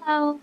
Hello.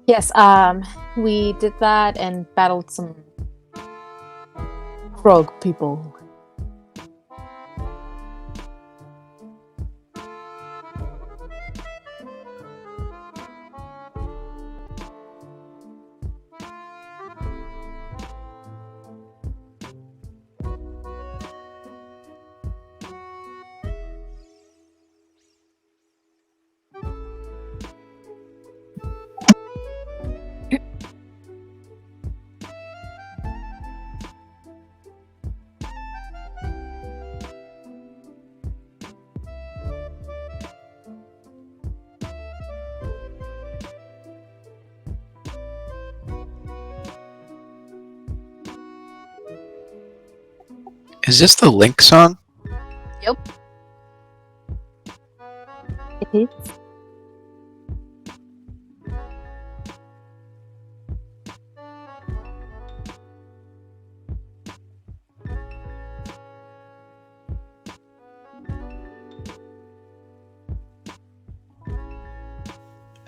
Yes, we did that and battled some frog people. Is this the Link song? Yep. It is.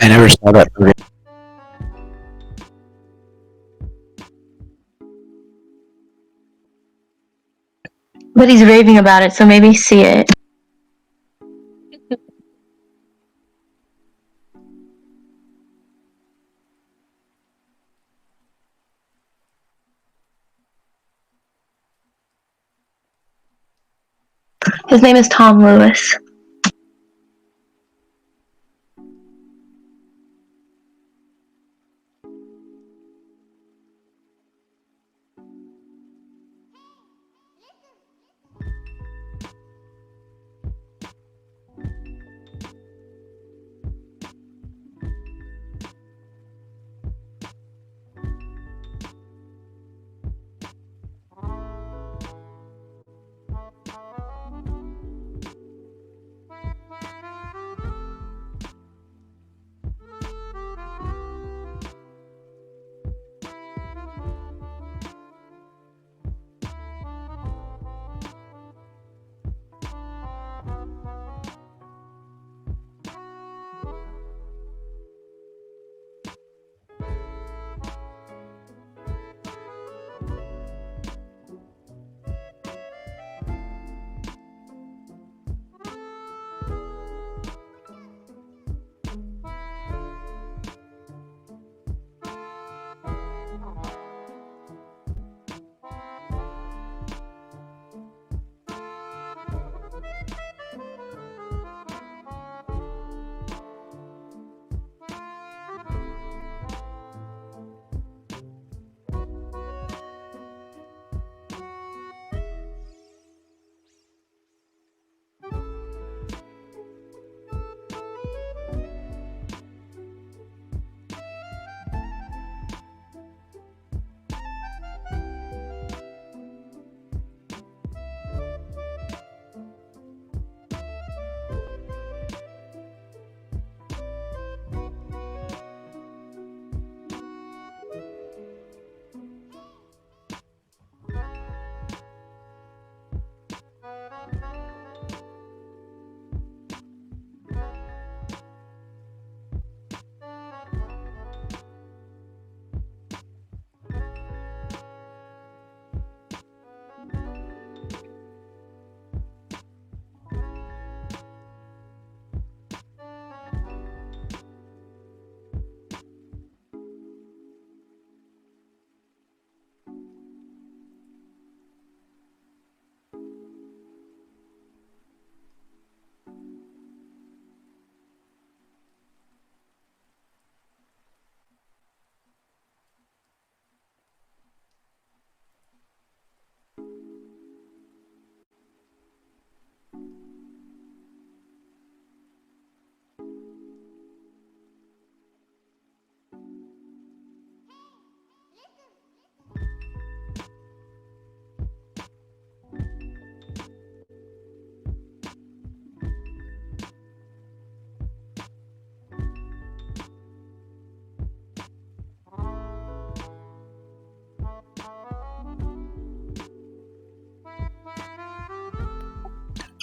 I never saw that movie. But he's raving about it, so maybe see it. His name is Tom Lewis.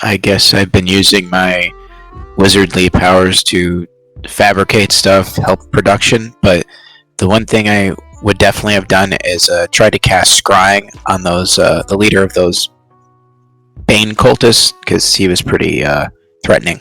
I guess I've been using my wizardly powers to fabricate stuff, help production, but the one thing I would definitely have done is try to cast scrying on those the leader of those Bane cultists, because he was pretty threatening.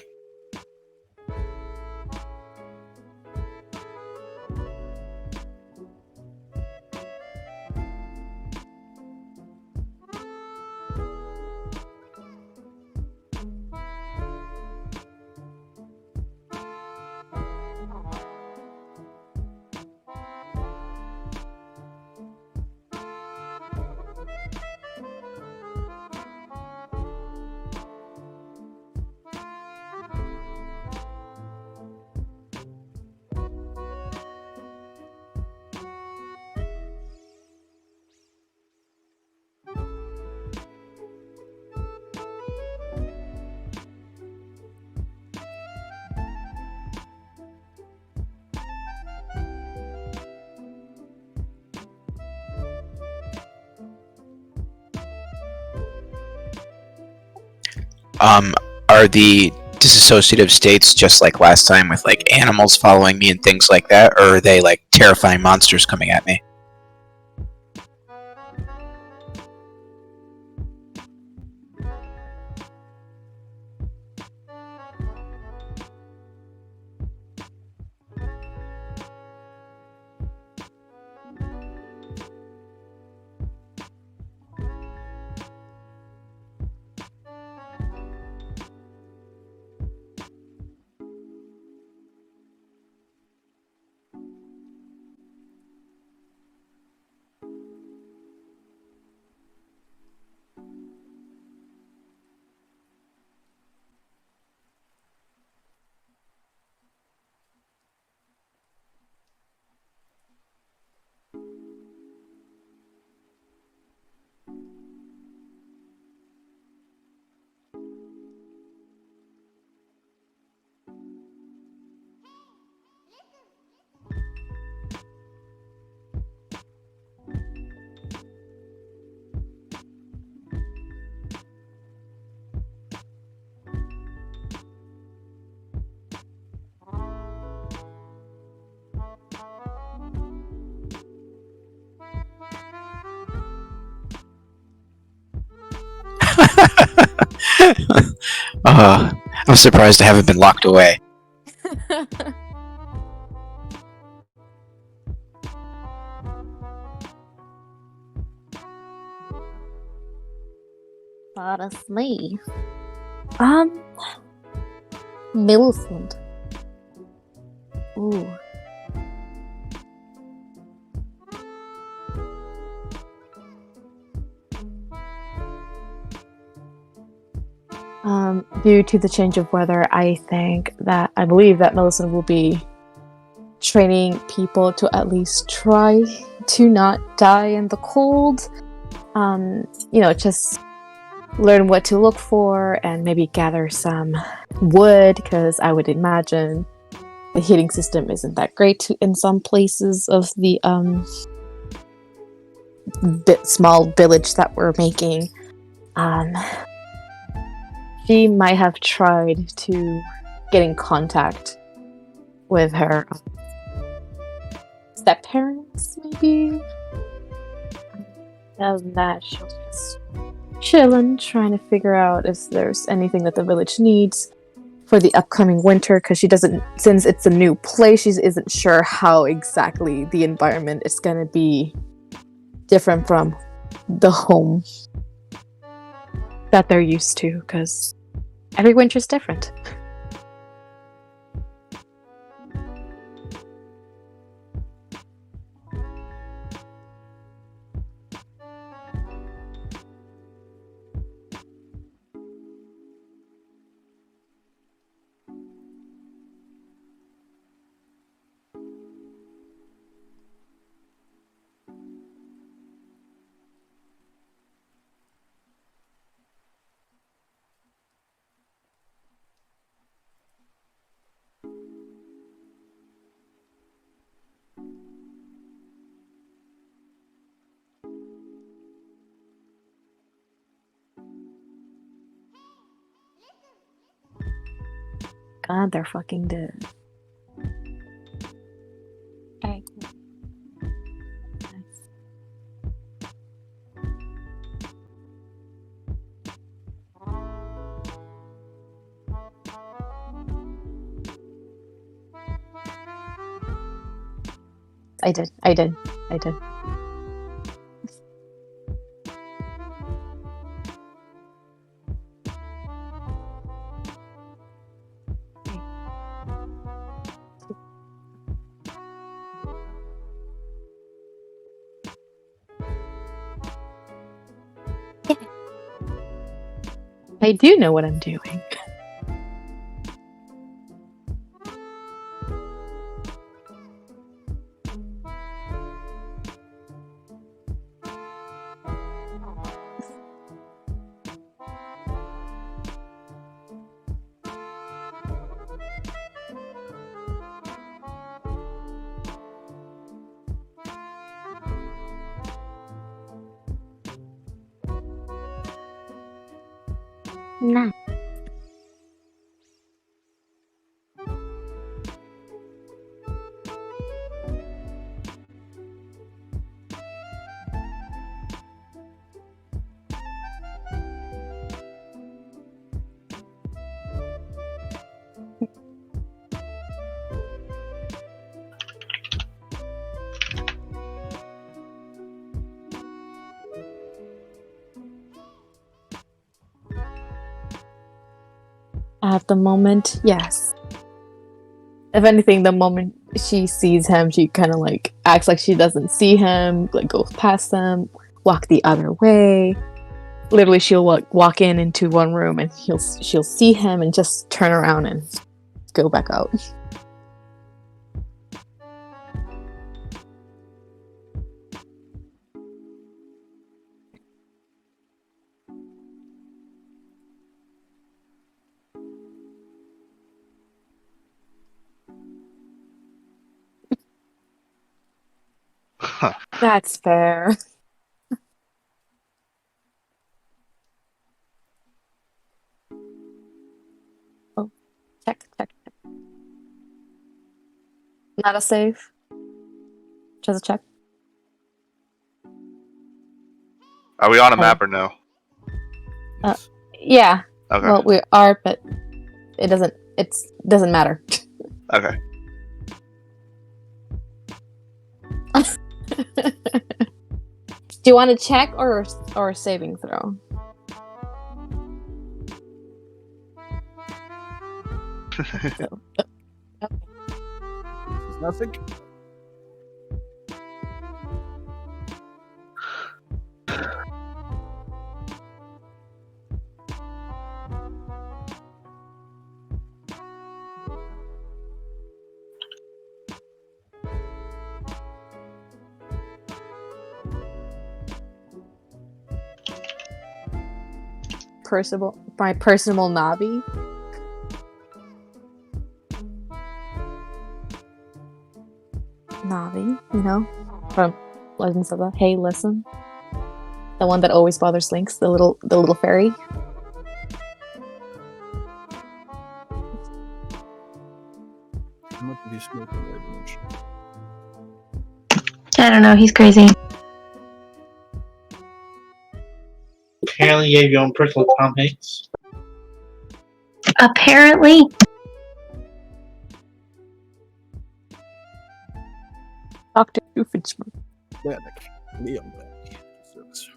Are the disassociative states just like last time with like animals following me and things like that, or are they like terrifying monsters coming at me? I'm surprised I haven't been locked away. Honestly. Um, Millicent. Ooh. Due to the change of weather, I believe that Millicent will be training people to at least try to not die in the cold. Just learn what to look for and maybe gather some wood, because I would imagine the heating system isn't that great in some places of the small village that we're making. She might have tried to get in contact with her step-parents, maybe? Other than that, she'll just chilling, trying to figure out if there's anything that the village needs for the upcoming winter, because since it's a new place, she isn't sure how exactly the environment is going to be different from the home that they're used to, because every winter's different. god, they're fucking dead. Okay. Nice. I did. I do know what I'm doing. Nah. At the moment, yes. If anything, the moment she sees him, she kind of like acts like she doesn't see him, like goes past them, walk the other way. Literally, she'll walk into one room and she'll see him and just turn around and go back out. That's fair. Oh, check. Not a save. Just a check. Are we on a Okay. map or no? Yeah. Okay. Well, we are, but it doesn't matter. Okay. Do you want to check or a saving throw? It's nothing. My personal Navi. Navi, you know, from Legend of Zelda. Hey, listen. The one that always bothers Lynx, the little fairy. How much have you smoked in that dimension? I don't know. He's crazy. Apparently, you have your own personal Tom Hanks. Apparently. Dr. Doofenshmirtz. Black. Leon Black. Service.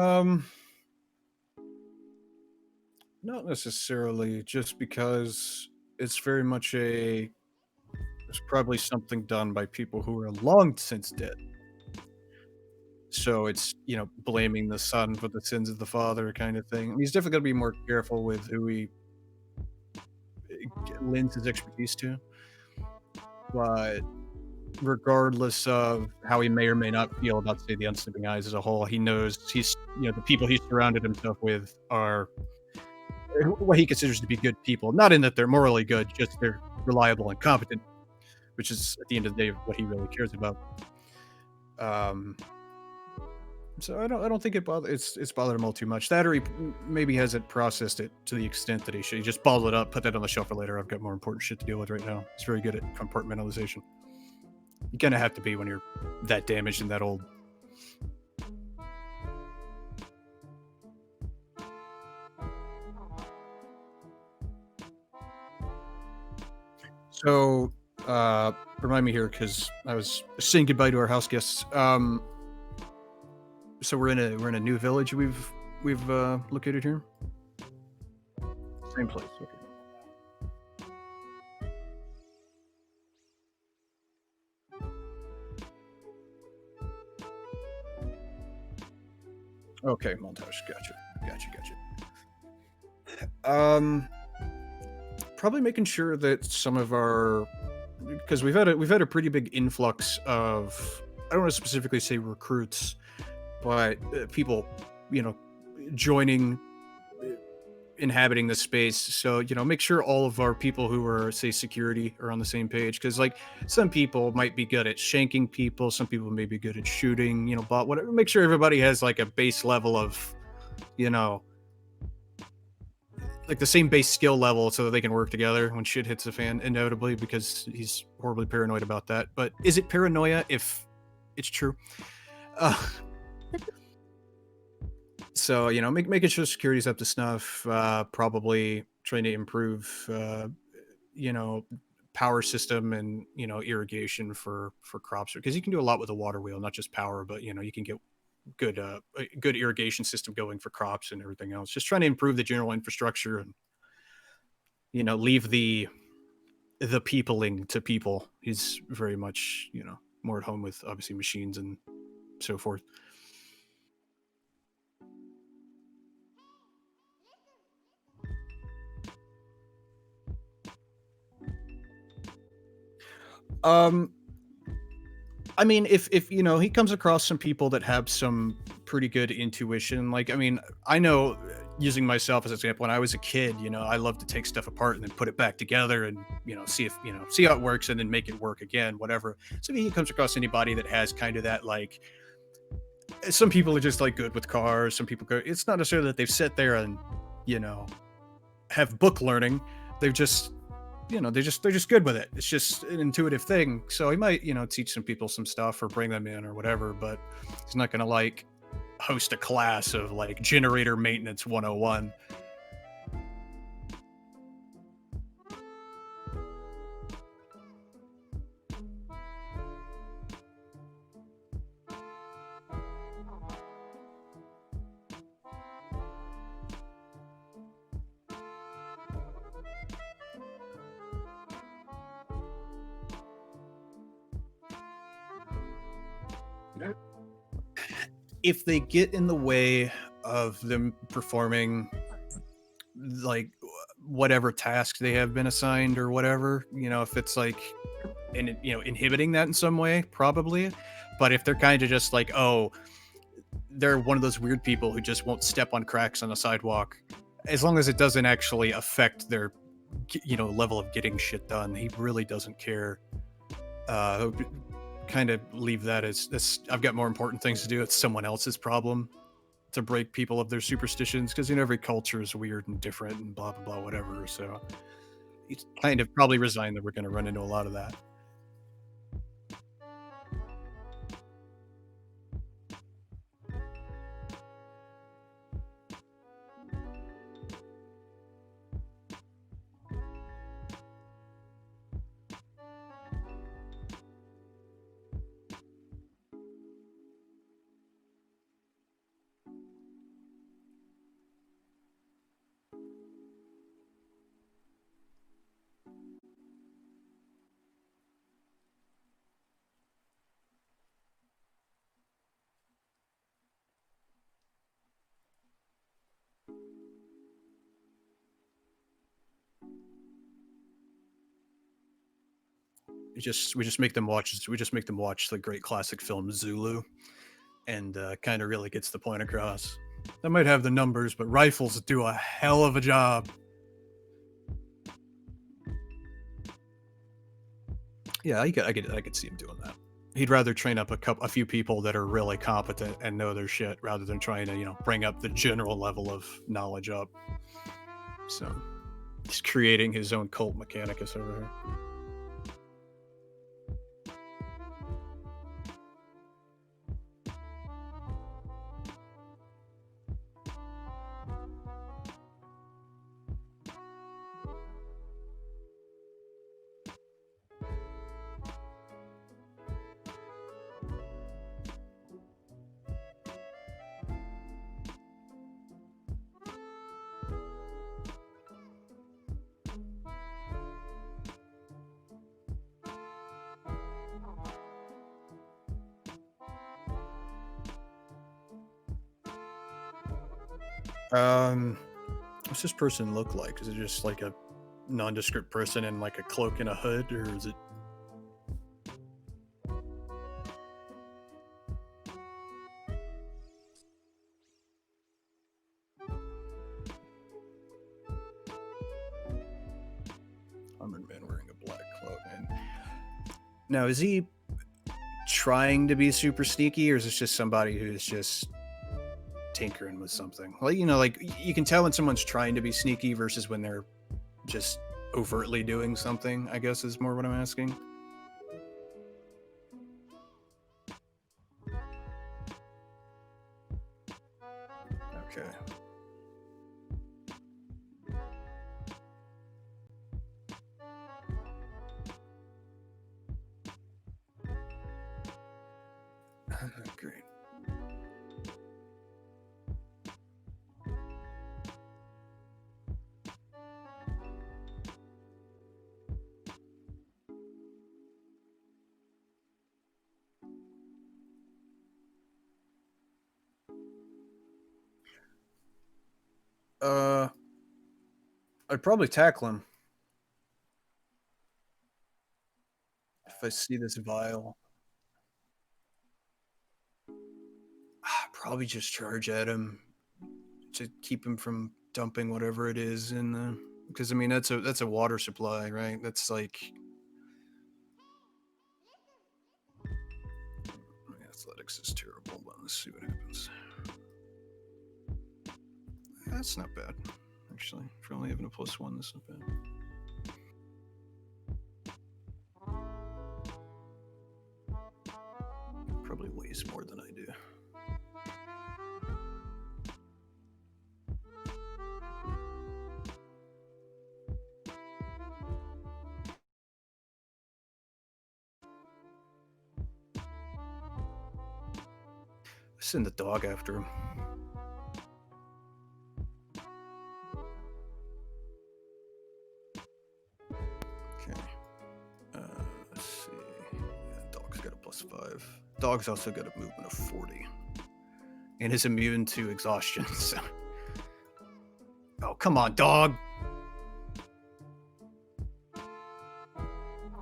Um, not necessarily, just because it's very much a. It's probably something done by people who are long since dead. So it's blaming the son for the sins of the father kind of thing. He's definitely going to be more careful with who he lends his expertise to. But regardless of how he may or may not feel about, say, the Unsleeping Eyes as a whole, he knows the people he's surrounded himself with are what he considers to be good people. Not in that they're morally good, just they're reliable and competent, which is at the end of the day what he really cares about. So I don't think it's bothered him all too much. That, or he maybe hasn't processed it to the extent that he should. He just balled it up, put that on the shelf for later. I've got more important shit to deal with right now. He's very good at compartmentalization. You're gonna have to be when you're that damaged and that old. So, remind me here, because I was saying goodbye to our house guests. So we're in a new village we've located here. Same place. Okay, montage. Gotcha. Probably making sure that some of our, because we've had a pretty big influx of, I don't want to specifically say recruits, but people, joining, inhabiting the space. So make sure all of our people who are, say, security are on the same page, because like some people might be good at shanking people, some people may be good at shooting, but whatever. Make sure everybody has like a base level of, like the same base skill level, so that they can work together when shit hits the fan, inevitably, because he's horribly paranoid about that. But is it paranoia if it's true? So making sure security's up to snuff. Probably trying to improve power system and irrigation for crops, because you can do a lot with a water wheel, not just power, but you can get a good irrigation system going for crops and everything else. Just trying to improve the general infrastructure and leave the peopling to people. He's very much more at home with obviously machines and so forth. I mean, if he comes across some people that have some pretty good intuition, like, I mean, I know, using myself as an example, when I was a kid, I love to take stuff apart and then put it back together and see how it works and then make it work again, whatever. So if he comes across anybody that has kind of that, like, some people are just like good with cars, some people go, it's not necessarily that they've sat there and have book learning, they've just they're just good with it. It's just an intuitive thing. So he might, teach some people some stuff or bring them in or whatever, but he's not going to like host a class of like generator maintenance 101. If they get in the way of them performing like whatever task they have been assigned or whatever, if it's like inhibiting that in some way, probably. But if they're kind of just like, oh, they're one of those weird people who just won't step on cracks on a sidewalk, as long as it doesn't actually affect their level of getting shit done, he really doesn't care. Kind of leave that as I've got more important things to do. It's someone else's problem to break people of their superstitions, because every culture is weird and different and blah blah blah whatever. So he's kind of probably resigned that we're going to run into a lot of that. We just make them watch the great classic film Zulu, and kind of really gets the point across. I might have the numbers, but rifles do a hell of a job. Yeah, I could see him doing that. He'd rather train up a few people that are really competent and know their shit rather than trying to, bring up the general level of knowledge up. So he's creating his own cult mechanicus over here. What's this person look like? Is it just like a nondescript person in like a cloak and a hood, or is it? Armored man wearing a black cloak. And now, is he trying to be super sneaky, or is this just somebody who's just tinkering with something? Well, like you can tell when someone's trying to be sneaky versus when they're just overtly doing something, I guess is more what I'm asking. Okay. Great. I'd probably tackle him. If I see this vial. Probably just charge at him to keep him from dumping whatever it is in the, because I mean that's a water supply, right? That's like, athletics is terrible, but let's see what happens. That's not bad, actually. For only having a +1, that's not bad. Probably weighs more than I do. Send the dog after him. Okay. Let's see. Yeah, dog's got a +5. Dog's also got a movement of 40. And is immune to exhaustion, so. Oh, come on, dog!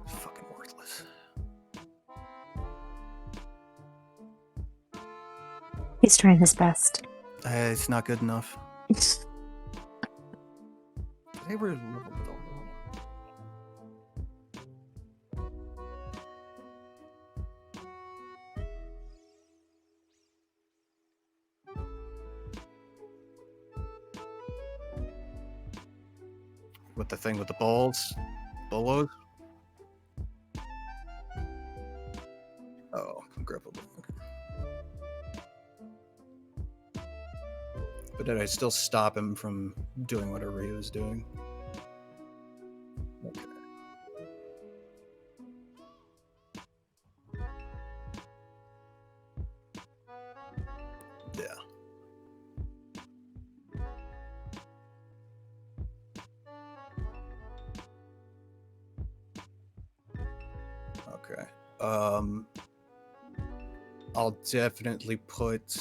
Fucking worthless. He's trying his best. It's not good enough. They were with the thing with the balls, bolos. Oh, grapple. But did I still stop him from doing whatever he was doing? Okay. Yeah. Okay. I'll definitely put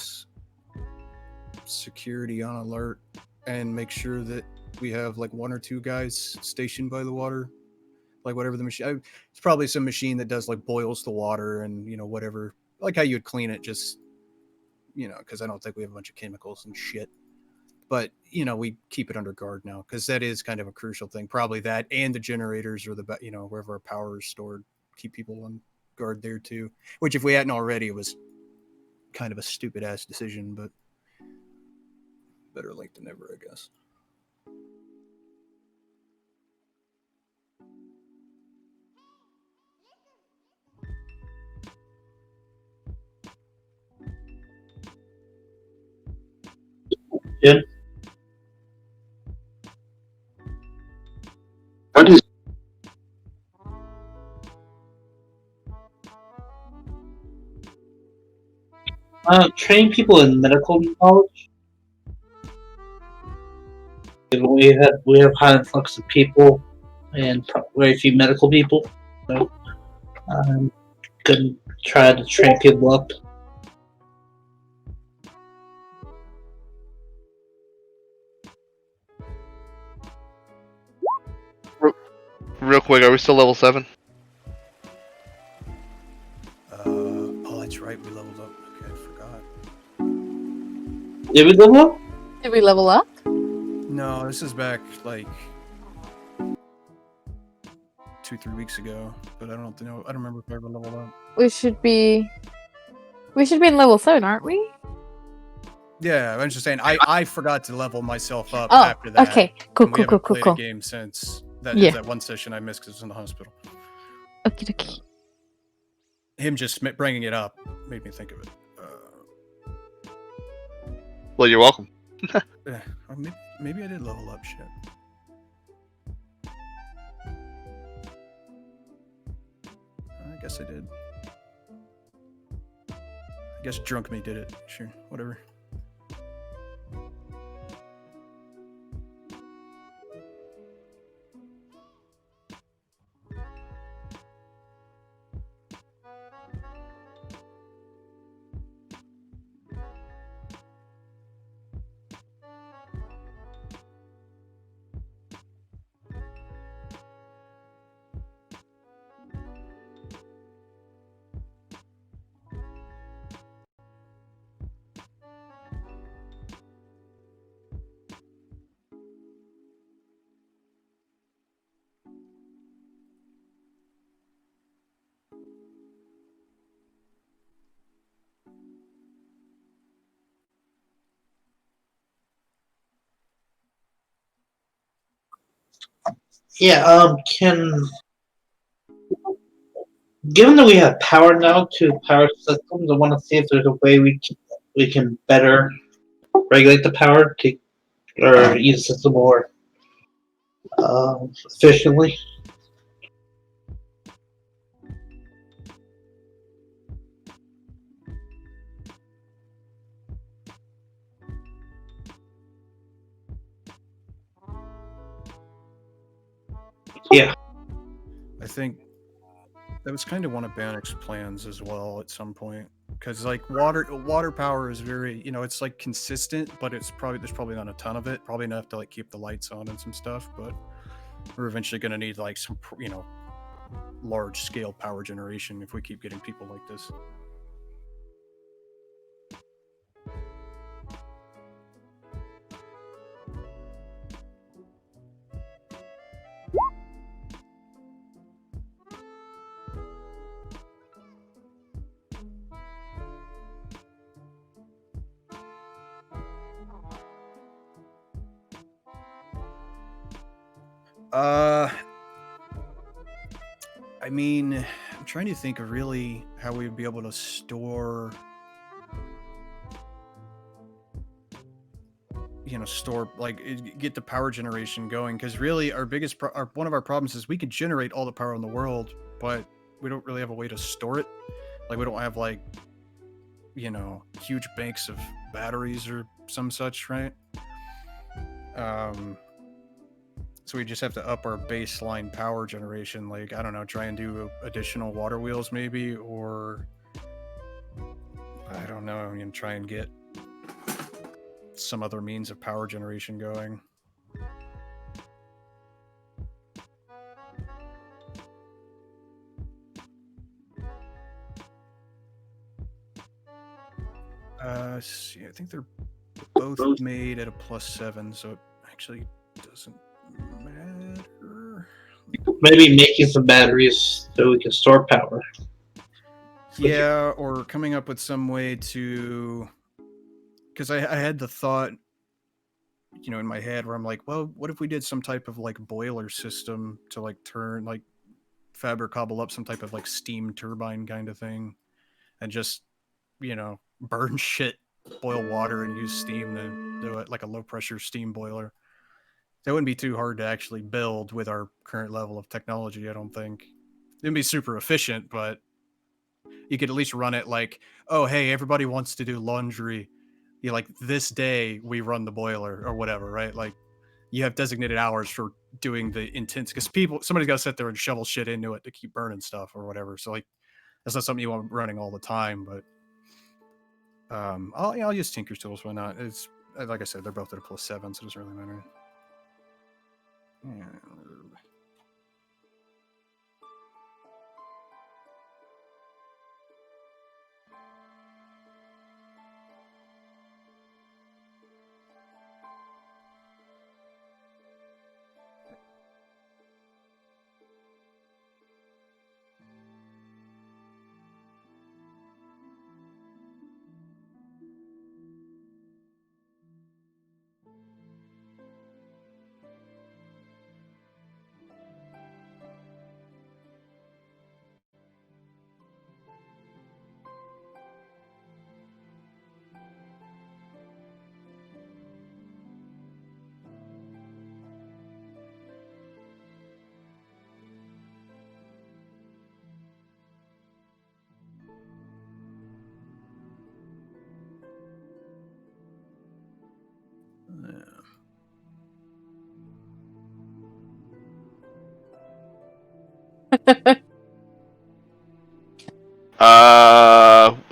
security on alert and make sure that we have like 1 or 2 guys stationed by the water. like whatever the machine. It's probably some machine that does like boils the water and whatever, like how you'd clean it. Just because I don't think we have a bunch of chemicals and shit. But we keep it under guard now because that is kind of a crucial thing. Probably that and the generators or wherever our power is stored, keep people on guard there too. Which if we hadn't already, it was kind of a stupid ass decision, but better late than never, I guess. Good. What is Train people in medical knowledge. We have high influx of people and very few medical people. So I'm gonna try to train people up. Real quick, are we still level 7? Oh, that's right. We leveled up. Okay, I forgot. Did we level up? Did we level up? No, this is back like 2-3 weeks ago, but I don't know. I don't remember if I ever leveled up. We should be in level 7, aren't we? Yeah, I'm just saying. I forgot to level myself up Oh, after that. okay. Cool, and we cool, cool, haven't cool, played cool. a game since that. Yeah. That one session I missed because I was in the hospital. Okie dokie. Him just bringing it up made me think of it. Well, you're welcome. Or maybe I did level up shit. I guess I did. I guess drunk me did it. Sure, whatever. Yeah. Given that we have power now to power systems, I want to see if there's a way we can better regulate the power to or use the system more efficiently. Yeah. I think that was kind of one of Bannock's plans as well at some point. Because like water power is very, it's like consistent, but there's probably not a ton of it. Probably enough to like keep the lights on and some stuff. But we're eventually going to need like some, large scale power generation if we keep getting people like this. I mean, I'm trying to think of really how we would be able to store, get the power generation going. Because really, our biggest, one of our problems is we could generate all the power in the world, but we don't really have a way to store it. Like we don't have like, huge banks of batteries or some such, right? So we just have to up our baseline power generation. Like, I don't know, try and do additional water wheels maybe, or I don't know, try and get some other means of power generation going. See, I think they're both made at a +7, so it actually doesn't matter. Maybe making some batteries so we can store power. Yeah, or coming up with some way to, because I had the thought, in my head where I'm like, well, what if we did some type of like boiler system to like turn like cobble up some type of like steam turbine kind of thing, and just burn shit, boil water, and use steam to do it, like a low pressure steam boiler. That wouldn't be too hard to actually build with our current level of technology. I don't think it'd be super efficient, but you could at least run it like, oh, hey, everybody wants to do laundry. Like this day we run the boiler or whatever, right? Like you have designated hours for doing the intense, because somebody's got to sit there and shovel shit into it to keep burning stuff or whatever. So like that's not something you want running all the time, but I'll use Tinker's tools. Why not? It's like I said, they're both at a +7, so it doesn't really matter. Yeah.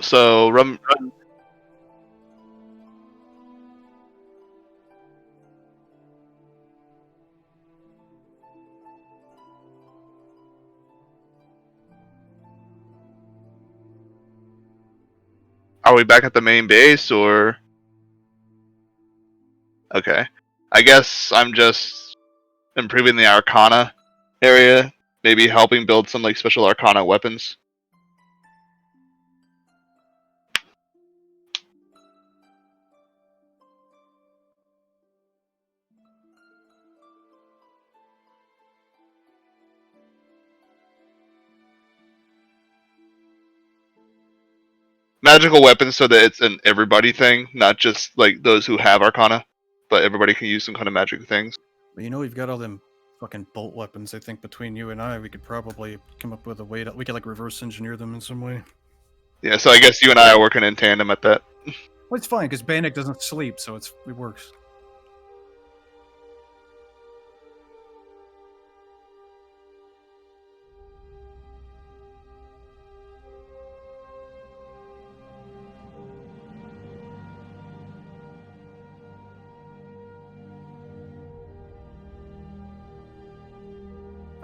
So are we back at the main base or? Okay, I guess I'm just improving the Arcana area, maybe helping build some like special Arcana weapons. Magical weapons so that it's an everybody thing, not just like those who have Arcana, but everybody can use some kind of magic things. But we've got all them fucking bolt weapons. I think between you and I, we could probably come up with a way we could like reverse engineer them in some way. Yeah, so I guess you and I are working in tandem at that. Well, it's fine because Bannock doesn't sleep, so it works.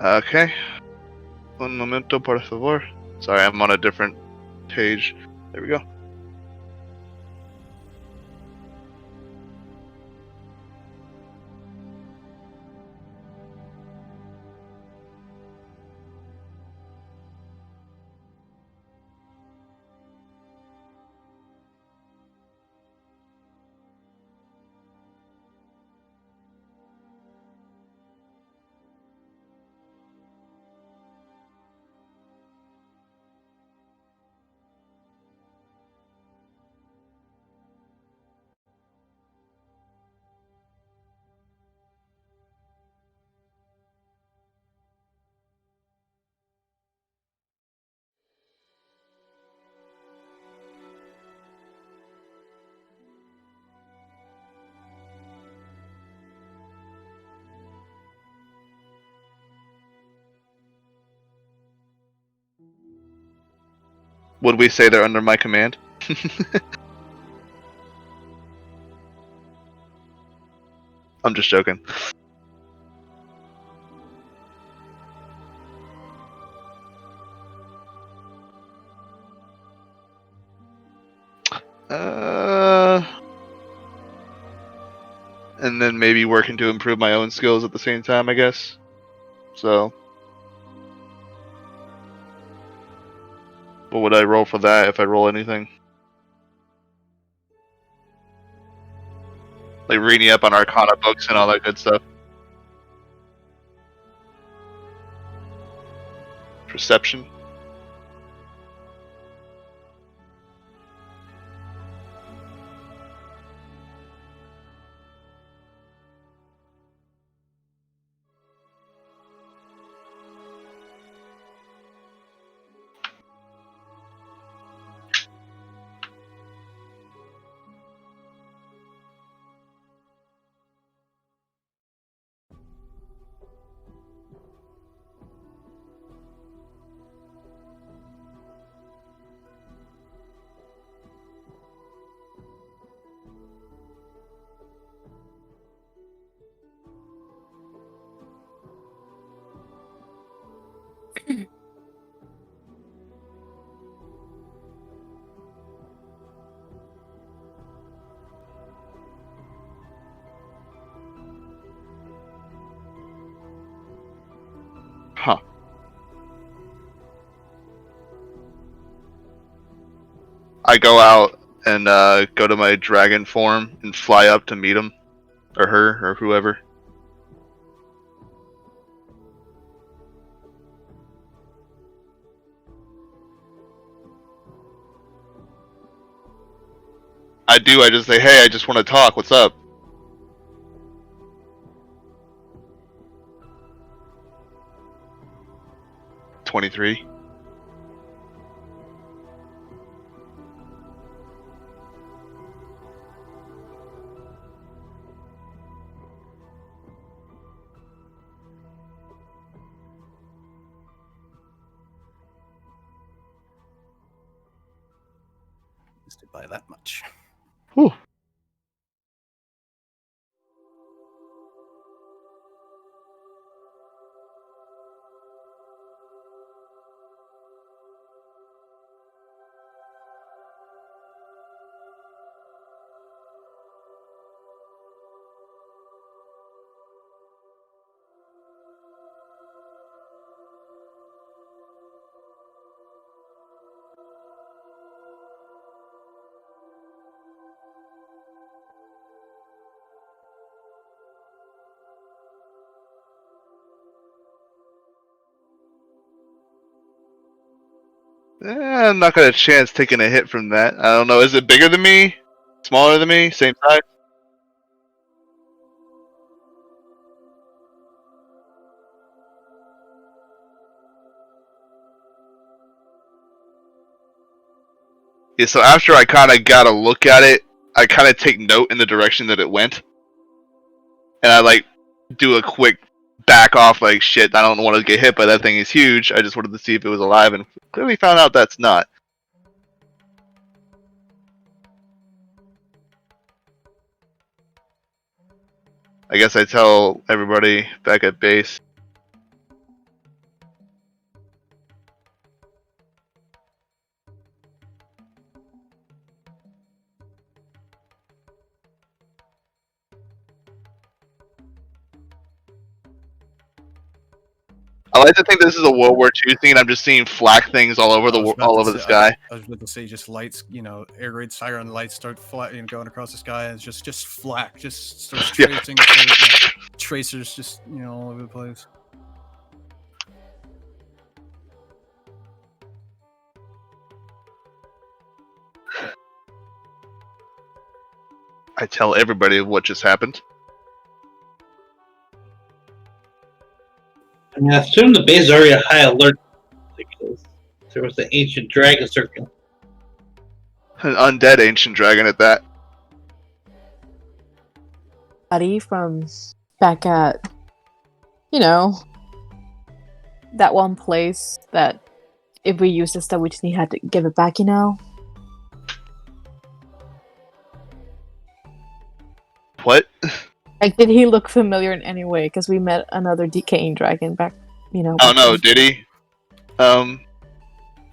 Okay. Un momento, por favor. Sorry, I'm on a different page. There we go. Would we say they're under my command? I'm just joking. and then maybe working to improve my own skills at the same time, I guess. So, what would I roll for that if I roll anything? Like reading up on Arcana books and all that good stuff. Perception. Huh. I go out and go to my dragon form and fly up to meet him, or her, or whoever. I do. I just say, "Hey, I just want to talk. What's up?" "23." Just by that much. Whew. I'm not gonna chance taking a hit from that. I don't know. Is it bigger than me? Smaller than me? Same size? Yeah, so after I kind of got a look at it, I kind of take note in the direction that it went. And I, like, do a quick back off, like, shit, I don't want to get hit by that thing, is huge. I just wanted to see if it was alive, and clearly found out that's not. I guess I tell everybody back at base. I like to think this is a World War II scene. I'm just seeing flak things all over the sky. I was about to say, just lights, air raid siren lights start going across the sky, and it's just flak, just starts Yeah. tracing, tracers, just all over the place. I tell everybody what just happened. I mean, I assume the base is already at high alert because there was the ancient dragon circle. An undead ancient dragon at that. Buddy from back at, that one place that if we use this stuff, we just had to give it back, What? Like, did he look familiar in any way? Because we met another decaying dragon back, Oh no, did he?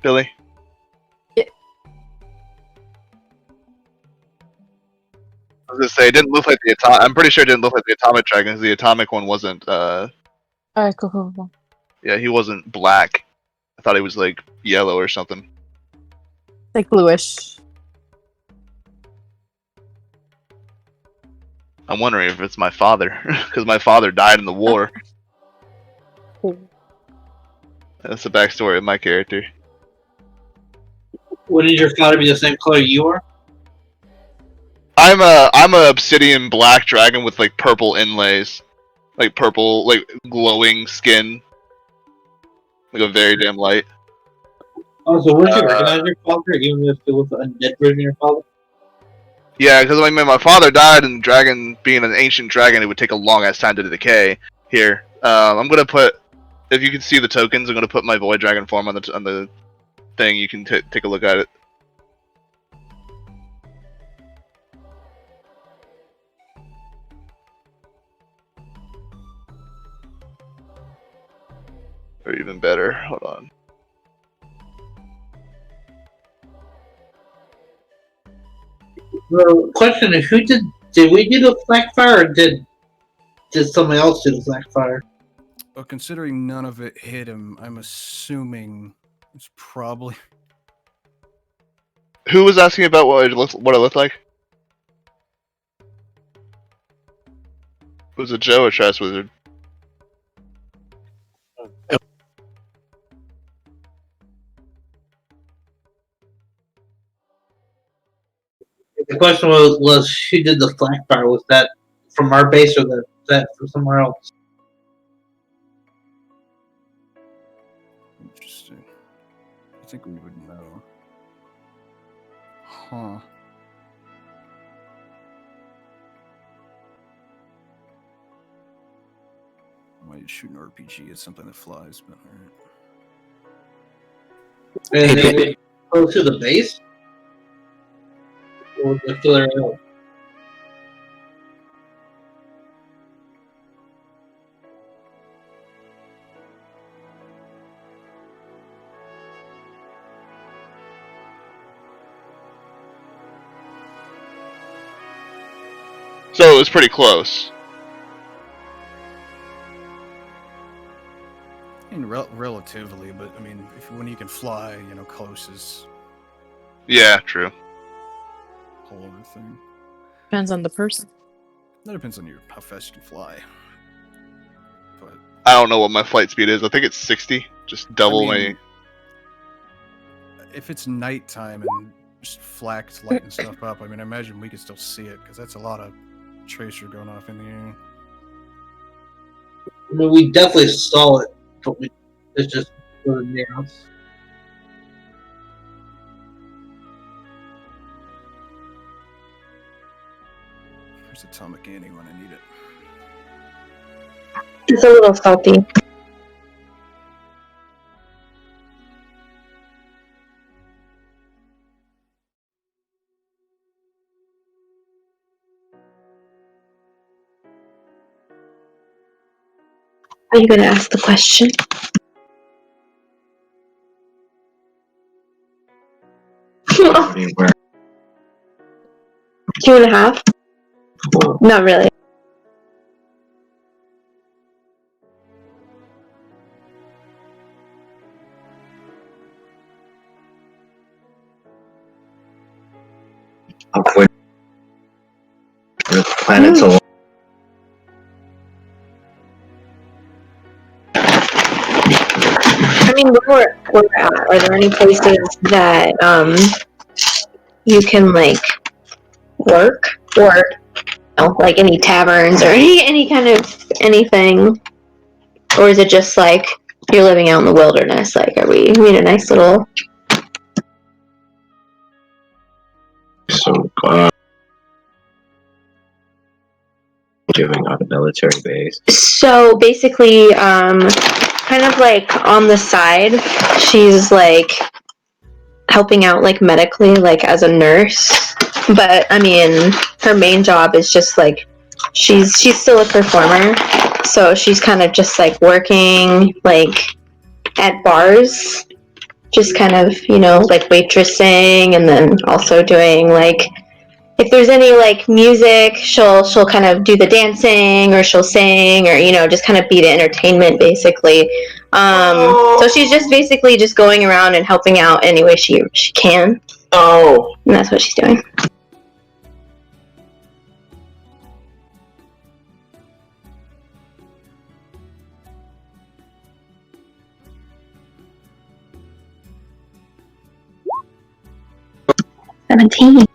Billy? I was gonna say it didn't look like the atomic. I'm pretty sure it didn't look like the atomic dragon because the atomic one wasn't. Alright, cool. Yeah, he wasn't black. I thought he was like yellow or something. Like bluish. I'm wondering if it's my father because my father died in the war. That's the backstory of my character. Wouldn't your father be the same color you are? I'm a obsidian black dragon with like purple inlays, like purple, like glowing skin, like a very damn light. Oh, so wouldn't you recognize your father even if it was a undead version of your father? Yeah, because I mean, my father died, and dragon being an ancient dragon, it would take a long ass time to decay. Here, I'm gonna put, if you can see the tokens, I'm gonna put my void dragon form on the thing. You can take a look at it. Or even better, hold on. The question is, who did we do the black fire, or did somebody else do the black fire? Well, considering none of it hit him, I'm assuming it's probably. Who was asking about what it looked like? Was it Joe or Trash Wizard? The question was who did the black fire? Was that from our base or that from somewhere else? Interesting. I think we would know. Huh. Why you shoot an RPG at something that flies, but alright. And Hey, they go to the base? Or was it further out? So it was pretty close. I mean, relatively, but I mean, when you can fly, close is Yeah, true. a whole other thing. Depends on the person. That depends on how fast you can fly. But I don't know what my flight speed is. I think it's 60. Just double mean, if it's nighttime and just flak's lighting stuff up, I mean, I imagine we could still see it because that's a lot of tracer going off in the air. I mean, we definitely saw it, but it's just near us. There's Atomic Annie when I need it. It's a little salty. Are you going to ask the question? Where? 2.5? Not really. Of which the planets all. I mean, where we're at, are there any places that you can like work, or like any taverns or any kind of anything, or is it just like you're living out in the wilderness? Like, are we in a nice little? So, giving out a military base. So basically, kind of like on the side, she's like helping out like medically, like as a nurse. But I mean, her main job is just like she's still a performer, so she's kind of just like working like at bars, just kind of like waitressing, and then also doing like if there's any like music, she'll kind of do the dancing, or she'll sing, or just kind of be the entertainment basically. So she's just basically just going around and helping out any way she can. Oh. And that's what she's doing. $17.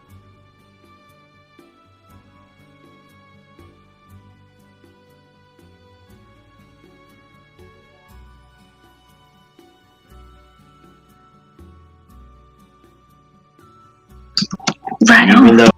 Right on. Even though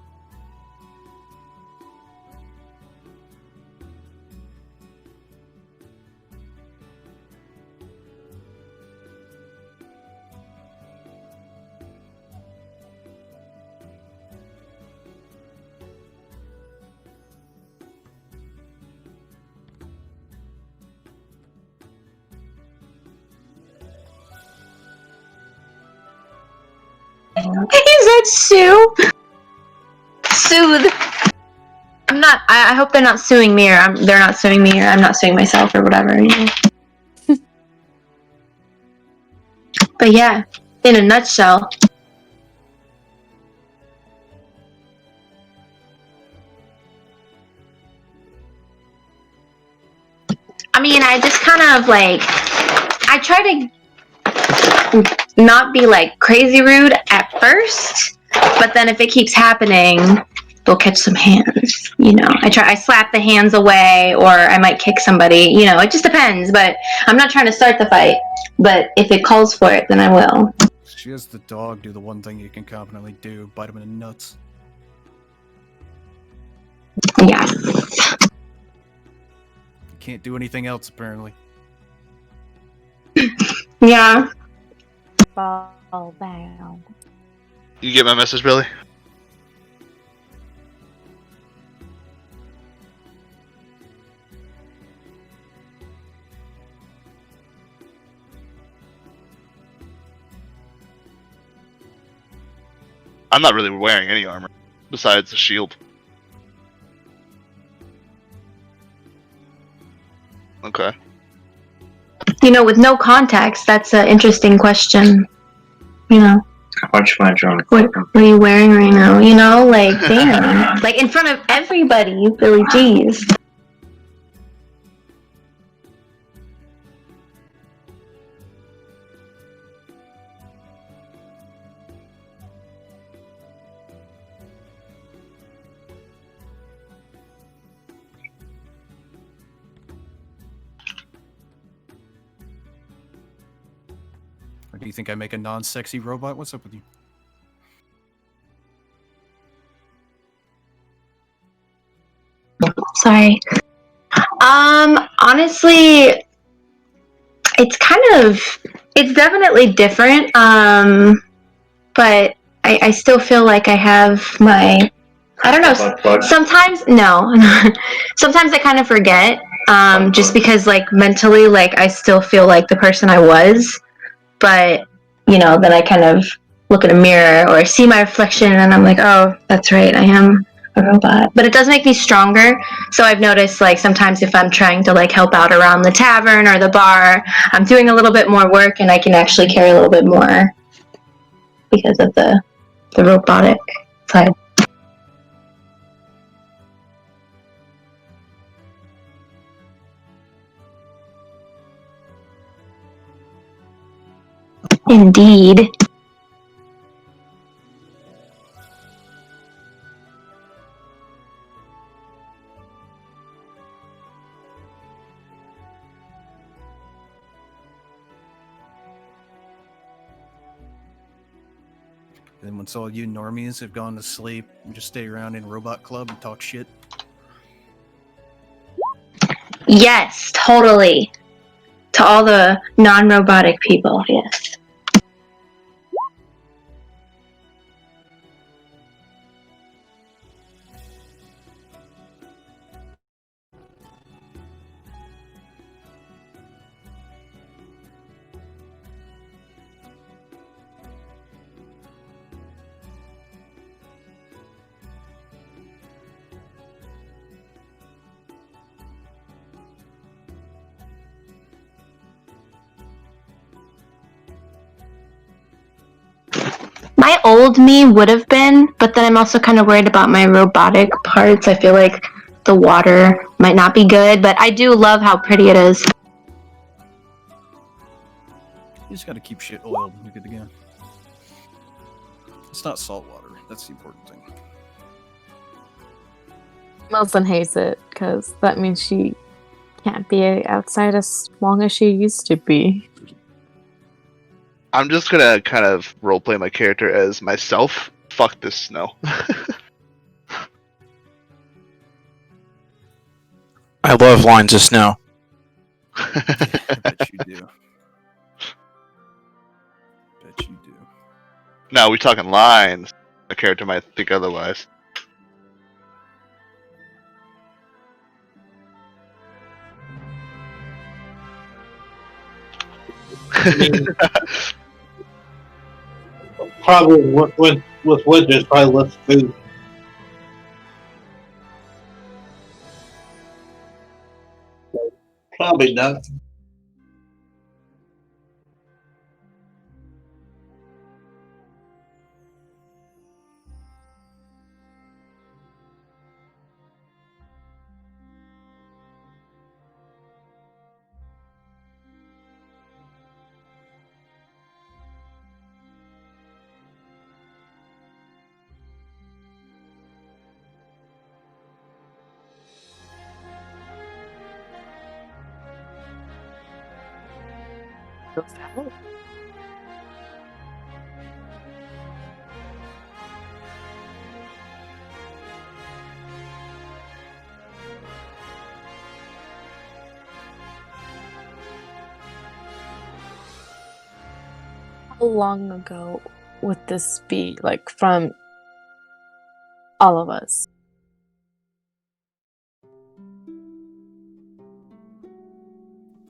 He said sue. Soothe. I hope they're not suing me, or they're not suing me, or I'm not suing myself, or whatever. But yeah, in a nutshell. I mean, I just kind of like, I try to not be like crazy rude at first, but then if it keeps happening, they'll catch some hands. I slap the hands away, or I might kick somebody. It just depends. But I'm not trying to start the fight. But if it calls for it, then I will. She has the dog do the one thing you can confidently do: bite him in the nuts. Yeah. You can't do anything else, apparently. Yeah. Fall down. You get my message, Billy? I'm not really wearing any armor besides the shield. Okay. With no context, that's an interesting question. how much fun drawing. What are you wearing right now? Like, damn. Like, in front of everybody, Billy G's. Or do you think I make a non-sexy robot? What's up with you? Sorry. Honestly, it's definitely different. But I still feel like I have my, I don't know, sometimes, no. Sometimes I kind of forget, just because, like, mentally, like, I still feel like the person I was. But, then I kind of look in a mirror or see my reflection and I'm like, oh, that's right, I am a robot. But it does make me stronger. So I've noticed, like, sometimes if I'm trying to, like, help out around the tavern or the bar, I'm doing a little bit more work and I can actually carry a little bit more because of the robotic side. Indeed. Then once all you normies have gone to sleep, we just stay around in Robot Club and talk shit. Yes, totally. To all the non-robotic people, yes. My old me would have been, but then I'm also kind of worried about my robotic parts. I feel like the water might not be good, but I do love how pretty it is. You just gotta keep shit oiled and you're good to go. It's not salt water. That's the important thing. Milton hates it because that means she can't be outside as long as she used to be. I'm just gonna kind of roleplay my character as myself. Fuck this snow. I love lines of snow. I bet you do. Bet you do. No, we talking lines. A character might think otherwise. I mean, probably with wood, there's probably less food. Probably not. How long ago would this be, like, from all of us?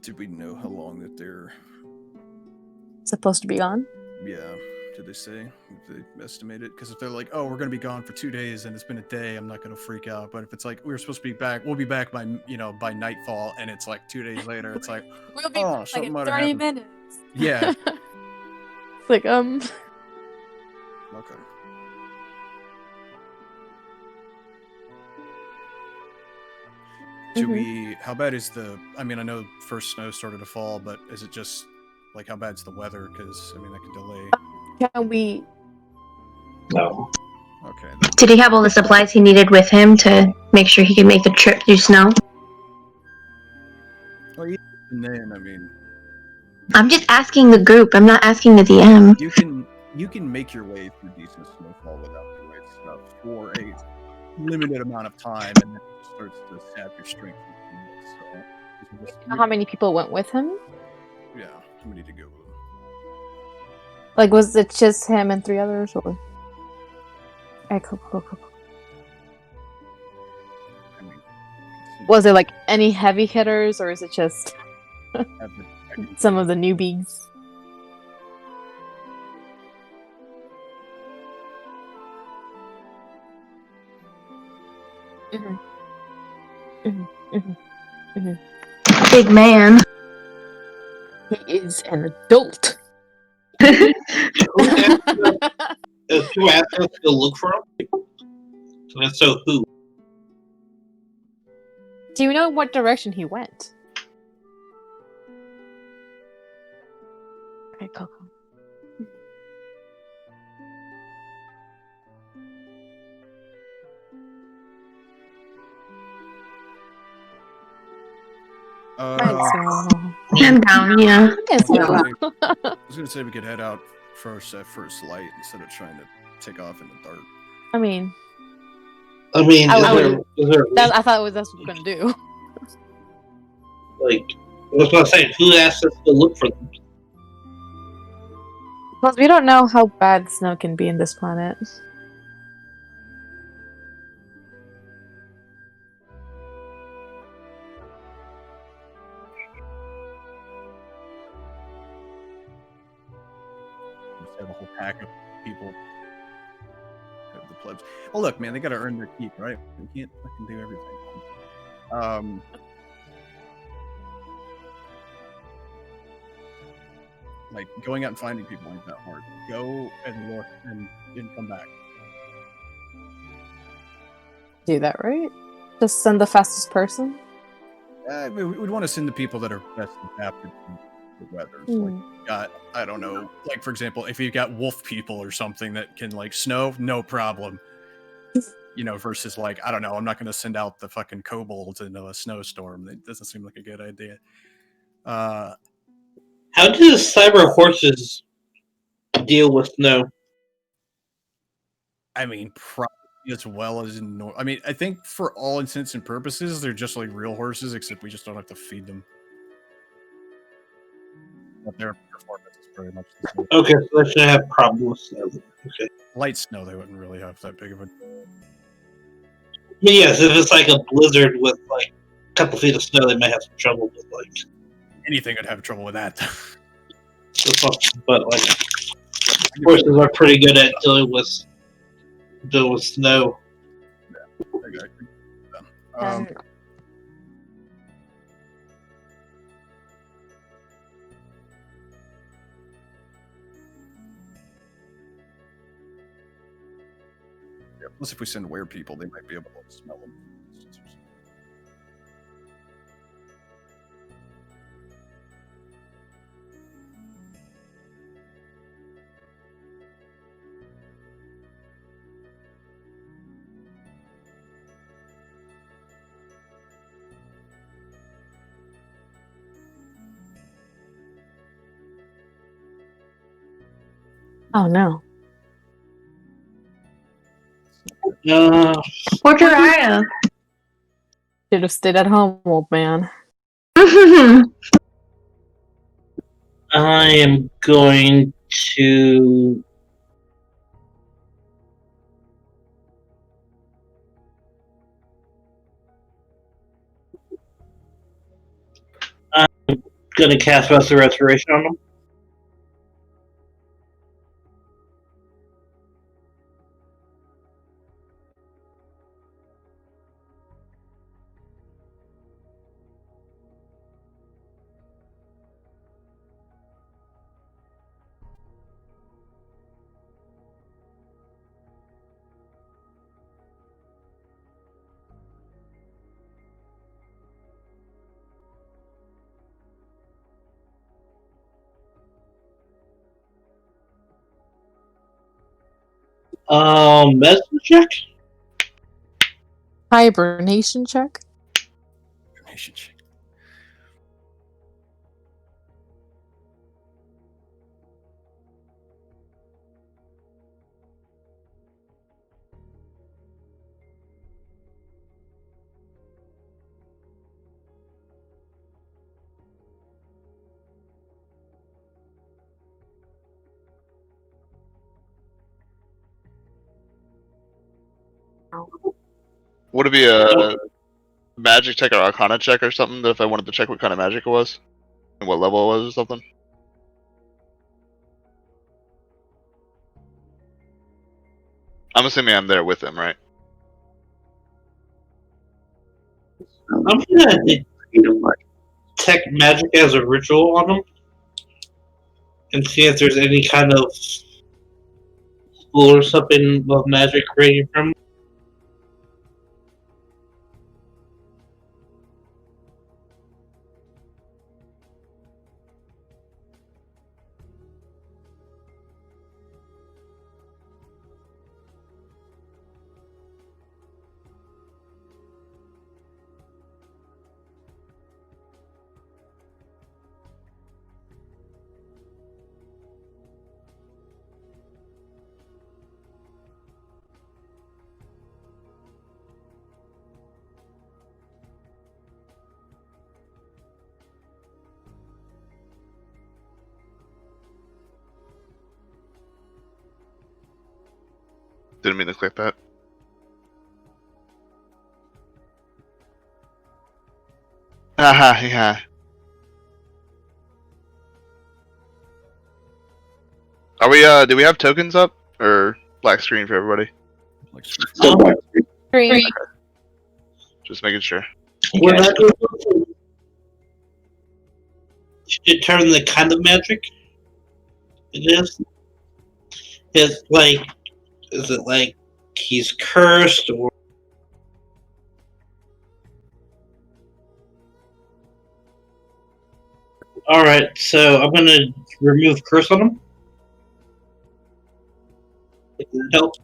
Did we know how long that they're... Supposed to be gone? Yeah, did they say? Did they estimate it? Because if they're like, oh, we're going to be gone for 2 days and it's been a day, I'm not going to freak out. But if it's like, we're supposed to be back, we'll be back by, by nightfall, and it's like 2 days later, it's like, We'll be oh, like something in might have 30 happened. minutes. Yeah. It's like, Okay. Do we, how bad is the, I mean, I know first snow started to fall, but is it just, like, how bad's the weather? Because, I mean, that could delay. can we... No. Okay. Did he have all the supplies he needed with him to make sure he could make the trip through snow? Well, yeah, and then, I mean, I'm just asking the group. I'm not asking the DM. you can make your way through decent snowfall without the right stuff for a limited amount of time, and then it starts to sap your strength. So, How many people went with him? yeah, we need to go with them. Like, was it just him and 3 others, or? Okay, cool. I mean, Was it like any heavy hitters, or is it just some of the newbies? Big man. He is an adult. Who asked us to look for him? And so who? Do you know what direction he went? Okay, cool. Might as well. I'm down, yeah. Might as well. I was gonna say we could head out first at first light instead of trying to take off in the dark. I mean, I mean, I is there I thought that's what we're gonna do. like, I was gonna say, who asked us to look for them? Plus, we don't know how bad snow can be in this planet. Just have a whole pack of people. Have the plebs. Oh look, man, they gotta earn their keep, right? We can't fucking do everything. Like going out and finding people ain't that hard. Go and look and come back. Do that, right? Just send the fastest person? We'd want to send the people that are best adapted to the weather. So, like, got, I don't know, like for example, if you've got wolf people or something that can like snow, no problem. You know, versus like, I don't know, I'm not going to send out the fucking kobolds into a snowstorm. It doesn't seem like a good idea. How do the cyber horses deal with snow? I mean, probably as well as I mean, I think for all intents and purposes, they're just like real horses, except we just don't have to feed them. But their performance is pretty much the same. Okay, so they shouldn't have problems with snow. Okay. Light snow, they wouldn't really have that big of a. But yes, if it's like a blizzard with like a couple feet of snow, they might have some trouble with like. Anything would have trouble with that. But like, horses are pretty good at dealing with snow. Yeah, exactly. Yeah, plus, if we send weird people, they might be able to smell them. Oh no. Poor Jiraiya. Should have stayed at home, old man. I am going to. I'm gonna cast Master Restoration on them. Medicine check? Hibernation check? Hibernation check. Would it be a magic check or arcana check or something if I wanted to check what kind of magic it was? And what level it was or something? I'm assuming I'm there with him, right? I'm gonna detect magic as a ritual on them and see if there's any kind of school or something of magic radiating from them. Didn't mean to click that. Haha, yeah. Are we, do we have tokens up? Or black screen for everybody? Like, Green. Just making sure. We're not able to determine the kind of magic. it is? Is it like he's cursed or? All right, so I'm gonna remove curse on him. If it helps.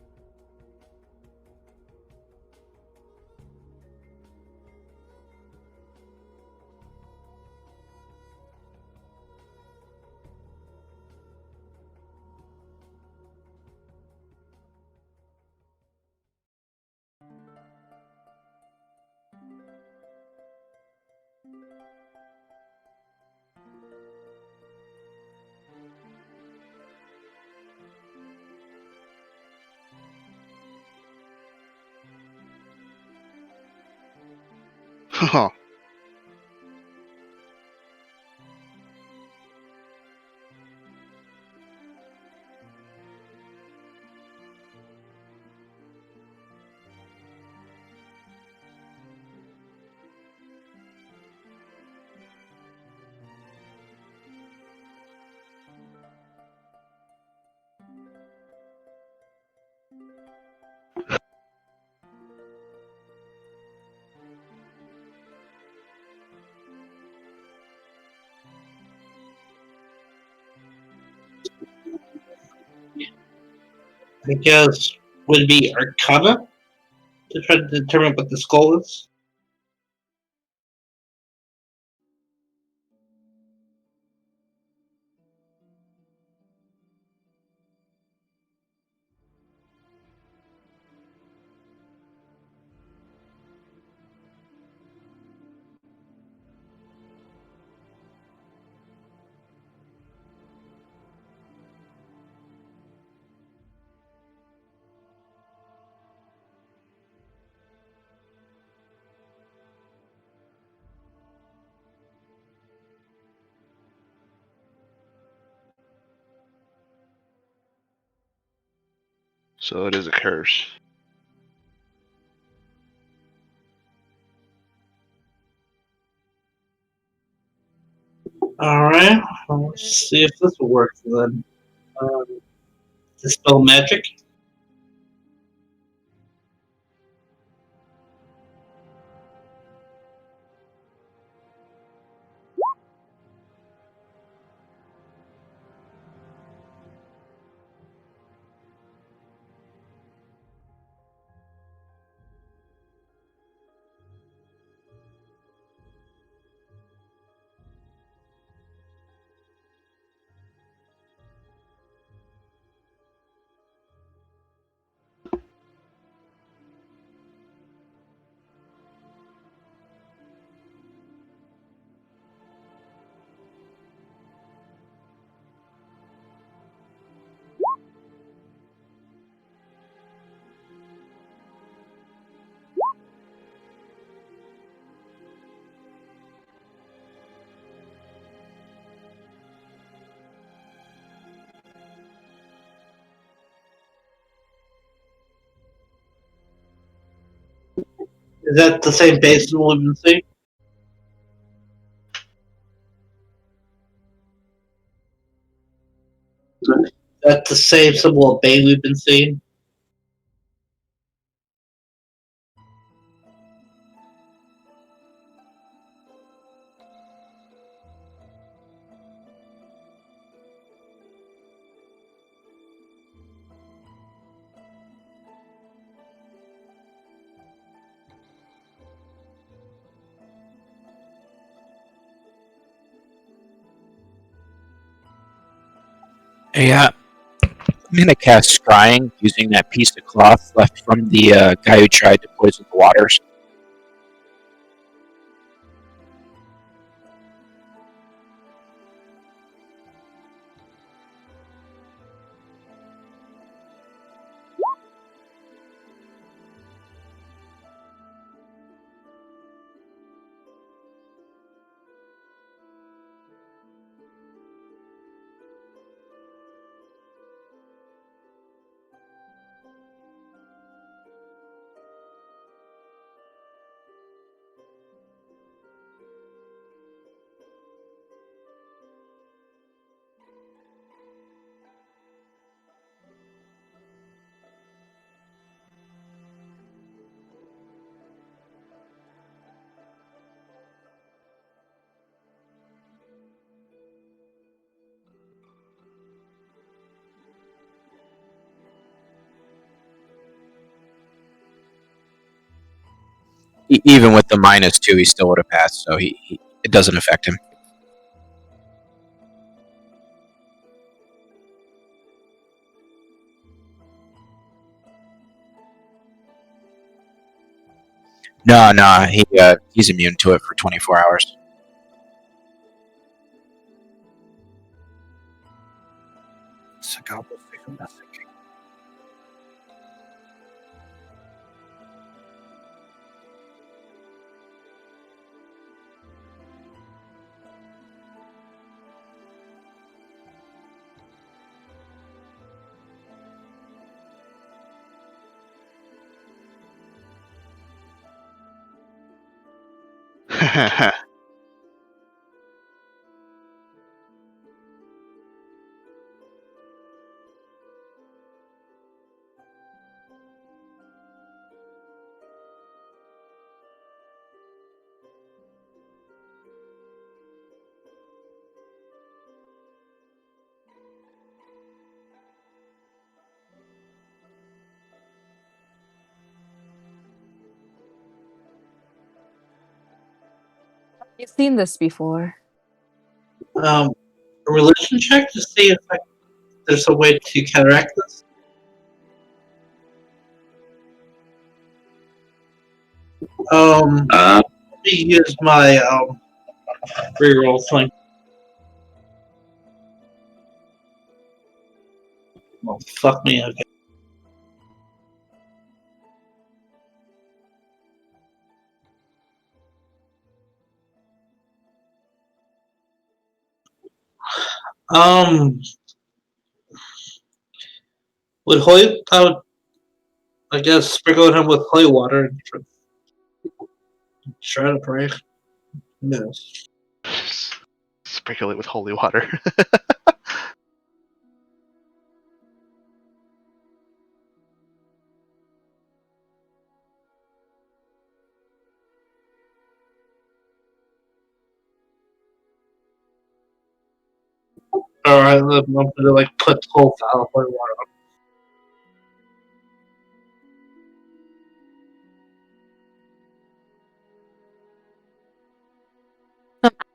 Huh. I guess would be Arcana to try to determine what the skull is. So it is a curse. All right, let's see if this will work then. Dispel magic. Is that the same base as we've been seeing? That's the same symbol of Bane we've been seeing. Yeah, I'm gonna cast scrying using that piece of cloth left from the guy who tried to poison the waters. Even with the -2, he still would have passed. So it doesn't affect him. No, he's immune to it for 24 hours. You've seen this before. A religion check to see if there's a way to counteract this. Let me use my reroll thing. Well, fuck me, okay. Would holy, I guess sprinkle him with holy water and try to pray. Yes. Sprinkle it with holy water. Alright, I'm gonna like put the whole vial of holy water on.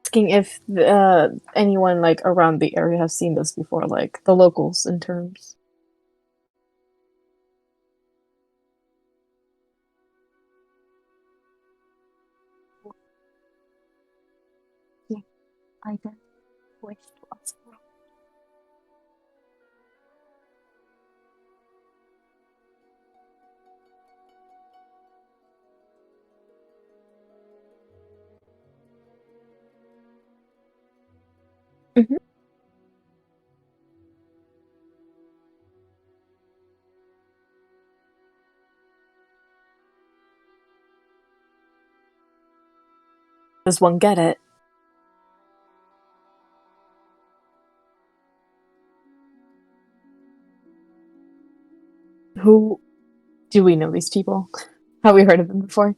Asking if anyone like around the area has seen this before, like the locals in terms. Yeah, I don't wish to ask. Mhm. Does one get it? Who do we know these people? Have we heard of them before?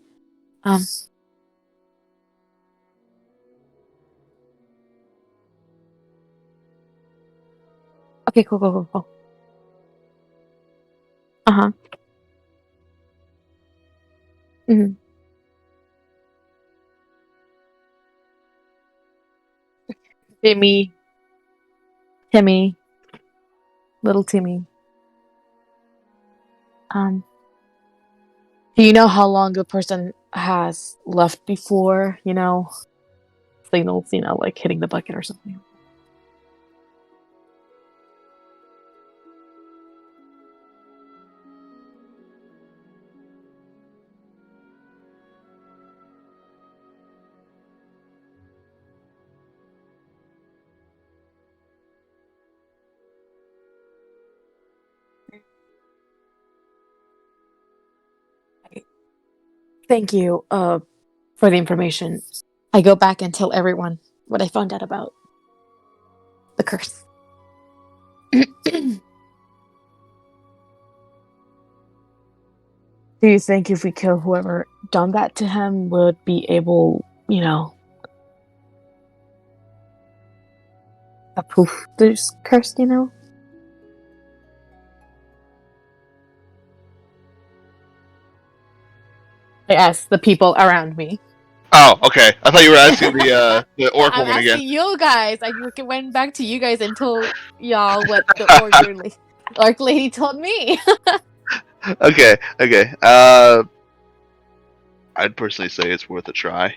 Okay, cool. Uh-huh. Mhm. Timmy, little Timmy. Do you know how long the person has left before, signals, like hitting the bucket or something? Thank you, for the information. I go back and tell everyone what I found out about the curse. Do you think if we kill whoever done that to him, would be able, a poof, there's cursed, I asked the people around me. Oh, okay. I thought you were asking the orc I'm woman asking again. you guys. I went back to you guys and told y'all what the orc lady told me. Okay. I'd personally say it's worth a try.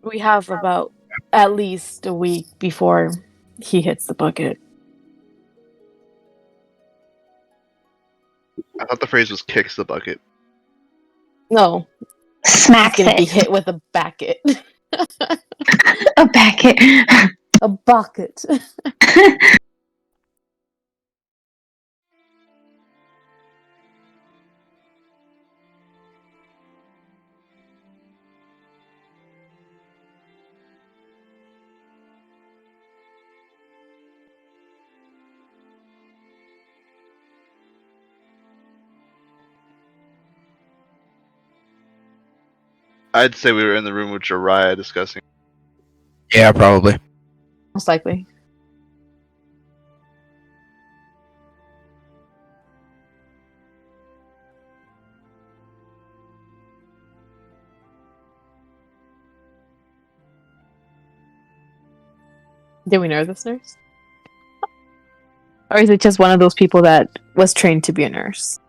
We have about at least a week before he hits the bucket. I thought the phrase was "kicks the bucket." No, he's Smacks gonna be it. hit with a bucket. A packet. A bucket. I'd say we were in the room with Jiraiya discussing. Yeah, probably. Most likely. Did we know this nurse? Or is it just one of those people that was trained to be a nurse?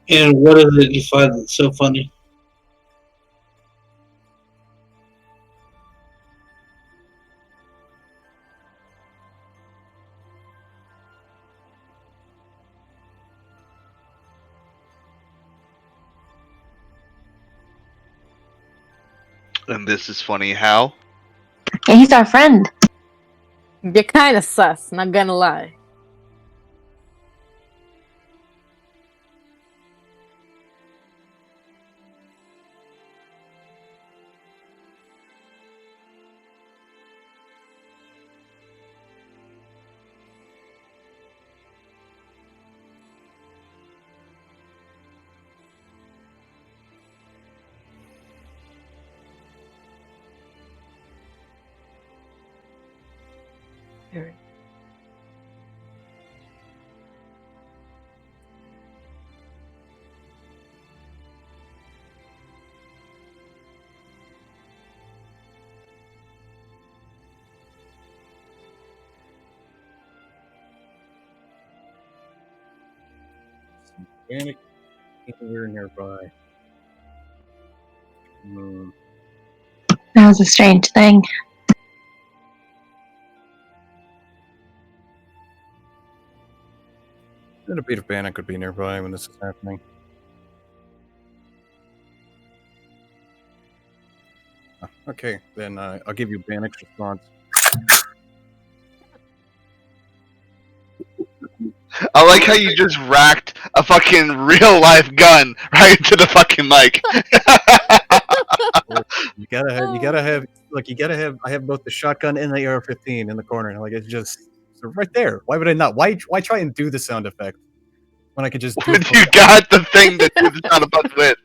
And what is it you find that's so funny? And this is funny. How? Yeah, he's our friend. You're kind of sus, not gonna lie. Panic anywhere nearby. That was a strange thing. And a bit of Bannock could be nearby when this is happening. Okay, then I'll give you Bannock's response. I like how you just racked a fucking real life gun right into the fucking mic. You gotta have, like, I have both the shotgun and the AR-15 in the corner. Like, it's just right there. Why would I not? Why try and do the sound effect when I could just do You got the thing that you was not about to win.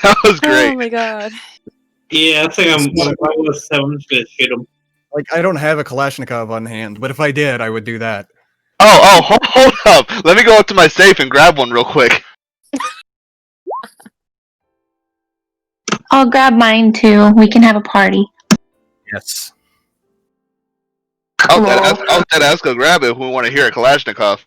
That was great. Oh my god. Yeah, I think I was 7 to hit him. Like, I don't have a Kalashnikov on hand, but if I did, I would do that. Hold up. Let me go up to my safe and grab one real quick. I'll grab mine too. We can have a party. Yes. I'll dead ass go grab it if we want to hear a Kalashnikov.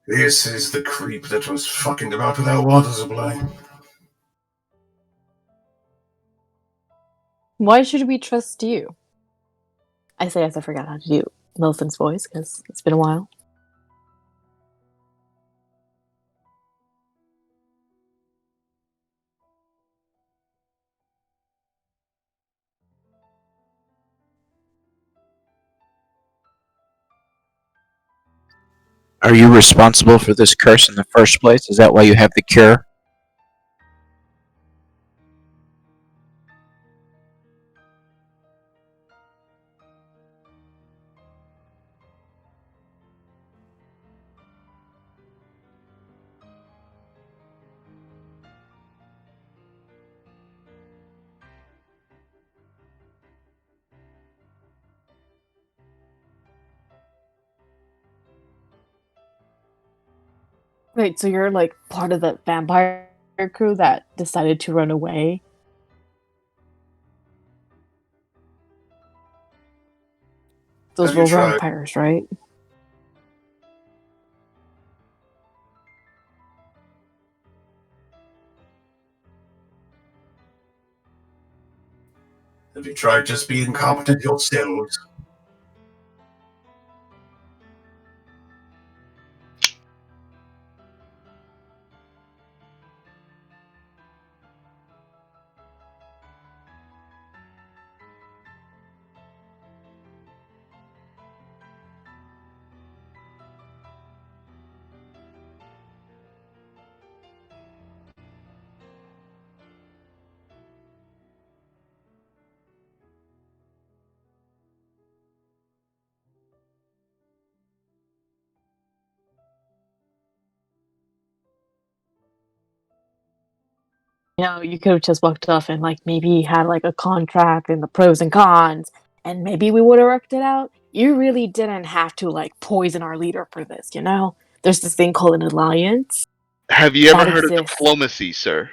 This is the creep that was fucking about with our water supply. Why should we trust you? I say as I forgot how to do Millicent's voice because it's been a while. Are you responsible for this curse in the first place? Is that why you have the cure? Wait, so you're like part of the vampire crew that decided to run away? Those Have you were tried? vampires, right? Have you tried just being competent yourselves? You could have just walked off and like maybe had like a contract and the pros and cons, and maybe we would have worked it out. You really didn't have to like poison our leader for this. There's this thing called an alliance Have you ever that heard of exists. diplomacy, sir?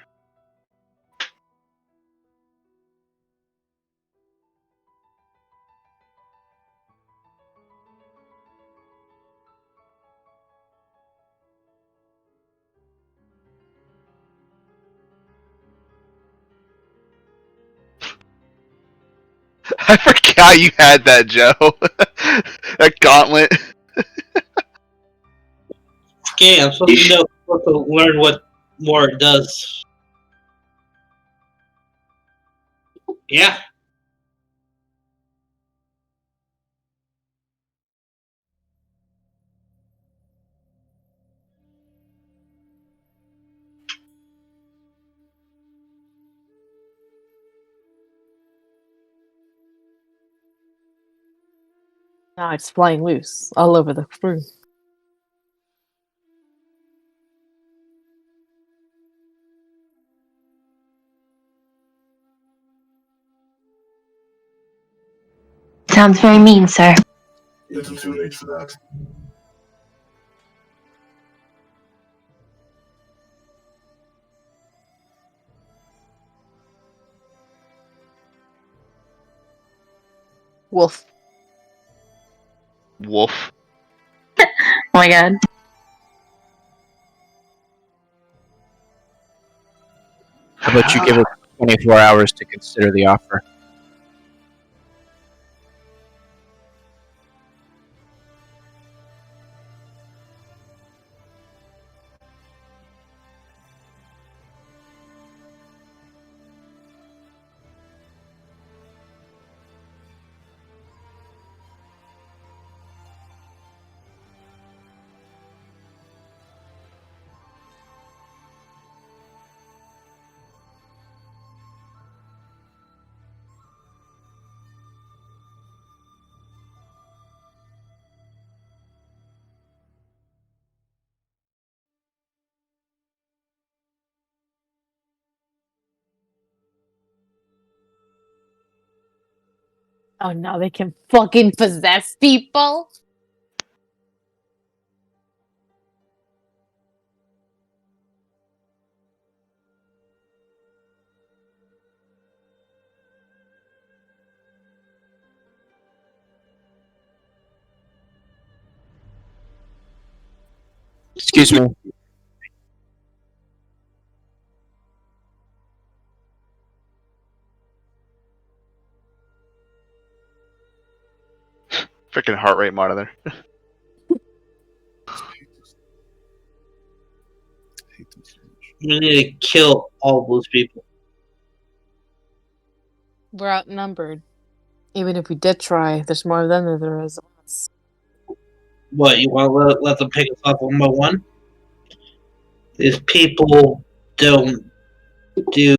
I forgot you had that, Joe. That gauntlet. Okay, I'm supposed to know, supposed to learn what more it does. Yeah. Now it's flying loose all over the room. Sounds very mean, sir. Little too late for that. Wolf. Wolf. Oh my god. How about you give it 24 hours to consider the offer? Oh, now they can fucking possess people? Excuse me. Freaking heart rate monitor. We need to kill all those people. We're outnumbered. Even if we did try, there's more of them than there is of us. What, you want to let them pick us off one by one? These people don't do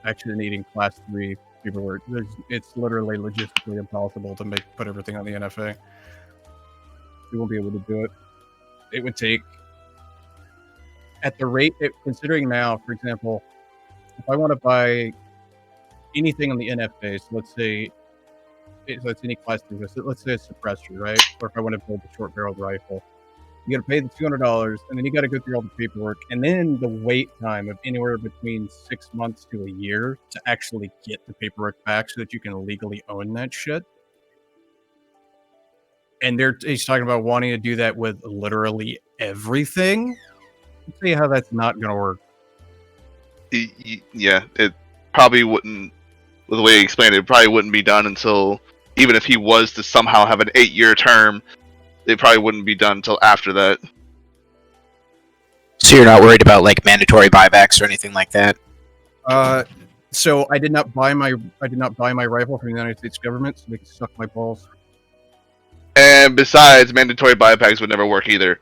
actually needing Class 3 paperwork. It's literally logistically impossible to put everything on the NFA. We won't be able to do it. It would take, at the rate, considering now, for example, if I want to buy anything on the NFA, so let's say it's any Class 3, let's say a suppressor, right? Or if I want to build a short-barreled rifle, you got to pay the $200, and then you got to go through all the paperwork, and then the wait time of anywhere between 6 months to a year to actually get the paperwork back so that you can legally own that shit. And he's talking about wanting to do that with literally everything. Let's see how that's not going to work. Yeah, it probably wouldn't. With the way he explained it, it probably wouldn't be done until, even if he was to somehow have an 8-year term, it probably wouldn't be done until after that. So you're not worried about like mandatory buybacks or anything like that? So I did not buy my rifle from the United States government, so they can suck my balls. And besides, mandatory buybacks would never work either.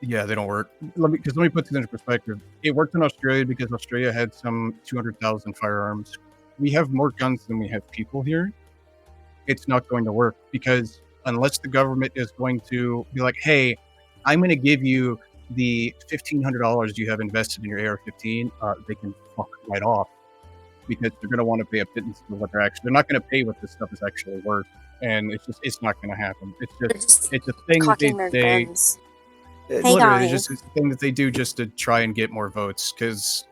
Yeah, they don't work. Let me put this into perspective. It worked in Australia because Australia had some 200,000 firearms. We have more guns than we have people here. It's not going to work because unless the government is going to be like, hey, I'm going to give you the $1,500 you have invested in your AR-15, they can fuck right off because they're going to want to pay a pittance for what they're not going to pay what this stuff is actually worth, and it's not going to happen. It's a thing that they guns. literally it's just a thing that they do just to try and get more votes because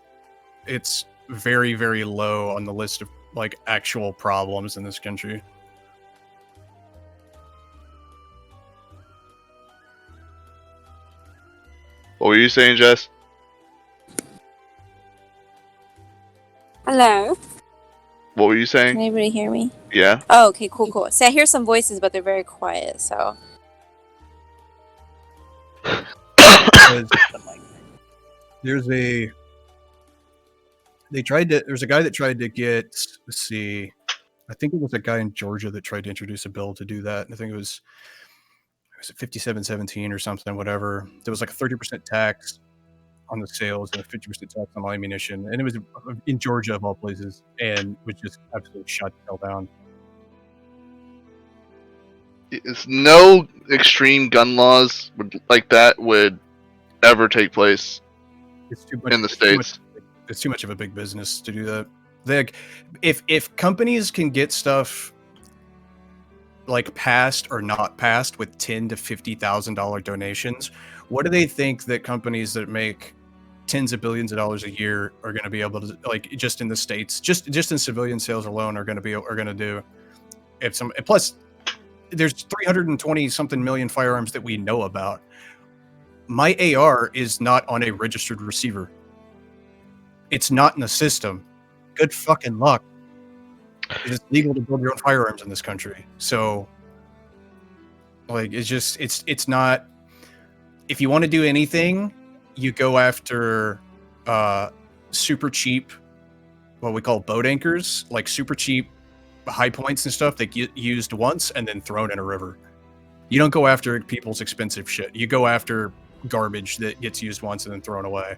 it's very, very low on the list of like actual problems in this country. What were you saying, Jess? Hello. What were you saying? Can anybody hear me? Yeah. Oh, okay, cool. So I hear some voices, but they're very quiet. So. There's a guy that tried to get, let's see, I think it was a guy in Georgia that tried to introduce a bill to do that. I think it was 5717 or something, whatever. There was like a 30% tax on the sales and a 50% tax on all ammunition. And it was in Georgia of all places, and was just absolutely shut the hell down. It's no extreme gun laws like that would ever take place in the States. It's too much of a big business to do that. If companies can get stuff like passed or not passed with $10,000 to $50,000 donations, what do they think that companies that make tens of billions of dollars a year are going to be able to, like, just in the States, just in civilian sales alone, are going to do? Plus, there's 320 something million firearms that we know about. My AR is not on a registered receiver. It's not in the system. Good fucking luck. It's legal to build your own firearms in this country. So, like, it's not. If you want to do anything, you go after super cheap, what we call boat anchors, like super cheap high points and stuff that get used once and then thrown in a river. You don't go after people's expensive shit. You go after garbage that gets used once and then thrown away.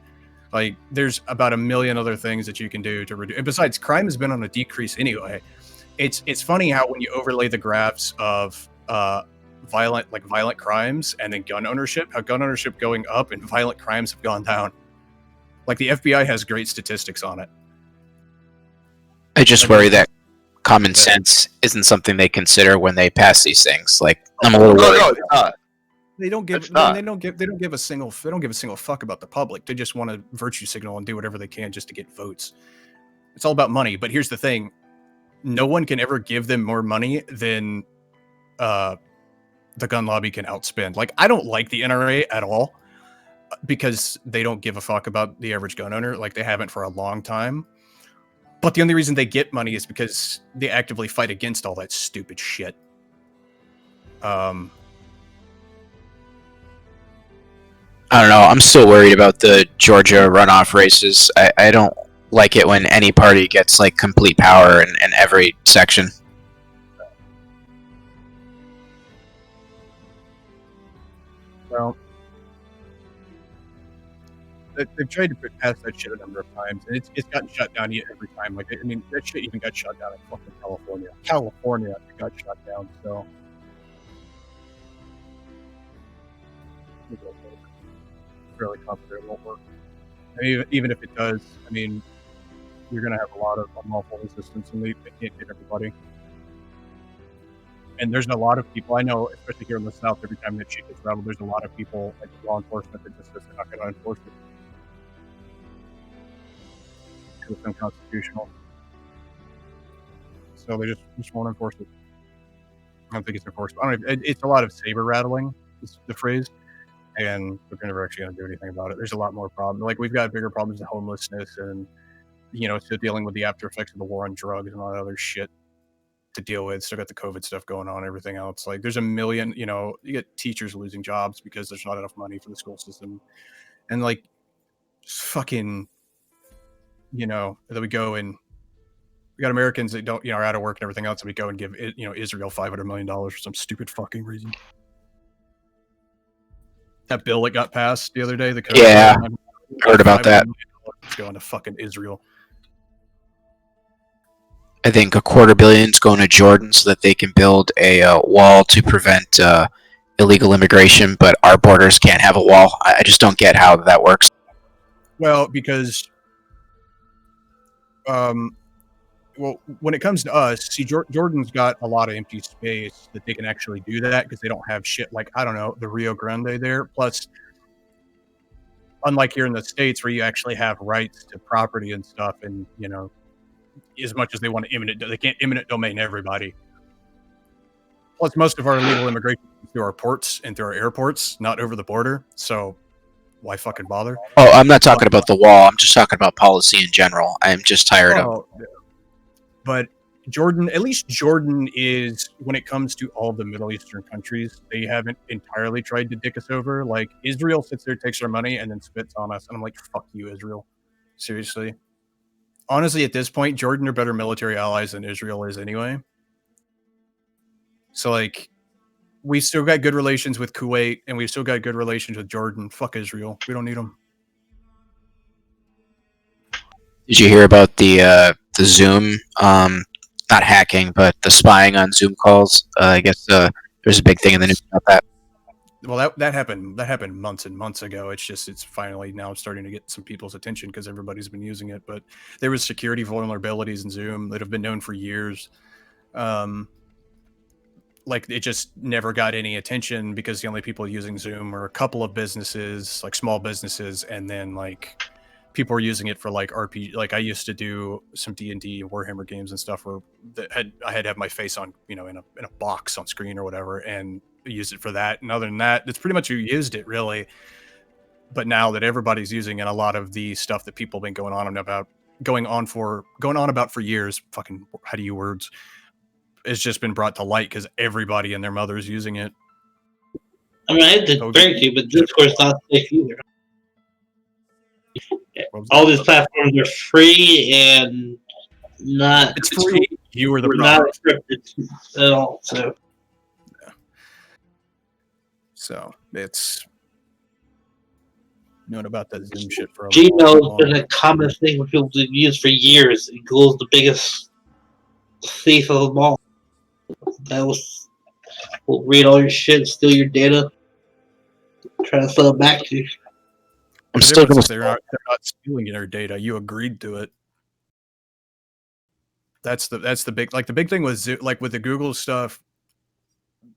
Like, there's about a million other things that you can do to reduce. And besides, crime has been on a decrease anyway. It's funny how when you overlay the graphs of violent crimes and then gun ownership, how gun ownership going up and violent crimes have gone down. Like, the FBI has great statistics on it. I just worry that common sense isn't something they consider when they pass these things. Like, I'm a little worried. No, it's not. They don't give a single fuck about the public. They just want to virtue signal and do whatever they can just to get votes. It's all about money. But here's the thing: no one can ever give them more money than the gun lobby can outspend. Like, I don't like the NRA at all because they don't give a fuck about the average gun owner. Like, they haven't for a long time. But the only reason they get money is because they actively fight against all that stupid shit. I don't know. I'm still worried about the Georgia runoff races. I don't like it when any party gets like complete power in every section. Well, they've tried to pass that shit a number of times, and it's gotten shut down every time. Like, I mean, that shit even got shut down in fucking California. It got shut down. So fairly confident it won't work. And even if it does, I mean, you're gonna have a lot of unlawful resistance, and they can't get everybody. And there's a lot of people I know, especially here in the South. Every time that shit gets rattled, there's a lot of people like law enforcement that just says they're not going to enforce it because it's unconstitutional. So they just won't enforce it. I don't think it's enforceable. I don't know, it's a lot of saber rattling, is the phrase, and they're never actually going to do anything about it. There's a lot more problems. Like, we've got bigger problems with homelessness and, still dealing with the after effects of the war on drugs and all that other shit to deal with. Still got the COVID stuff going on, everything else. Like, there's a million, you get teachers losing jobs because there's not enough money for the school system. And, like, just fucking, that we go and we got Americans that don't, are out of work and everything else, and we go and give, Israel $500 million for some stupid fucking reason. That bill that got passed the other day, the COVID heard about that. It's going to fucking Israel. I think $250 million is going to Jordan so that they can build a wall to prevent illegal immigration, but our borders can't have a wall. I just don't get how that works. Well, because, when it comes to us, see, Jordan's got a lot of empty space that they can actually do that because they don't have shit like, I don't know, the Rio Grande there. Plus, unlike here in the States where you actually have rights to property and stuff, and, as much as they want to they can't eminent domain everybody. Plus, most of our illegal immigration is through our ports and through our airports, not over the border. So why fucking bother? Oh, I'm not talking about the wall. I'm just talking about policy in general. I'm just tired of. But Jordan, at least Jordan is, when it comes to all the Middle Eastern countries, they haven't entirely tried to dick us over. Like, Israel sits there, takes our money, and then spits on us. And I'm like, fuck you, Israel. Seriously. Honestly, at this point, Jordan are better military allies than Israel is anyway. So, like, we still got good relations with Kuwait, and we've still got good relations with Jordan. Fuck Israel. We don't need them. Did you hear about the Zoom, not hacking, but the spying on Zoom calls? I guess there's a big thing in the news about that. Well, that happened months and months ago. It's finally now starting to get some people's attention because everybody's been using it. But there was security vulnerabilities in Zoom that have been known for years. Like, it just never got any attention because the only people using Zoom are a couple of businesses, like small businesses, and then like people were using it for like RPG. Like, I used to do some D&D and Warhammer games and stuff where I had to have my face on, in a box on screen or whatever, and used it for that. And other than that, that's pretty much who used it, really. But now that everybody's using it, a lot of the stuff that people have been going on about for years, fucking how do you words, it's just been brought to light because everybody and their mother's using it. I mean, I had to break you, but Discord's not safe either. All these platforms are free and not. It's free. You were the not encrypted at all. So. Yeah. So it's known about that Zoom shit for a Gmail has been a common thing for people to use for years. Google's the biggest thief of them all. Will read all your shit, steal your data, try to sell it back to you. I'm still going to. They're not stealing your data. You agreed to it. That's the big thing with the Google stuff.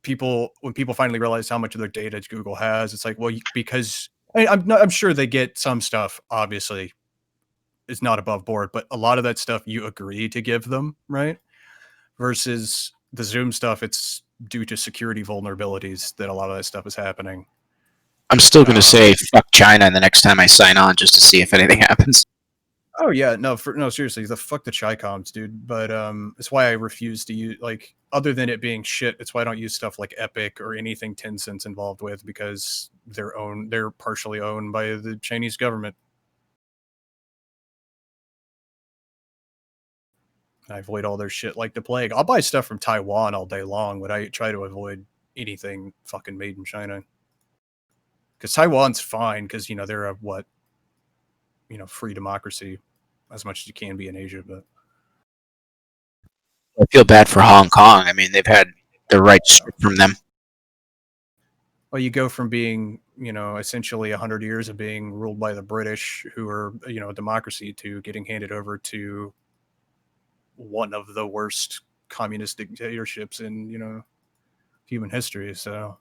When people finally realize how much of their data Google has, it's like, well, because I'm sure they get some stuff. Obviously, is not above board, but a lot of that stuff you agree to give them, right? Versus the Zoom stuff, it's due to security vulnerabilities that a lot of that stuff is happening. I'm still going to say fuck China the next time I sign on just to see if anything happens. Oh yeah, no, seriously, fuck the Chi-Coms, dude. But it's why I refuse to use, like, other than it being shit, it's why I don't use stuff like Epic or anything Tencent's involved with, because they're partially owned by the Chinese government. I avoid all their shit like the plague. I'll buy stuff from Taiwan all day long, but I try to avoid anything fucking made in China. Because Taiwan's fine, because, they're a, free democracy as much as you can be in Asia. But I feel bad for Hong Kong. I mean, they've had the rights stripped from them. well, you go from being essentially 100 years of being ruled by the British, who are a democracy, to getting handed over to one of the worst communist dictatorships in human history. So,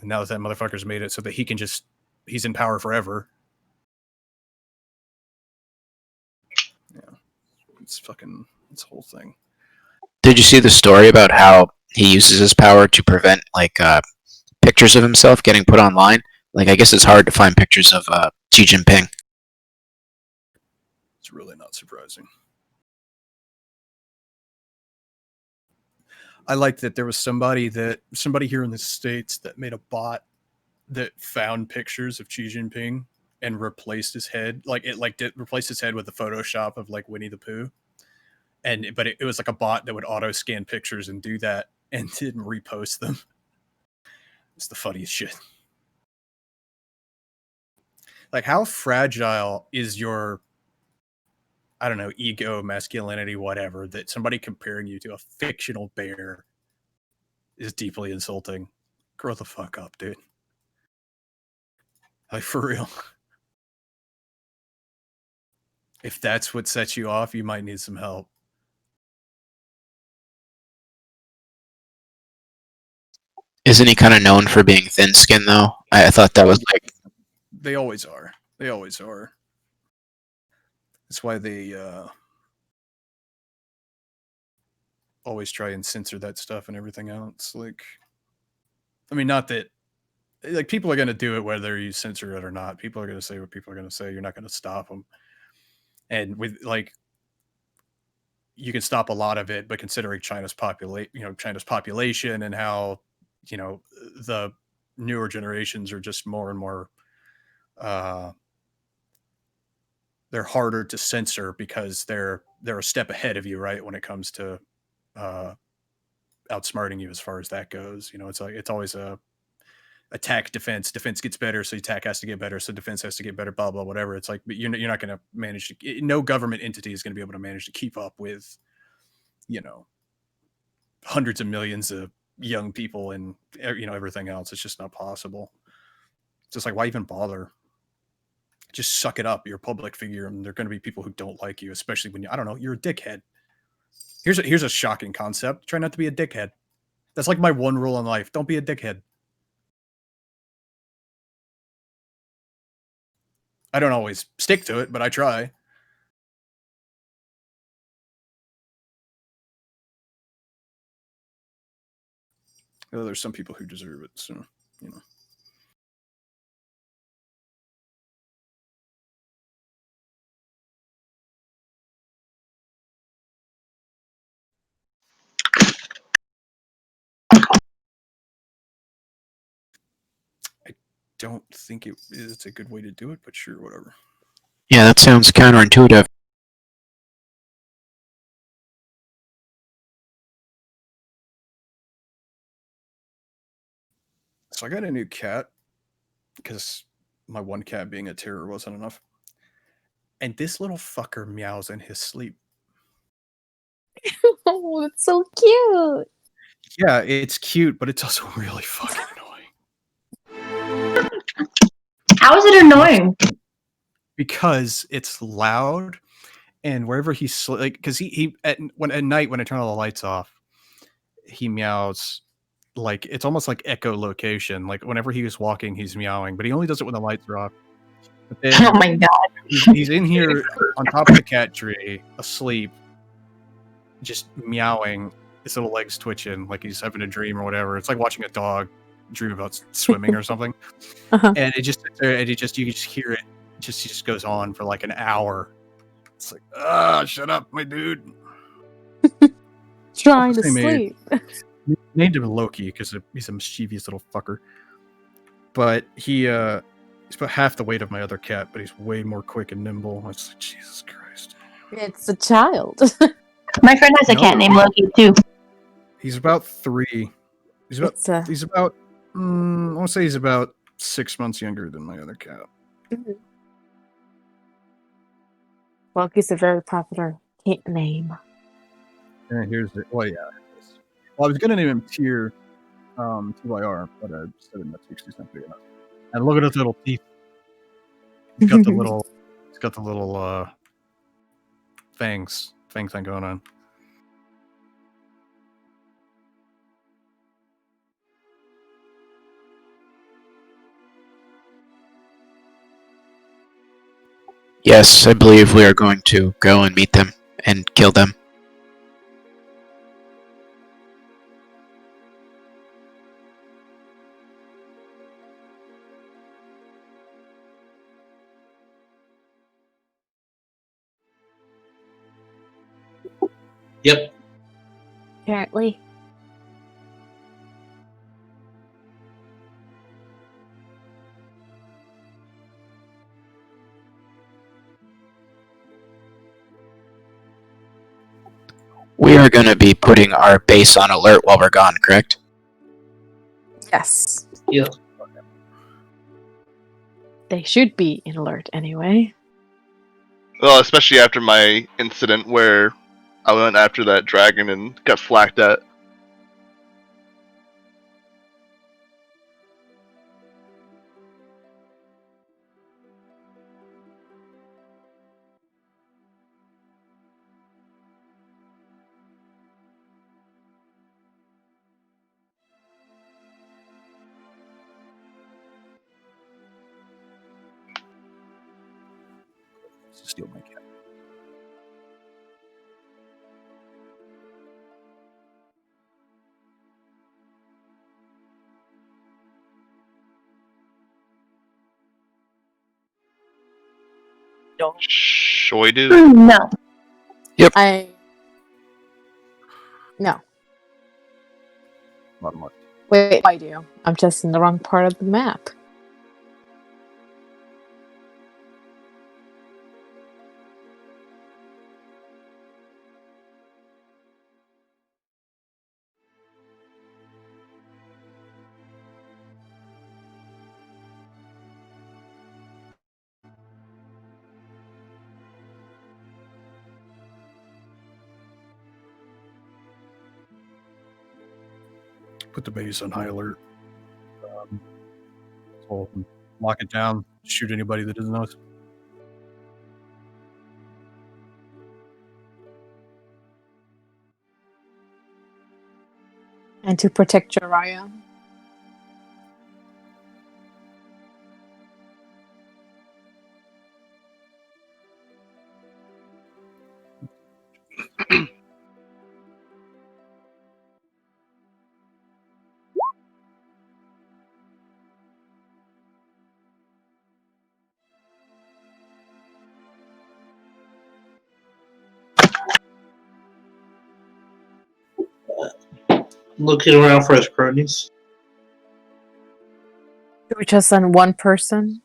and now that motherfucker's made it so that he's in power forever. Yeah, it's a whole thing. Did you see the story about how he uses his power to prevent pictures of himself getting put online? Like, I guess it's hard to find pictures of Xi Jinping. It's really not surprising. I liked that there was somebody here in the States that made a bot that found pictures of Xi Jinping and replaced his head. Replaced his head with the Photoshop of Winnie the Pooh. But it was like a bot that would auto scan pictures and do that and didn't repost them. It's the funniest shit. Like, how fragile is your, I don't know, ego, masculinity, whatever, that somebody comparing you to a fictional bear is deeply insulting. Grow the fuck up, dude. Like, for real. If that's what sets you off, you might need some help. Isn't he kind of known for being thin-skinned, though? I thought that was They always are. They always are. That's why they always try and censor that stuff and everything else. Not that, people are going to do it whether you censor it or not. People are going to say what people are going to say. You're not going to stop them. And with you can stop a lot of it, but considering China's population and how the newer generations are just more and more they're harder to censor because they're a step ahead of you, right, when it comes to outsmarting you as far as that goes. It's always a attack, defense gets better, so attack has to get better, so defense has to get better, blah blah whatever. It's but you're not going to manage to, no government entity is going to be able to manage to keep up with hundreds of millions of young people and everything else. It's just not possible. It's just why even bother? Just suck it up. You're a public figure, and there are going to be people who don't like you, especially when you're a dickhead. Here's a shocking concept. Try not to be a dickhead. That's my one rule in life. Don't be a dickhead. I don't always stick to it, but I try. Well, there's some people who deserve it, so I don't think it's a good way to do it, but sure, whatever. Yeah, that sounds counterintuitive. So I got a new cat because my one cat being a terror wasn't enough. And this little fucker meows in his sleep. Oh, it's so cute. Yeah, it's cute, but it's also really fucking annoying. How is it annoying? Because it's loud, and wherever he's because he at night when I turn all the lights off, he meows it's almost like echolocation. Whenever he was walking, he's meowing, but he only does it when the lights are off. But then, Oh my god. he's in here on top of the cat tree, asleep, just meowing, his little legs twitching, like he's having a dream or whatever. It's like watching a dog dream about swimming or something. Uh-huh. And it just sits there, and you just hear it. It just goes on for an hour. It's shut up, my dude. Trying to What's his name, sleep. Named him Loki because he's a mischievous little fucker. But he's about half the weight of my other cat, but he's way more quick and nimble. It's Jesus Christ. It's a child. My friend has a cat named Loki too. He's about 3. He's about I want to say he's about 6 months younger than my other cat. Loki's a very popular name. And here's the. Well, yeah. Well, I was gonna name him Tyr, TYR, but I said it next week. He's not big enough. And look at his little teeth. He's got the little. He's got the little fangs. Fang thing going on. Yes, I believe we are going to go and meet them and kill them. Yep. Apparently. We are going to be putting our base on alert while we're gone, correct? Yes. Yeah. They should be in alert anyway. Well, especially after my incident where I went after that dragon and got flacked at. Steal my cat. Shoidu? No. No. Bottom left. Wait, I do. I'm just in the wrong part of the map. Put the base on high alert. So lock it down. Shoot anybody that doesn't know us. And to protect Jiraiya. Looking around for his cronies. Should we just send one person?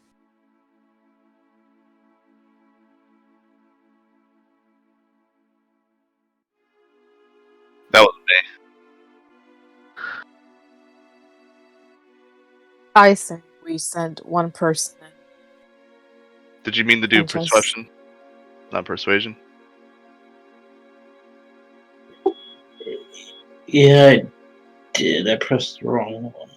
That was me. I say we send one person. Did you mean to do And just- persuasion? Not persuasion? Yeah, I did. I pressed the wrong one.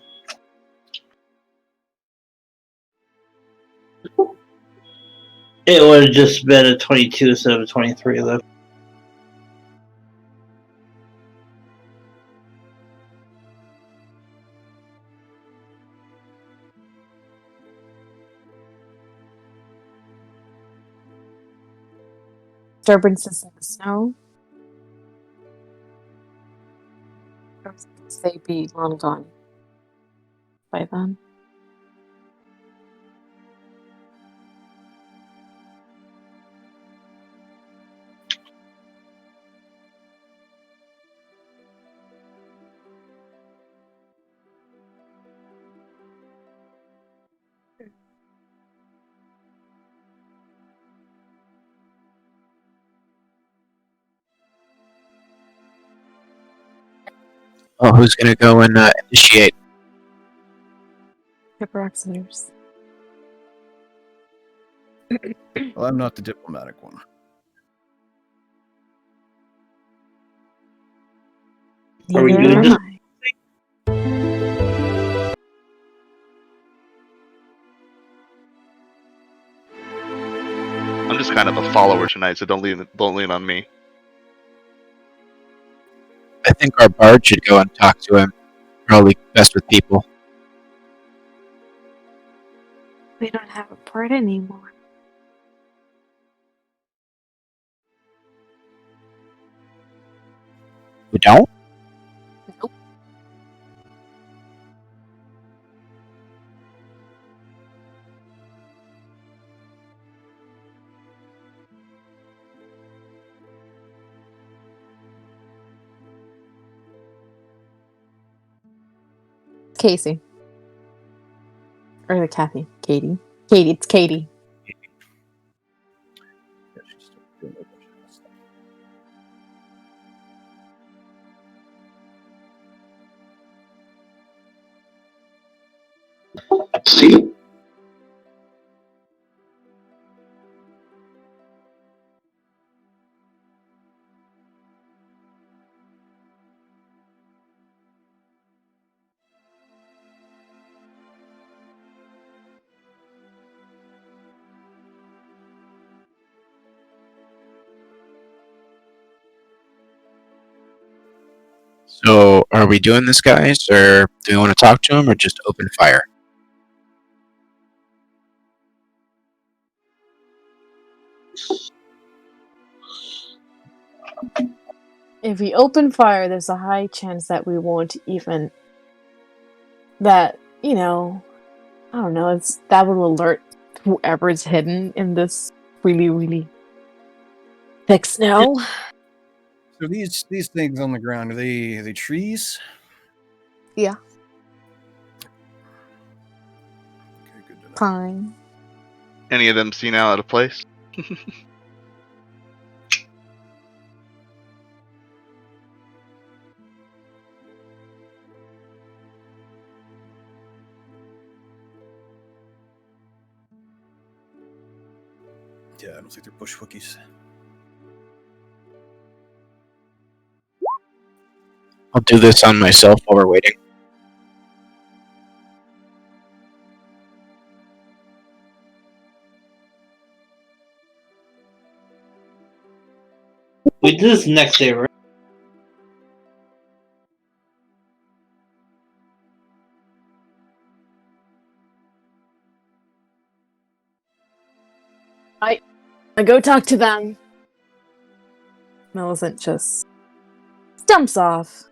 It would have just been a 22 instead of a 23, though. Disturbances in the snow. Or would they be long gone by then? Oh, who's going to go and initiate? Hyperoxiders. Well, I'm not the diplomatic one. Are we Neither doing am this? I. I'm just kind of a follower tonight, so don't lean on me. I think our bard should go and talk to him. Probably best with people. We don't have a part anymore. We don't? Nope. Casey. Or the Kathy. Katie. Katie, it's Katie. Yeah, she's still doing a bunch of stuff. See? So, are we doing this, guys, or do we want to talk to him, or just open fire? If we open fire, there's a high chance that we won't even. That, you know. I don't know, that will alert whoever is hidden in this really, really thick snow. So these things on the ground, are they trees? Yeah. Okay, good to know. Pine. Any of them seen out of place? Yeah, I don't think they're bush Wookiees. I'll do this on myself while we're waiting. We do this next day, right? I go talk to them. Millicent just stumps off.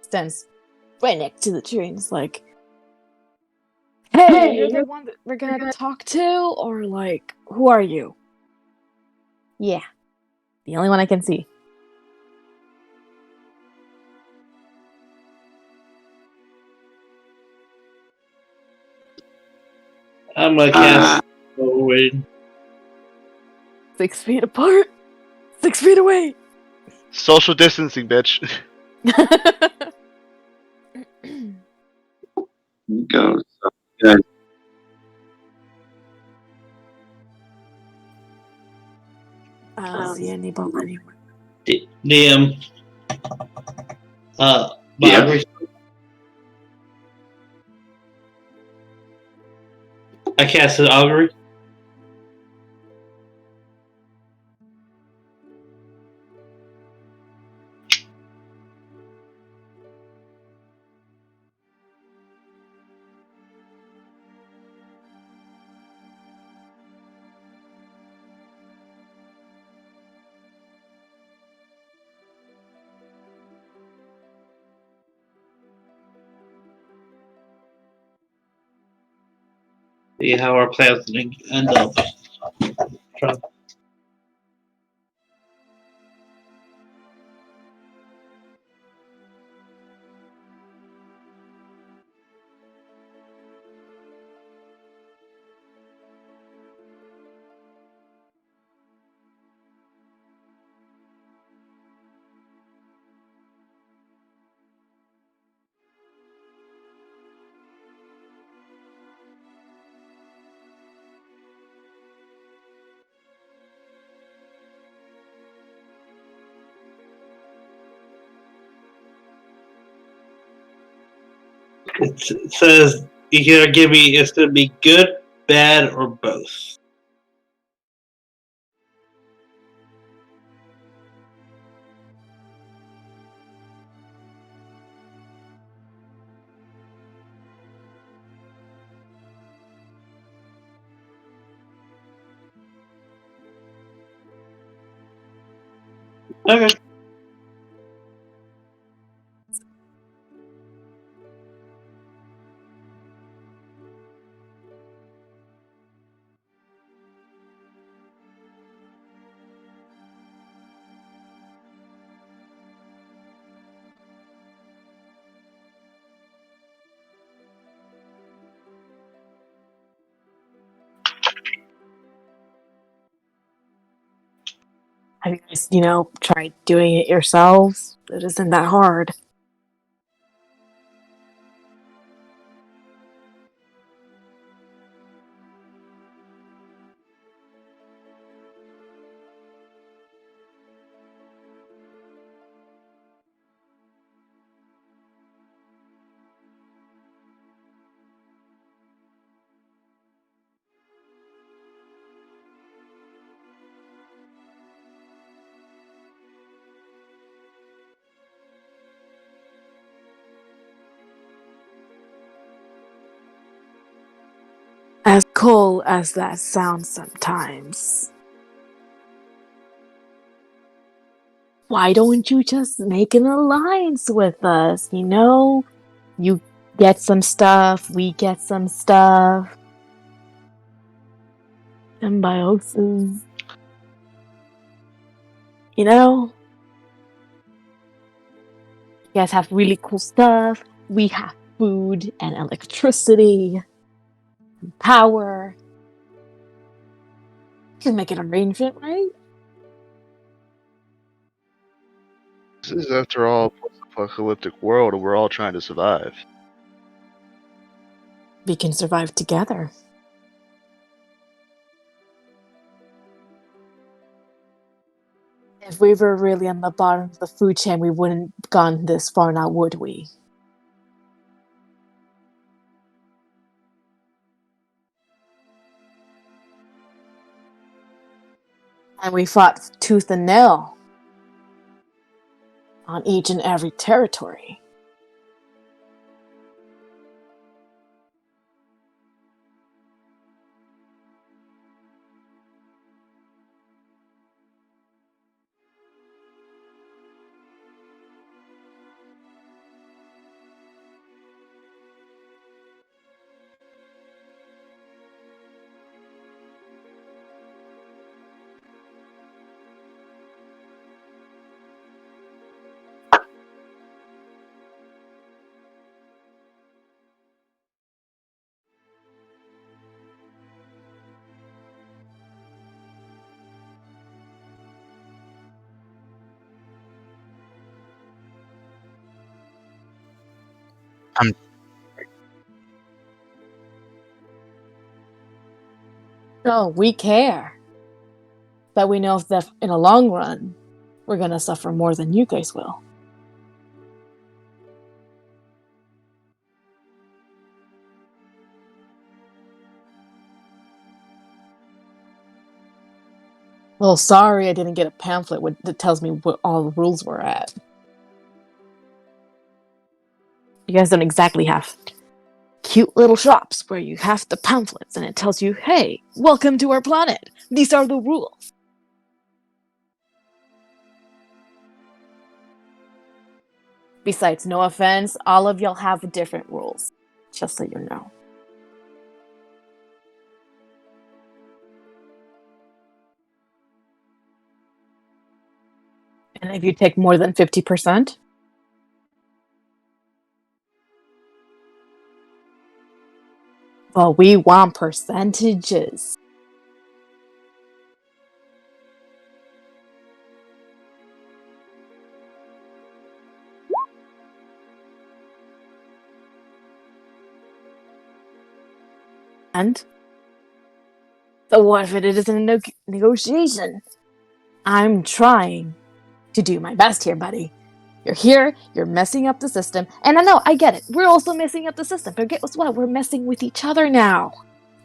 Stands right next to the tree and is like, Hey, you're the one that we're gonna talk to? Or like, who are you? Yeah. The only one I can see. I'm gonna cast. Oh, wait. 6 feet apart. 6 feet away. Social distancing, bitch. Go. So good. I don't see anybody anywhere. The Yeah. Augury. I casted Augury. See how our plans end up. Try- It says you gotta give me. It's gonna be good, bad, or both. Okay. Have you guys, tried doing it yourselves? It isn't that hard. As cool as that sounds sometimes, why don't you just make an alliance with us? You get some stuff, we get some stuff. Symbiosis. You guys have really cool stuff. We have food and electricity. Power. You can make an arrangement, right? This is, after all, a post-apocalyptic world, and we're all trying to survive. We can survive together. If we were really on the bottom of the food chain, we wouldn't have gone this far now, would we? And we fought tooth and nail on each and every territory. No, we care. But we know that in the long run, we're gonna suffer more than you guys will. Well, sorry I didn't get a pamphlet that tells me what all the rules were at. You guys don't exactly have cute little shops where you have the pamphlets and it tells you, hey, welcome to our planet. These are the rules. Besides, no offense, all of y'all have different rules. Just so you know. And if you take more than 50%, well, we want percentages. And so what if it isn't a negotiation? I'm trying to do my best here, buddy. You're here, you're messing up the system, and I know, I get it. We're also messing up the system, but guess what? We're messing with each other now.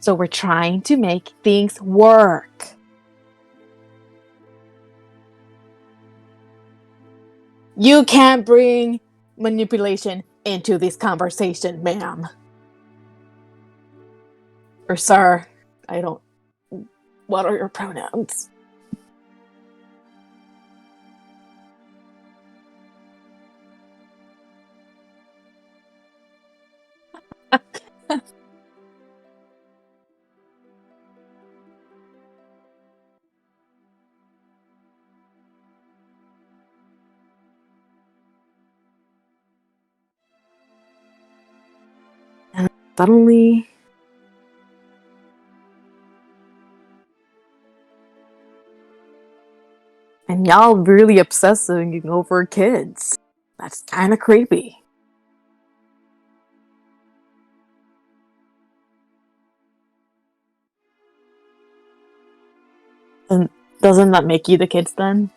So we're trying to make things work. You can't bring manipulation into this conversation, ma'am. Or sir. I don't... What are your pronouns? And suddenly... And y'all really obsessing over kids. That's kind of creepy. And doesn't that make you the kids then?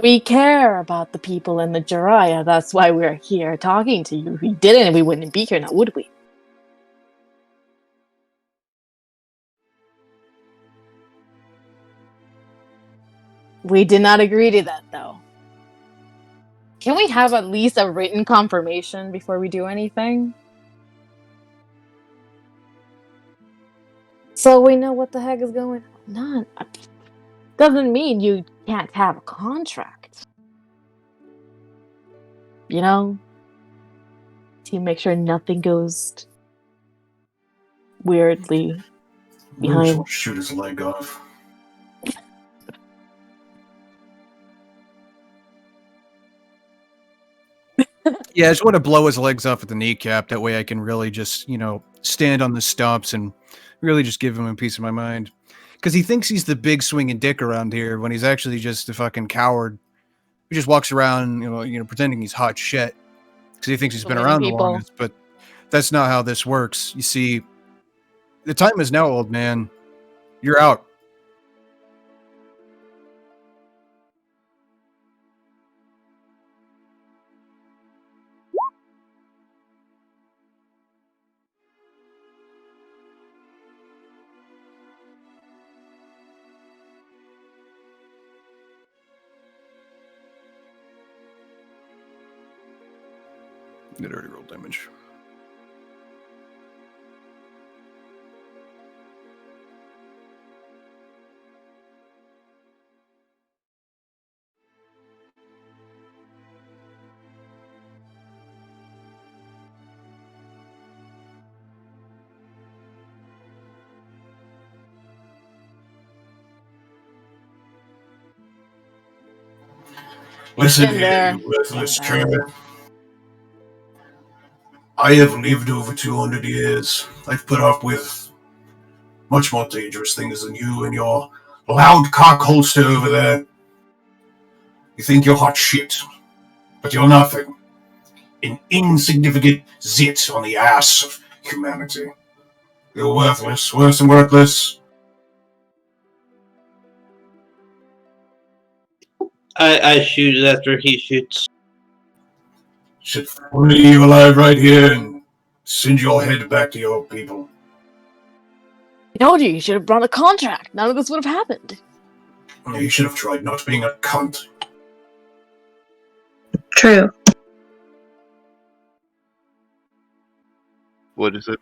We care about the people in the Jiraiya. That's why we're here talking to you. If we didn't, we wouldn't be here now, would we? We did not agree to that, though. Can we have at least a written confirmation before we do anything? So we know what the heck is going on. Doesn't mean you can't have a contract. You know? To make sure nothing goes weirdly Luke behind. will shoot his leg off. Yeah, I just want to blow his legs off at the kneecap. That way I can really just, stand on the stumps and really just give him a piece of my mind. Because he thinks he's the big swinging dick around here when he's actually just a fucking coward who just walks around, pretending he's hot shit because he thinks he's been around the longest. But that's not how this works. You see, the time is now, old man. You're out. It already rolled damage. Listen Been here, there. you worthless tramp. I have lived over 200 years. I've put up with much more dangerous things than you and your loud cock holster over there. You think you're hot shit, but you're nothing. An insignificant zit on the ass of humanity. You're worthless, worse than worthless. I shoot after he shoots. Should leave you alive right here and send your head back to your people. I told you should have brought a contract. None of this would have happened. You should have tried not being a cunt. True. What is it?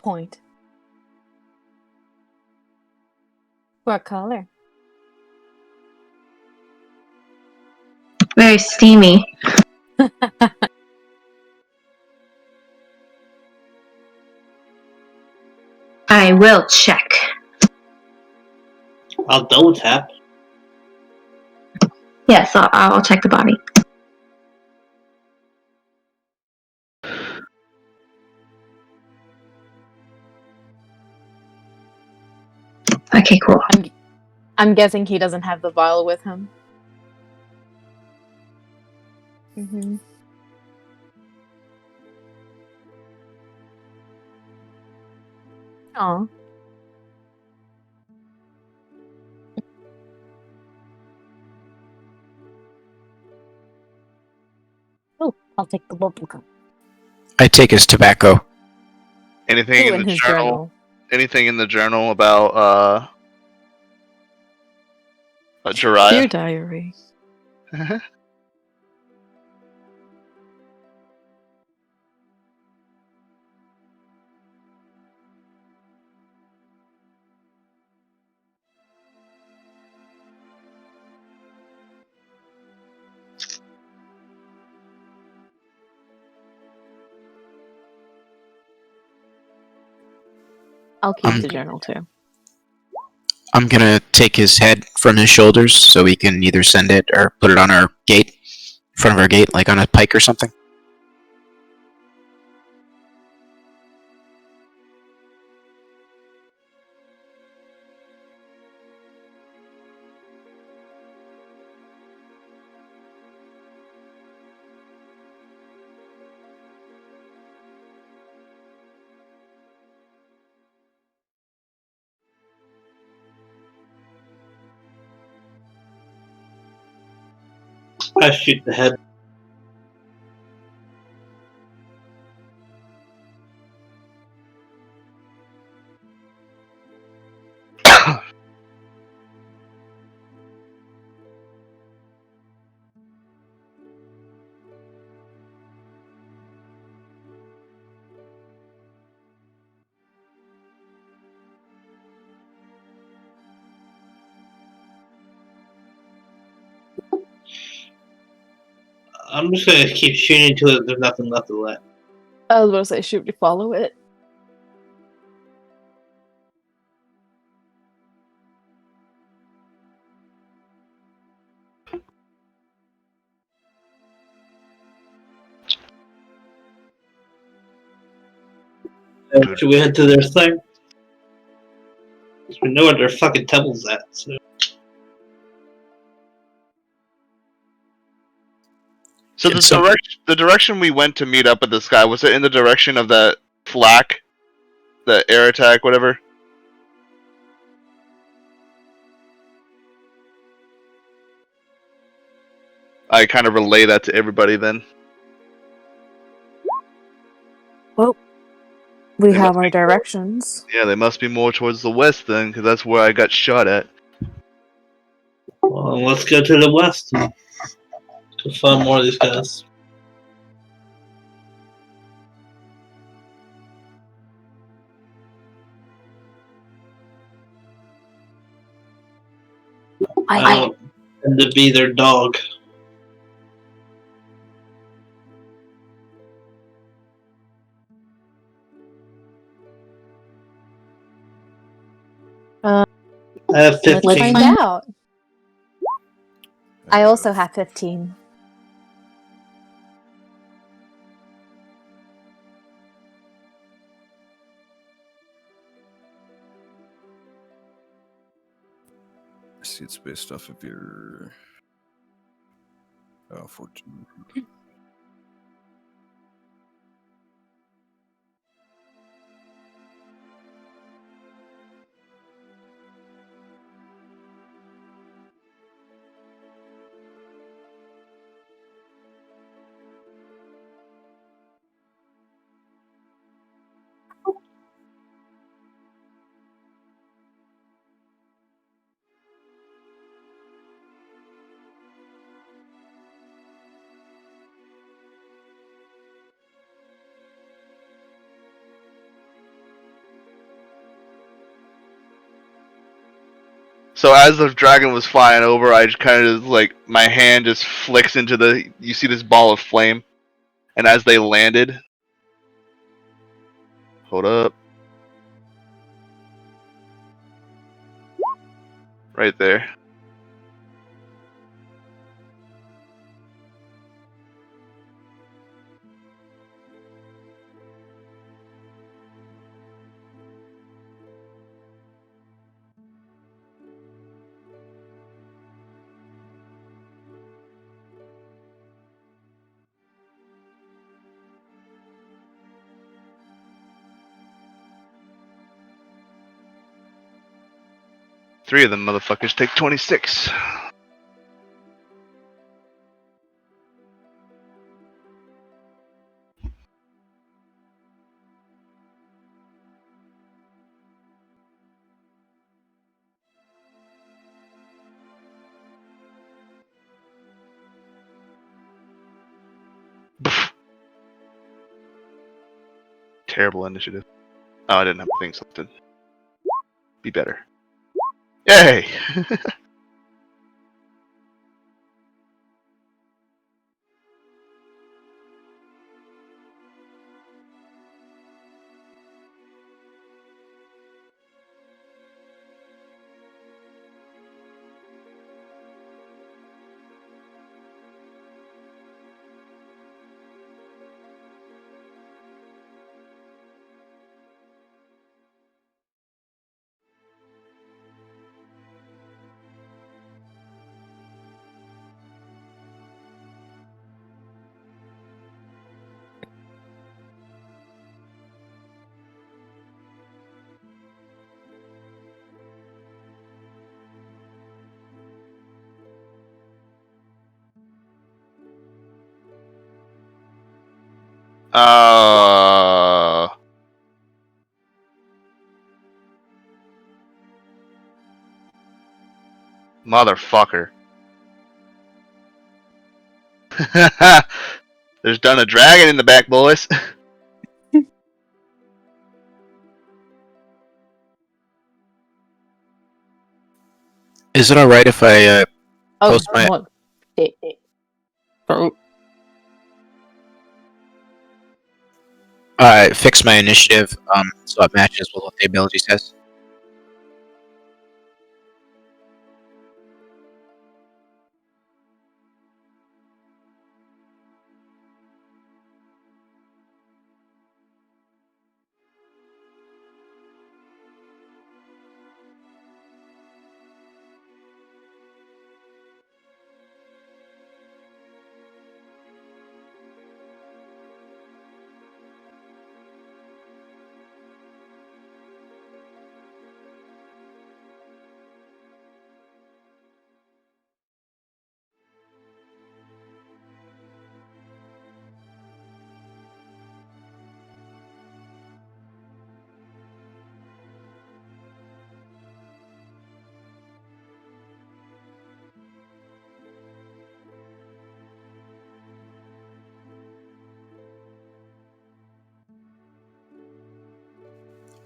Point. What color? Very steamy. I will check. I'll double tap. Yes, I'll check the body. Okay, cool. I'm guessing he doesn't have the vial with him. Mm-hmm. Oh. I'll take the bubblegum. I take his tobacco. Anything Ooh, in in the his journal? journal. Anything in the journal about Dear Jiraiya? diary. I'll keep the journal too. I'm gonna take his head from his shoulders so we can either send it or put it on our gate, in front of our gate, like on a pike or something. I shoot the head. I'm just gonna keep shooting until there's nothing left of that. I was about to say, shoot, you follow it. Should we head to their thing? 'Cause we know where their fucking temple's at. So. So the direction we went to meet up with this guy, was it in the direction of that flak, the air attack, whatever? I kind of relay that to everybody then. Well, we They have must our be- directions. Yeah, they must be more towards the west then, because that's where I got shot at. Well, let's go to the west and go find more of these guys. I want them to be their dog. Uh, I have Let's 15. find out. I also have 15. I see it's based off of your 14. So as the dragon was flying over, I just kind of like my hand just flicks into the. You see this ball of flame, and as they landed, hold up, right there. Three of them motherfuckers take 26. terrible initiative. Oh, I didn't have things to be better. Yay! Motherfucker. There's done a dragon in the back, boys. Is it alright if I post my... what? fix my initiative so it matches with what the ability says?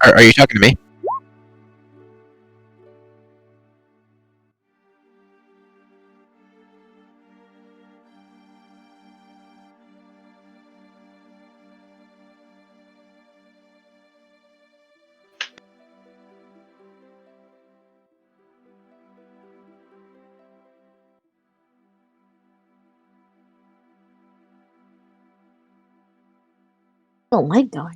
Are you talking to me? Oh my god.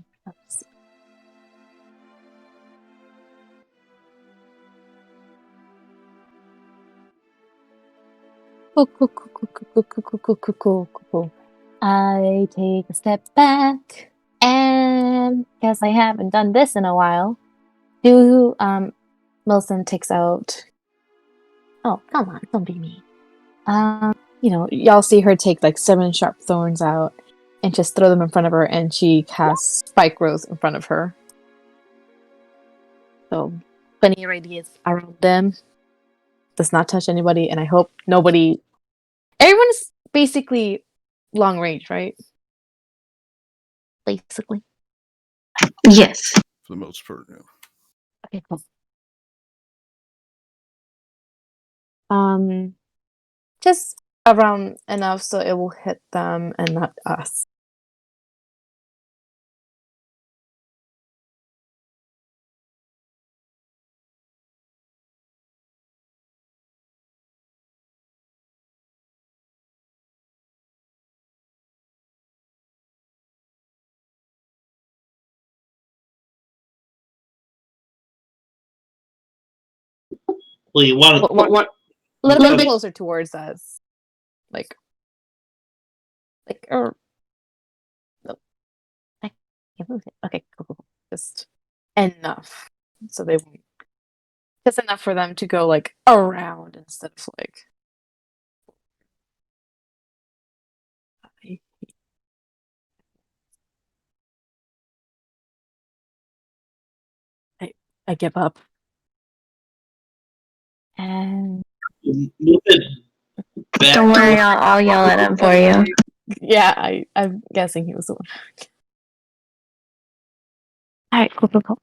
Cool. I take a step back, and guess I haven't done this in a while. Wilson takes out. Oh, come on, don't be mean. Y'all see her take like 7 sharp thorns out and just throw them in front of her, and she casts spike growth in front of her. So, bunny radius around them, does not touch anybody, and I hope nobody. Everyone's basically long range, right? Basically. Yes. For the most part, yeah. Okay, cool. Just around enough so it will hit them and not us. Well, you want A little bit closer towards us. Like, or no, I can't move it. Okay, cool. Just enough so they won't. Just enough for them to go like around instead of like. I give up. And move it back. Don't worry, I'll yell at him for you. yeah, I'm guessing he was the one. Alright, cool.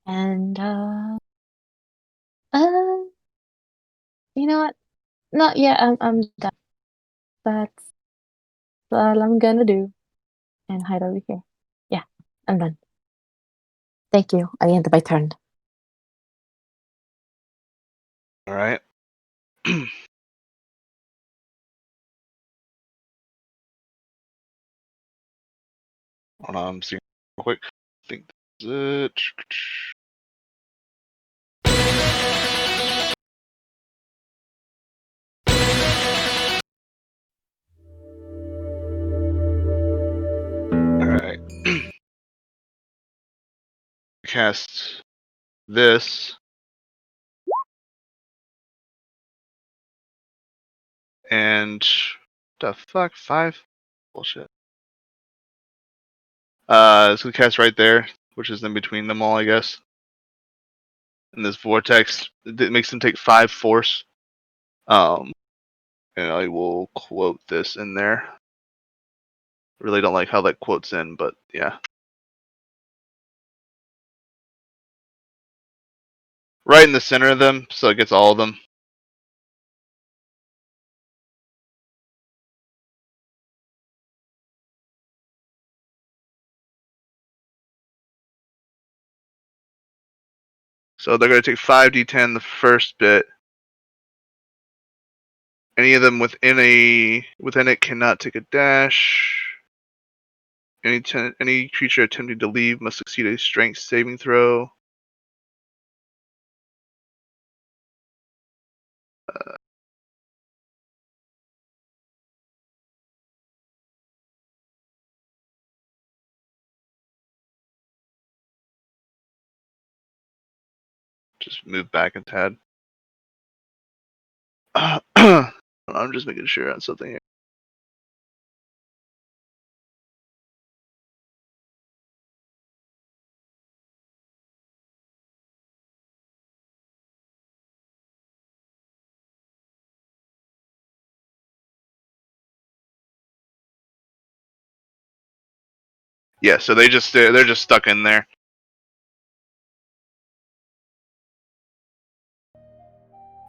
And, you know what? Not yet, I'm done. That's all I'm gonna do. And hide over here. Yeah, I'm done. Thank you. I end my turn. All right. Hold on, I'm seeing real quick. I think that's it. All right. Cast this. And the fuck, 5? Bullshit. It's gonna cast right there, which is in between them all, I guess. And this vortex, it makes them take 5 force. And I will quote this in there. Really don't like how that quotes in, but yeah. Right in the center of them, so it gets all of them. So they're going to take 5d10 the first bit. Any of them within it cannot take a dash. Any creature attempting to leave must succeed a strength saving throw. Just move back a tad. I'm just making sure on something here. Yeah, so they're just stuck in there.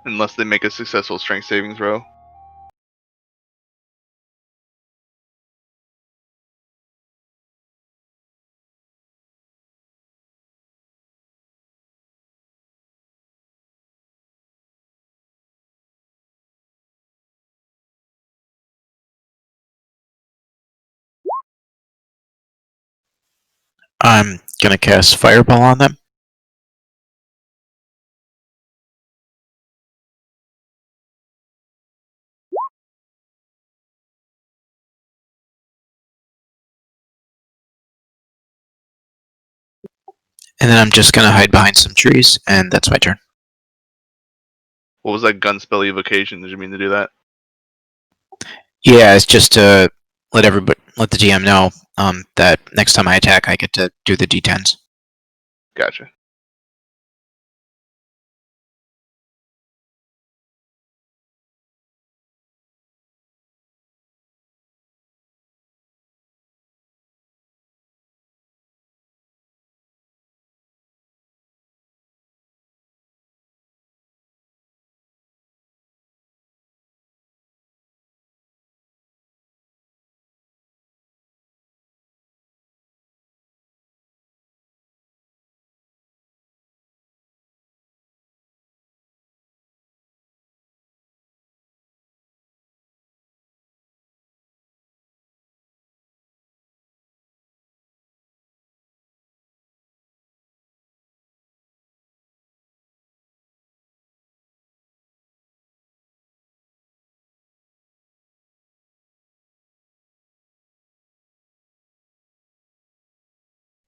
Unless they make a successful strength saving throw. I'm gonna cast Fireball on them. And then I'm just gonna hide behind some trees, and that's my turn. What was that gunspell evocation? Did you mean to do that? Yeah, it's just to let the GM know that next time I attack, I get to do the D10s. Gotcha.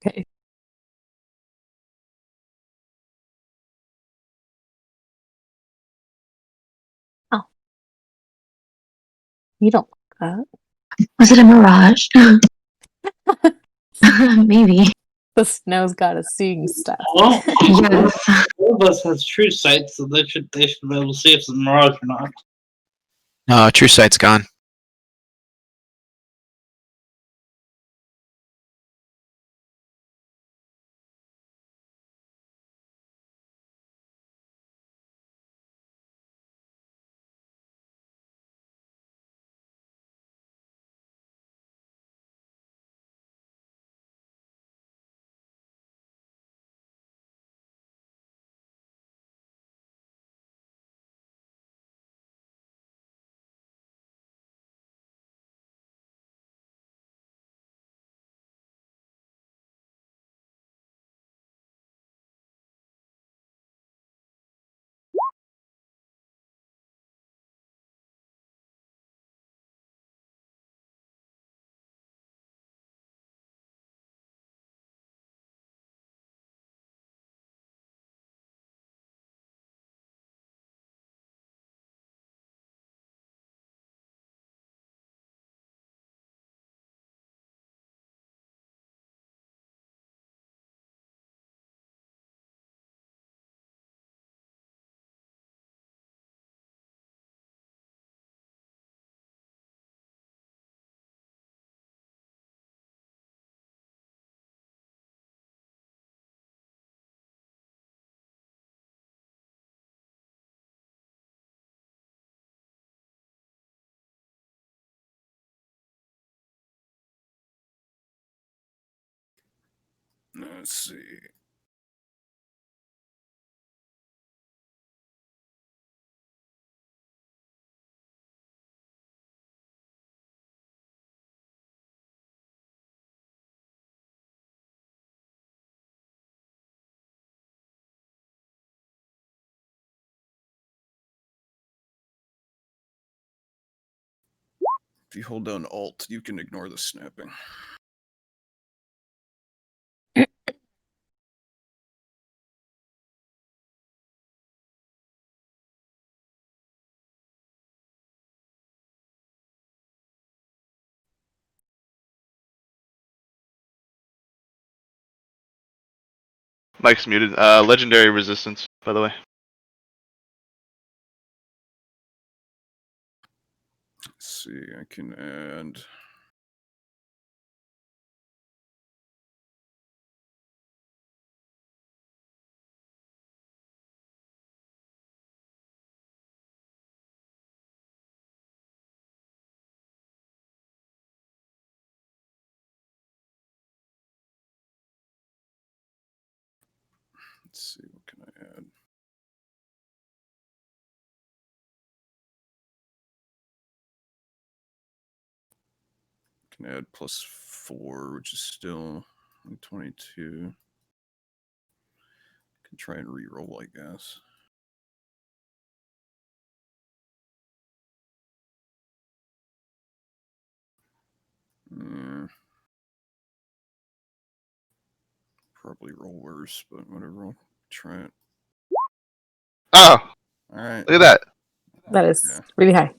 Okay. Oh. You don't like Was it a mirage? that. Maybe. The snow's got us seeing stuff. Well, Yes. all of us has true sight, so they should be able to see if it's a mirage or not. No, True Sight's gone. Let's see. If you hold down Alt, you can ignore the snapping. Mike's muted. Legendary resistance, by the way. Let's see, I can add. Let's see, what can I add? Can add +4, which is still 22. Can try and reroll, I guess. Probably roll worse, but whatever. I'll try it. Oh, All right. look at that. That is Yeah. really high.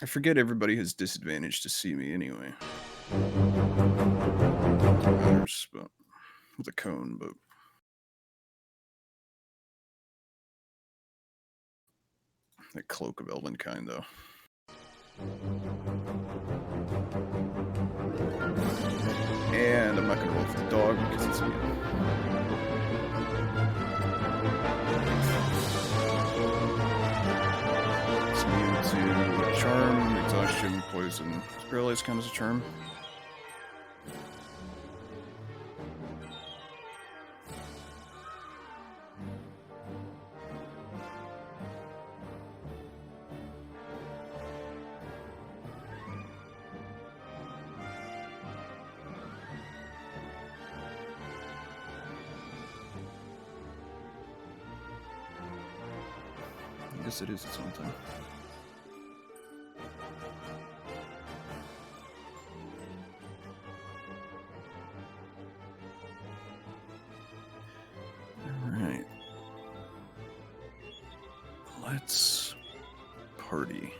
I forget everybody has disadvantage to see me anyway. Matters, but with a cone, but that cloak of Elvenkind, though. And I'm not gonna roll for the dog because it's immune. It's immune to charm, exhaustion, poison. Paralyzed count as a charm. I guess it is its own thing. Alright. Let's party.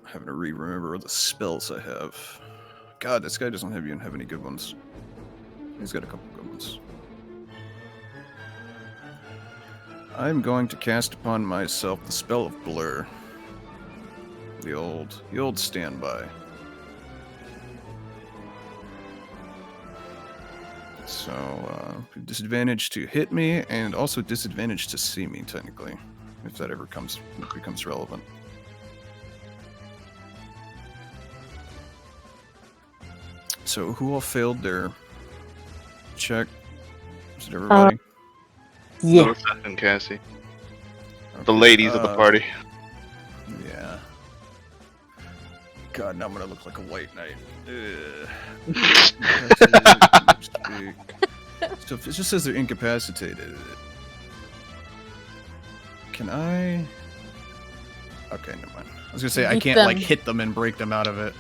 Having to remember the spells I have. God, this guy doesn't even have any good ones. He's got a couple good ones. I'm going to cast upon myself the spell of Blur. The old standby. So, disadvantage to hit me, and also disadvantage to see me, technically, if that ever becomes relevant. So, who all failed their check? Is it everybody? Yeah. No, Seth and Cassie. The ladies of the party. Yeah. God, now I'm gonna look like a white knight. So if it just says they're incapacitated, can I? Okay, never mind. I was gonna say I Yeet can't them. like hit them and break them out of it.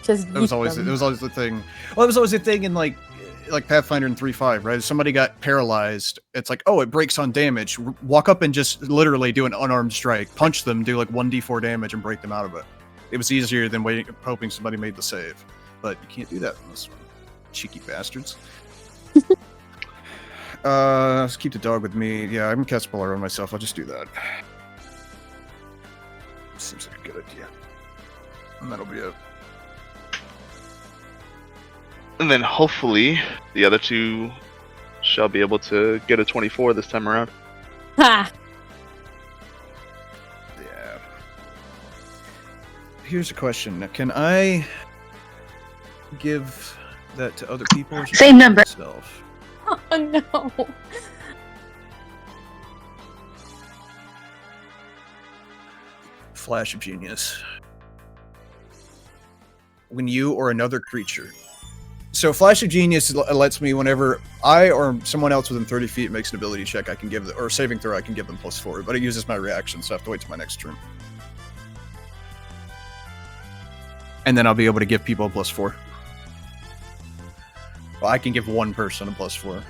Just That was yeet always them. it was always the thing. Well, it was always the thing in like Pathfinder and 3.5, right? If somebody got paralyzed, it's like, oh, it breaks on damage. Walk up and just literally do an unarmed strike, punch them, do like 1d4 damage, and break them out of it. It was easier than waiting, hoping somebody made the save. But you can't do that in this one. Cheeky bastards. Let's keep the dog with me. Yeah, I'm cast Blur on myself. I'll just do that. Seems like a good idea. And that'll be it. And then hopefully the other two shall be able to get a 24 this time around. Ha! Yeah. Here's a question. Can I give that to other people? Or Same number. Myself? Oh no. Flash of Genius. When you or another creature. So Flash of Genius lets me, whenever I or someone else within 30 feet makes an ability check, I can give or saving throw, I can give them +4. But it uses my reaction, so I have to wait till my next turn. And then I'll be able to give people a +4. Well, I can give one person a +4.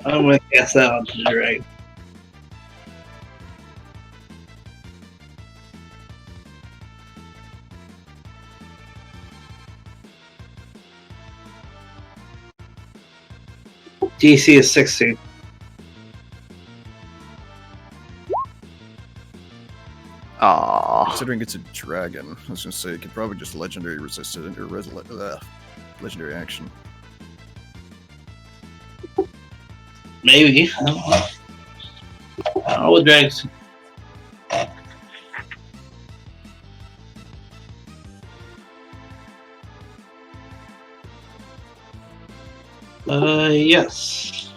I'm gonna cast that onto the dragon. DC is 16. Aww. Considering it's a dragon, I was gonna say it could probably just legendary resist it or legendary action. Maybe. I don't know. I don't know what dragons. Yes.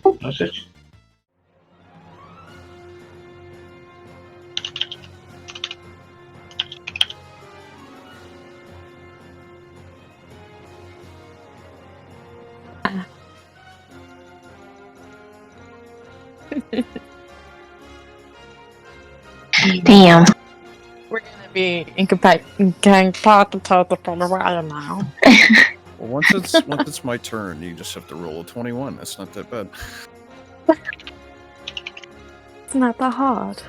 Okay. Damn. We're gonna be incapacitated for a while now. Well, once it's my turn, you just have to roll a 21. That's not that bad. It's not that hard.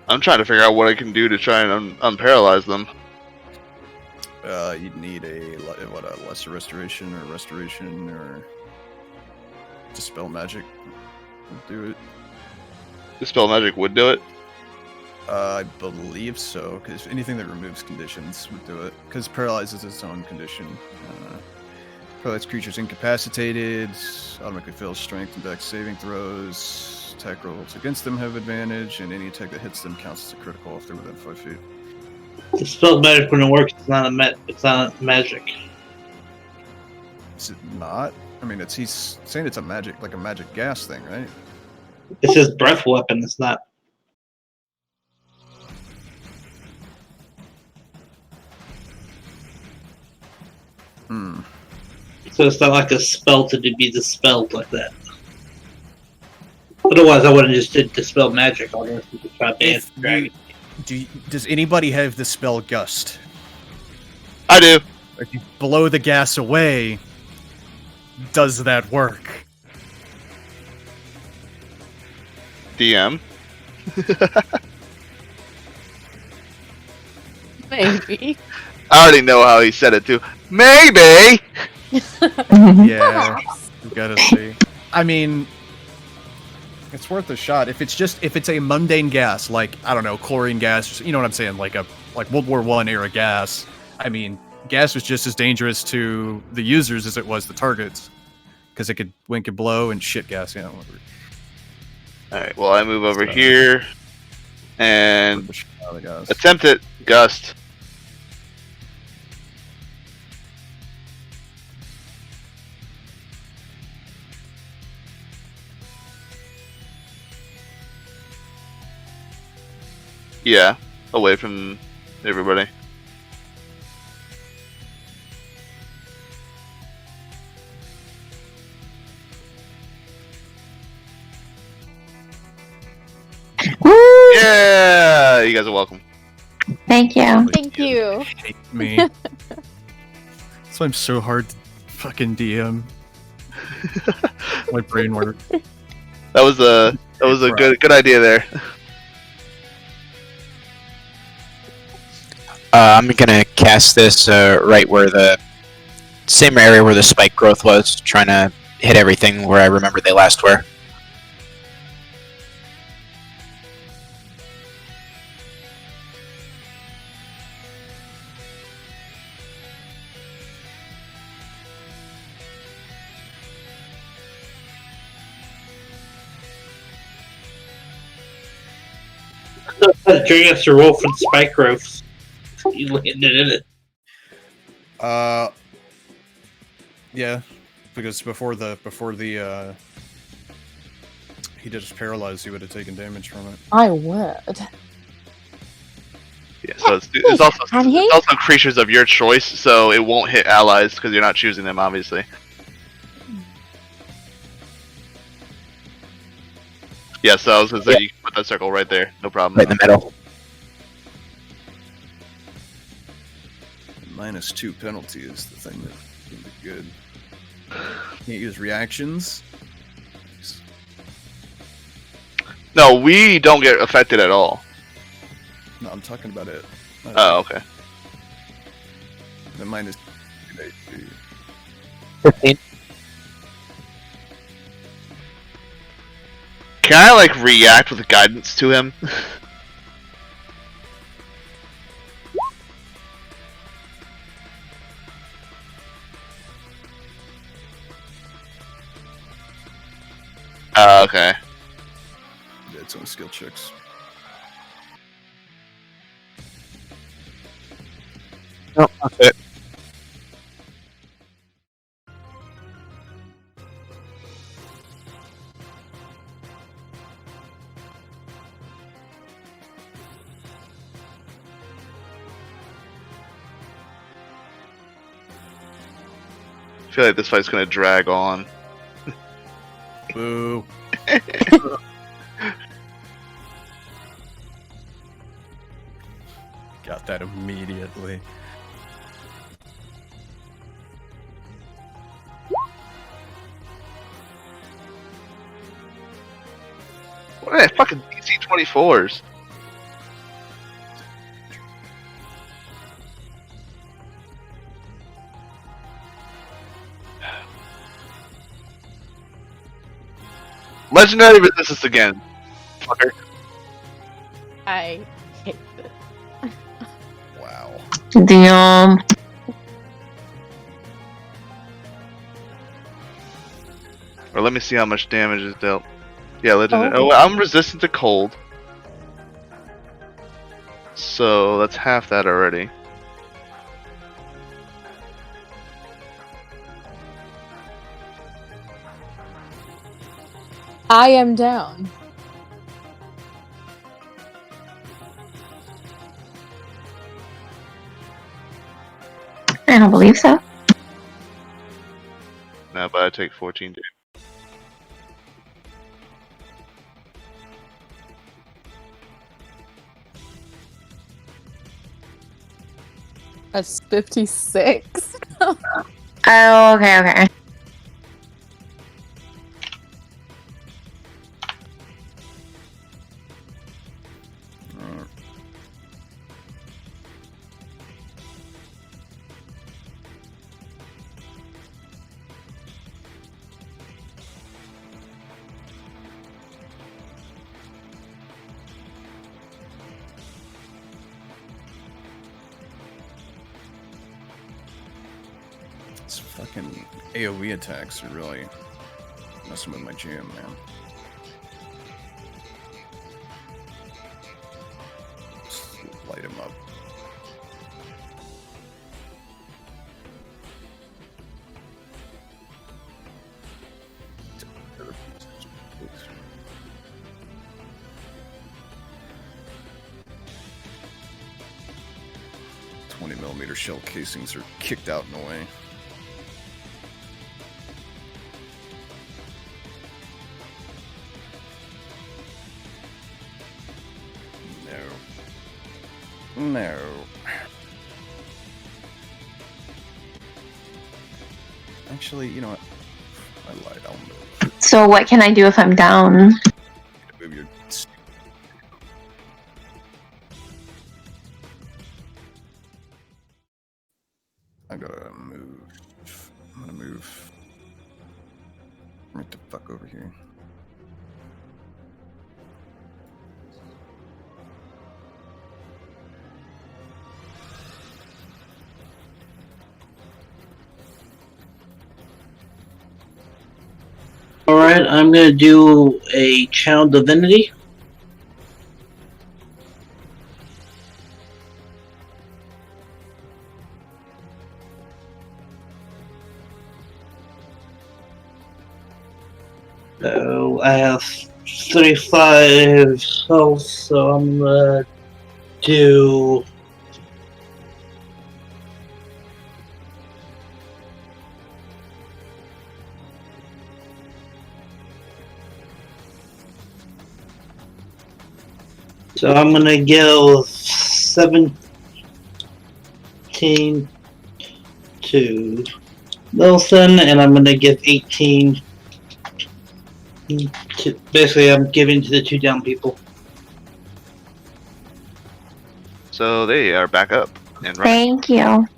I'm trying to figure out what I can do to try and unparalyze them. You'd need a lesser restoration or dispel magic. Would do it. Dispel magic would do it. I believe so, because anything that removes conditions would do it. Because paralyzes its own condition. Paralyzed creatures incapacitated, automatically fails strength and dex saving throws. Attack rolls against them have advantage, and any attack that hits them counts as a critical if they're within 5 feet. Dispel magic when it works. It's not a magic. Is it not? I mean, he's saying it's a magic gas thing, right? It's his breath weapon. It's not. So it's not like a spell to be dispelled like that. Otherwise, I would have just did dispel magic on this to try to ban the dragon. Does anybody have the spell Gust? I do. If you blow the gas away, does that work? DM. Maybe. I already know how he said it too. Maybe. Yeah, we gotta see. I mean, it's worth a shot. If it's a mundane gas, like, I don't know, chlorine gas, you know what I'm saying, like World War I era gas. I mean, gas was just as dangerous to the users as it was the targets, because it could wink and blow and shit gas. Whatever. All right. Well, I move over here and Oh, the gas. attempt it. Gust. Yeah, away from everybody. You guys are welcome. Thank you. Thank you. Hate me. That's why I'm so hard to fucking DM. My brain work. That was a good idea there. I'm gonna cast this right where the same area where the spike growth was, trying to hit everything where I remember they last were. During us to roll for the spike growths. You landed in it. Yeah, because before the he did just paralyze, he would have taken damage from it. I would. Yeah, so it's also creatures of your choice, so it won't hit allies because you're not choosing them, obviously. Yeah, so I was gonna say you can put that circle right there, no problem. Right in the middle. -2 penalty is the thing that would be good. Can't use reactions. Nice. No, we don't get affected at all. No, I'm talking about it. Oh, okay. The -2. 15. Can I like react with guidance to him? Okay. Yeah, it's on skill checks. No, that's it. I feel like this fight's gonna drag on. Boo. Got that immediately. What are they fucking DC 24s? Legendary resistance again, fucker. I hate this. Wow. Damn. Or let me see how much damage is dealt. Yeah, legendary. Oh. Oh, I'm resistant to cold. So that's half that already. I am down. I don't believe so. No, but I take 14 damage. That's 56. Oh, okay. These fucking AoE attacks are really messing with my jam, man. Just light him up. .20mm shell casings are kicked out in a way. No. No. Actually, you know what? I lied. I'll move. So what can I do if I'm down? Move your. I gotta move. I'm gonna move right the fuck over here. Alright, I'm gonna do a channel divinity. So I have 35 health, so I'm gonna do. So I'm gonna give 17 to Wilson, and I'm gonna give 18 to. Basically, I'm giving to the 2 down people. So they are back up and running. Thank you.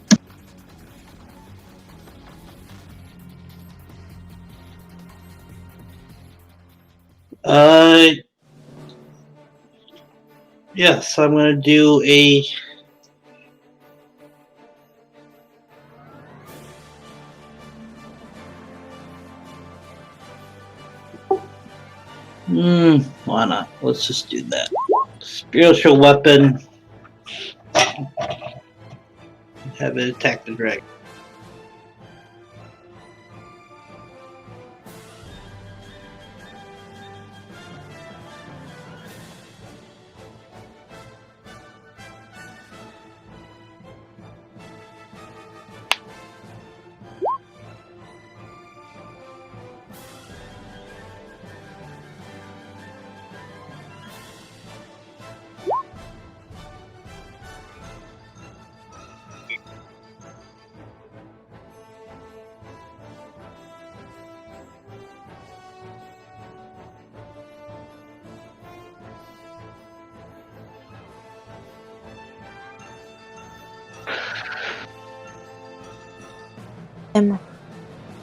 Yes, I'm gonna do a. Why not? Let's just do that. Spiritual weapon. Have it attack the dragon.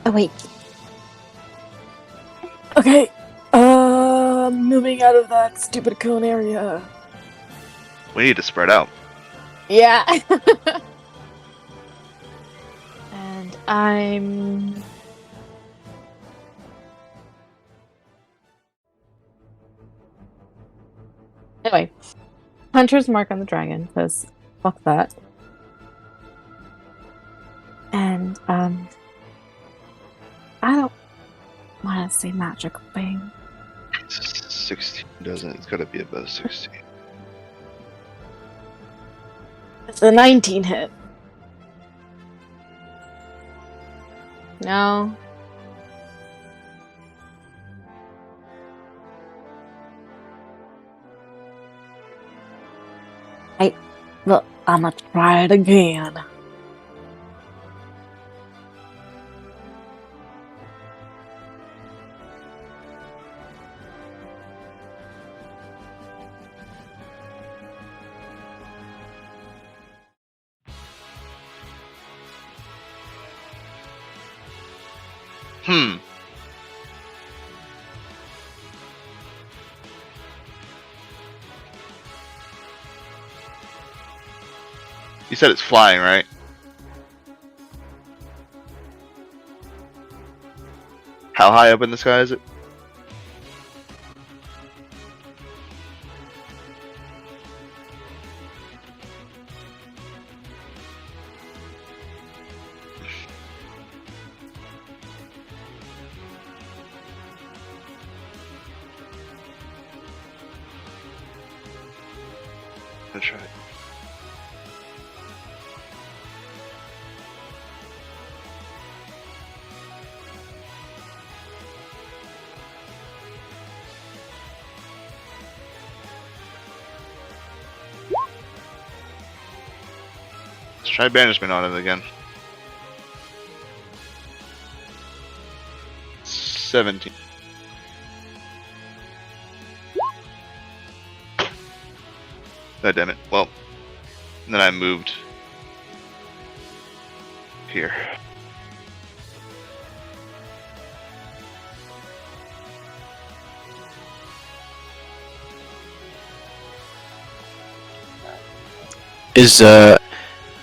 Wait. Okay. Moving out of that stupid cone area. We need to spread out. Yeah. And I'm. Anyway, Hunter's Mark on the Dragon, because fuck that. And, I don't want to say magic thing. 16 doesn't. It's gotta be above 16. It's a 19 hit. No. Look, I'm gonna try it again. You said it's flying, right? How high up in the sky is it? That's right. try banishment on it again. 17. God damn it. Well, and then I moved here.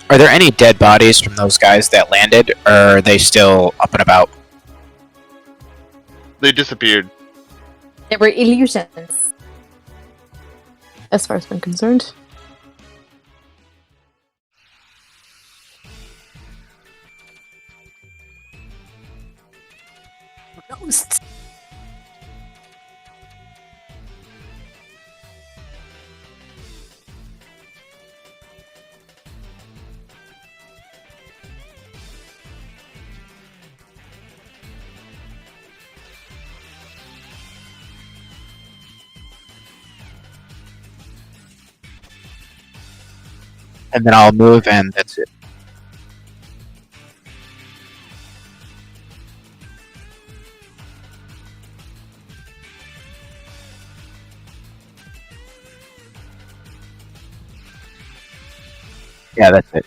Are there any dead bodies from those guys that landed, or are they still up and about? They disappeared. They were illusions. As far as I'm concerned. Ghosts. And then I'll move, and that's it. Yeah, that's it.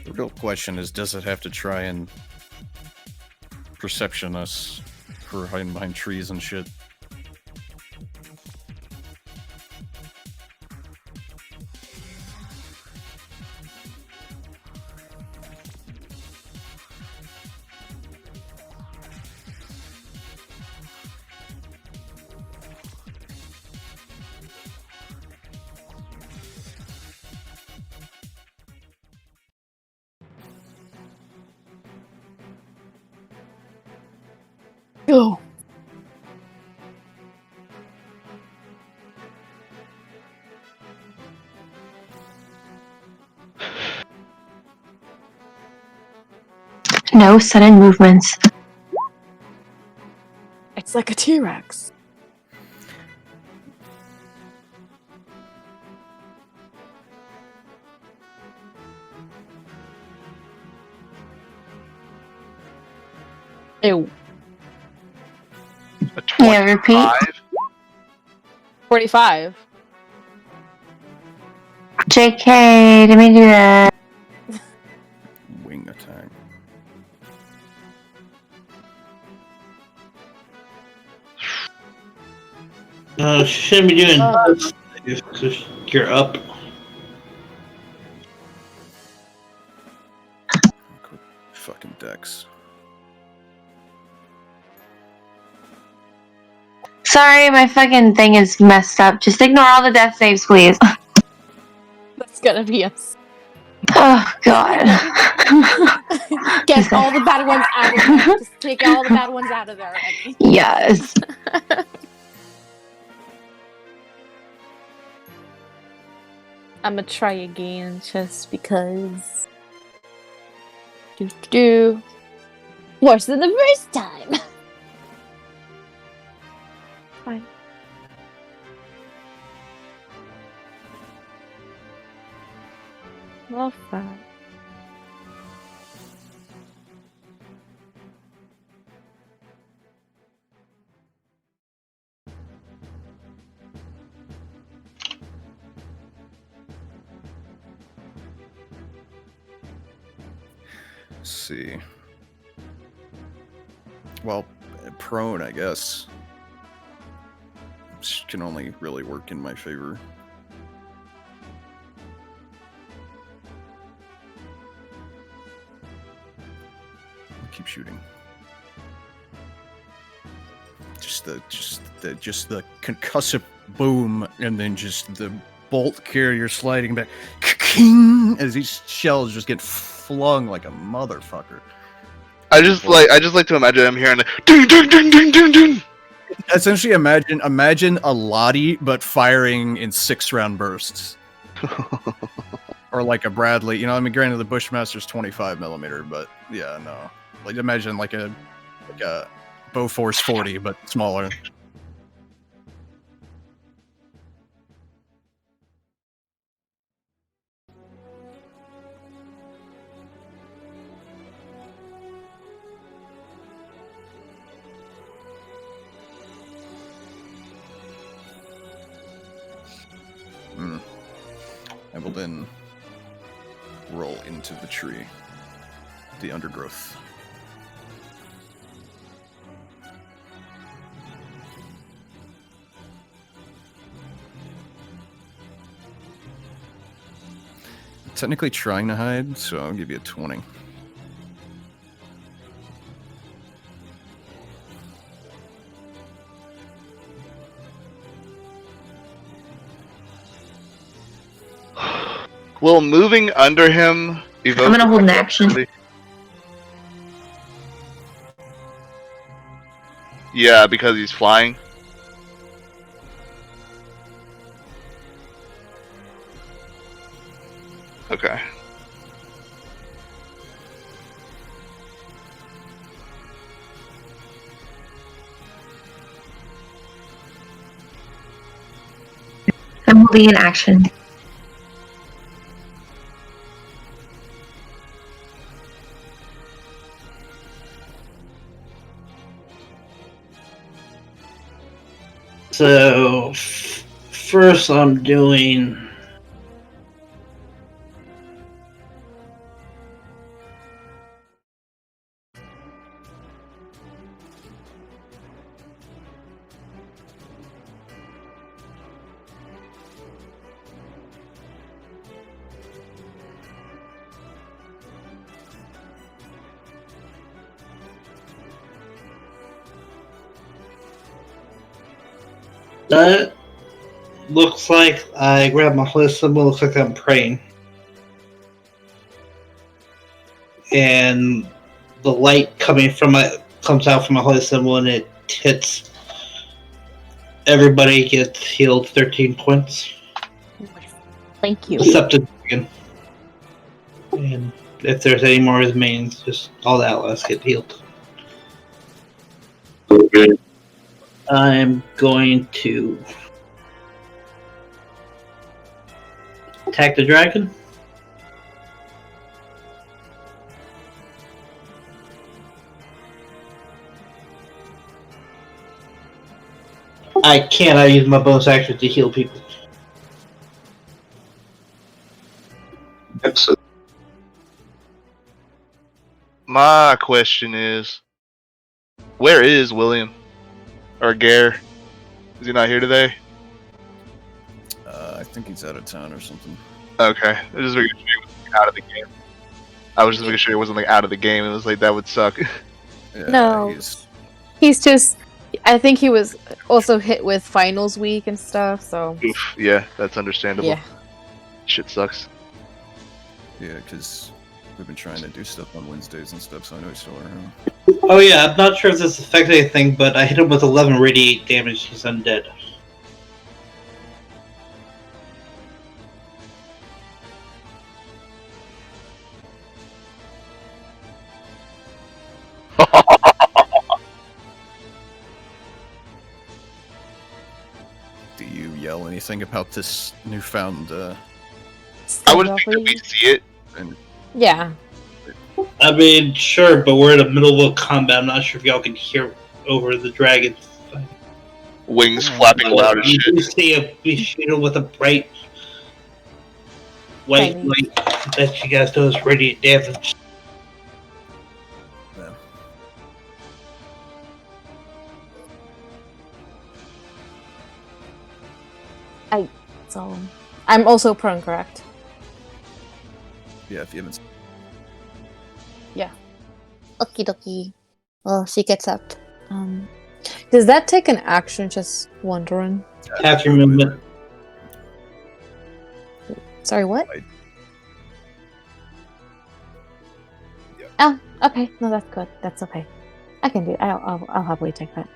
The real question is, does it have to try and perception us for hiding behind trees and shit? Go. No sudden movements. It's like a T-Rex. Ew. A Yeah, repeat. 25? 45. JK, let me do that. Wing attack. Shouldn't be doing this because you're up. Fucking Dex. Sorry, my fucking thing is messed up. Just ignore all the death saves, please. That's gonna be us. Oh, God. Get all the bad ones out of there. Just take all the bad ones out of there already. Yes. I'm gonna try again just because. Do. Worse than the first time. Fine. Well, fine. Let's see. Well, prone, I guess. Which can only really work in my favor. Keep shooting. Just the concussive boom, and then just the bolt carrier sliding back, as these shells just get flung like a motherfucker. I just like to imagine him hearing the ding ding ding ding ding ding. Essentially, imagine a Lottie, but firing in 6-round bursts. Or like a Bradley, you know. I mean, granted, the Bushmaster's 25 millimeter, but yeah, no. Like imagine like a Bofors 40, but smaller. I will then roll into the tree, the undergrowth. I'm technically trying to hide, so I'll give you a 20. Will moving under him evoke? I'm gonna hold an action. Yeah, because he's flying. Okay. I'm holding an action. So, first I'm doing... That looks like I grab my holy symbol, looks like I'm praying. And the light coming from it comes out from my holy symbol and it hits. Everybody gets healed 13 points. Thank you. Except the dragon. And if there's any more remains, just all the outlaws get healed. Good. I'm going to attack the dragon. I can't. I use my bonus action to heal people. Yep, so My question is, where is William? Or Gare? Is he not here today? I think he's out of town or something. Okay. I was just making sure he wasn't out of the game. I was just making sure he wasn't like out of the game. It was like that would suck. Yeah, No. He's just. I think he was also hit with finals week and stuff, so. Oof. Yeah, that's understandable. Yeah. Shit sucks. Yeah, because we've been trying to do stuff on Wednesdays and stuff, so I know he's still around. Oh yeah, I'm not sure if this affects anything, but I hit him with 11 radiate damage. He's undead. Do you yell anything about this newfound, I would think that we see it. Yeah. I mean, sure, but we're in the middle of a combat. I'm not sure if y'all can hear over the dragon. Wings flapping loud as You shit. do see a shield with a bright white Tiny. light that you guys does radiant damage. So. I'm also prone, correct? yeah, if you haven't... Okie dokie. Well, she gets up. Does that take an action? Just wondering. Half your movement. Sorry, what? Oh, okay. No, that's good. That's okay. I can do it. I'll happily take that.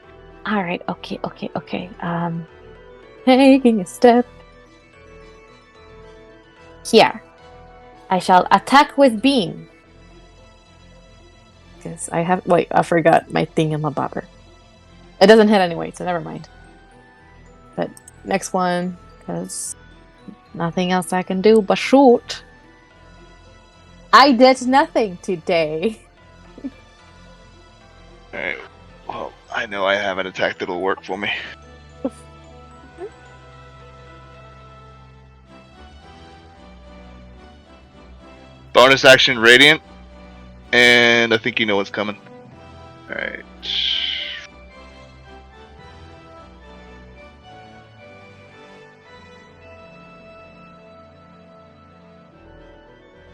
All right. Okay. Taking a step here. I shall attack with beam. Because I have. Wait, I forgot my thingamabobber. It doesn't hit anyway, so never mind. But next one, because nothing else I can do but shoot. I did nothing today. Alright. Well, I know I have an attack that'll work for me. Bonus action Radiant. And I think you know what's coming. Alright.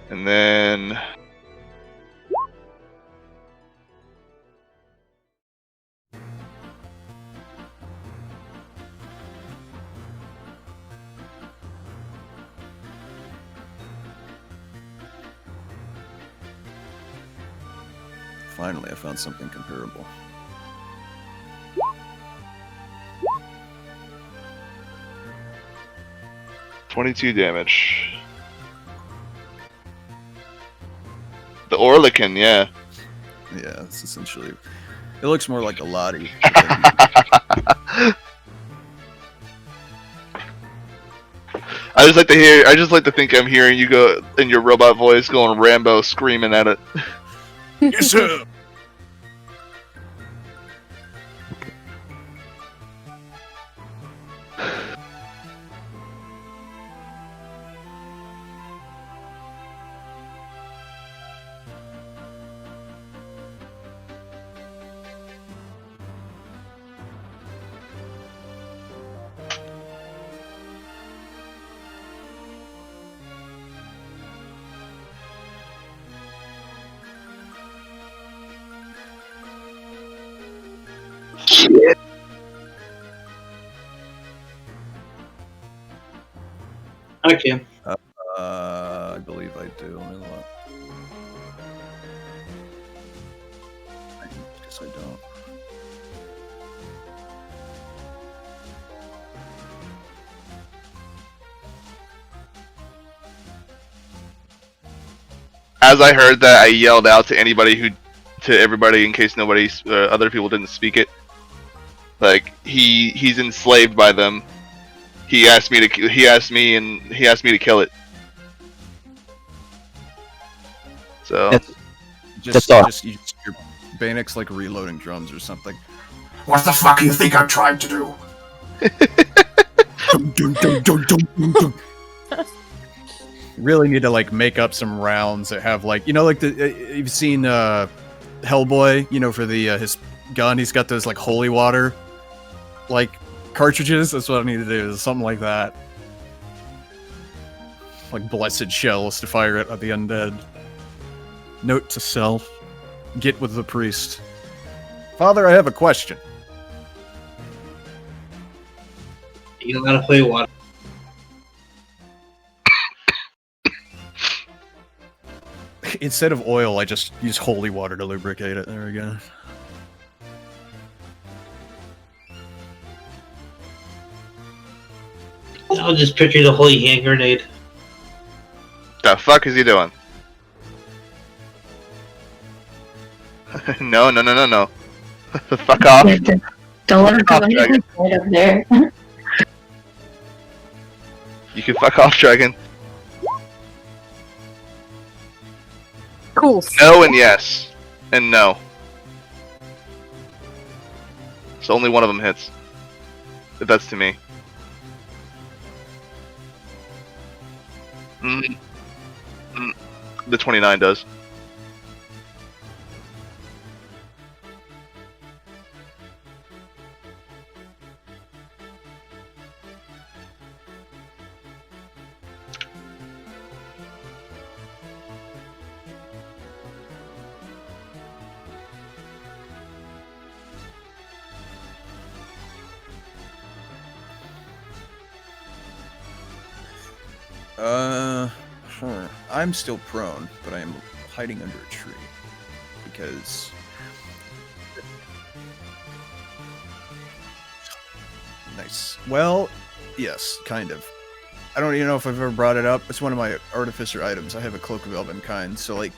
And then... Finally, I found something comparable. $22 damage. The Orlican, yeah. Yeah, it's essentially. It looks more like a Lottie. I just like to think I'm hearing you go in your robot voice going Rambo screaming at it. Yes, sir. Okay. I believe I do. Let me look. I guess I don't. As I heard that, I yelled out to everybody in case other people didn't speak it. Like he's enslaved by them. He asked me to kill it. So Just all. your Bannock's like reloading drums or something. What the fuck do you think I'm trying to do? Dun, dun, dun, dun, dun, dun, dun. Really need to like make up some rounds that have like like you've seen Hellboy for the his gun, he's got those like holy water like cartridges. That's what I need to do, is something like that, like blessed shells to fire at the undead. Note to self: get with the priest. Father, I have a question. You gotta play water. Instead of oil, I just use holy water to lubricate it. There we go. I'll just picture the holy hand grenade. the fuck is he doing? No. Fuck off. Don't let him Fuck go off, Dragon. right up there. You can fuck off, Dragon. Cool. No and yes. And no. So only one of them hits. If that's to me. The 29 does. Sure. I'm still prone, but I am hiding under a tree. because nice. Well, yes, kind of. I don't even know if I've ever brought it up. It's one of my artificer items. I have a cloak of Elvenkind, so like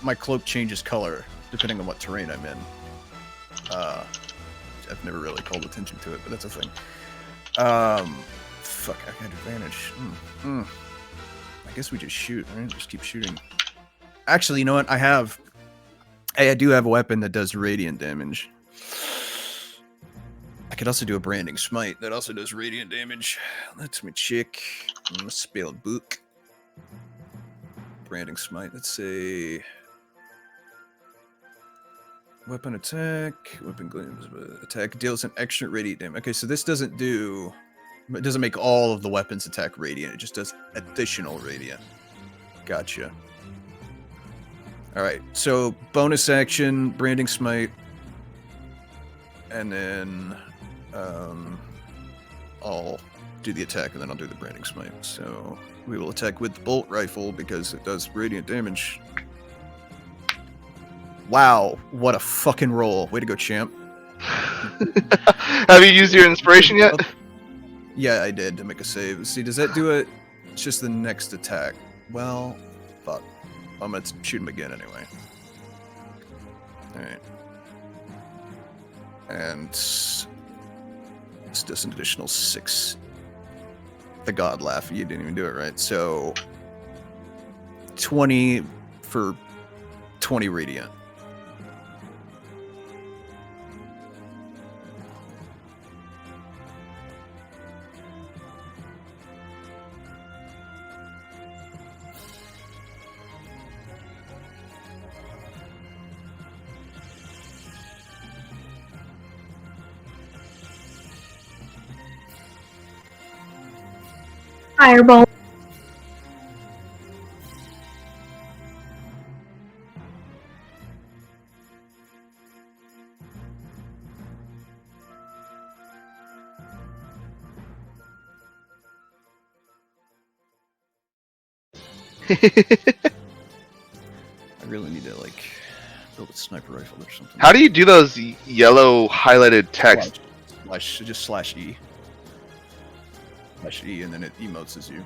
my cloak changes color depending on what terrain I'm in. I've never really called attention to it, but that's a thing. Fuck, I got advantage. I guess we just shoot, right? Just keep shooting. Actually, you know what? I do have a weapon that does radiant damage. I could also do a branding smite that also does radiant damage. Let's me check. Spell book. Branding smite. Let's say weapon attack. Weapon gleams attack deals an extra radiant damage. Okay, so this doesn't make all of the weapons attack radiant. It just does additional radiant. Gotcha. All right. So bonus action, branding smite, and then I'll do the attack, and then I'll do the branding smite. So we will attack with the bolt rifle because it does radiant damage. Wow, what a fucking roll. Way to go, champ. Have you used your inspiration yet? Yeah, I did to make a save. See, does that do it? It's just the next attack. Well, fuck. I'm gonna shoot him again anyway. Alright. And it's just an additional 6. The god laugh. You didn't even do it right. So 20 for 20 radiant. Fireball. I really need to like build a sniper rifle or something. How do you do those yellow highlighted text? Just slash E. Slash E, and then it emotes as you.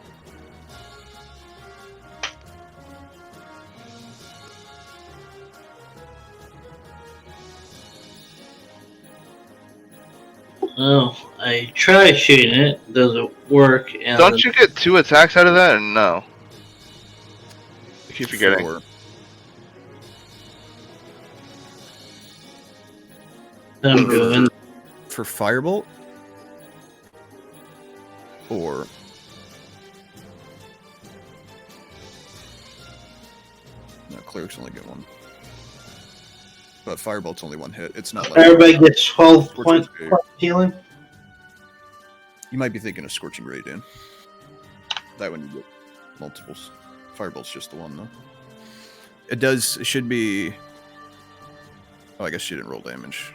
Oh, I try shooting it. Doesn't work. And Don't you get 2 attacks out of that, or no? I keep forgetting. 4. I'm going. For Firebolt? Or... No, Clerics only get 1. But Firebolt's only 1 hit. It's not like... Everybody gets 12 points healing. You might be thinking of Scorching Ray, Dan. That one you get multiples. Firebolt's just the one, though. It should be... Oh, I guess she didn't roll damage.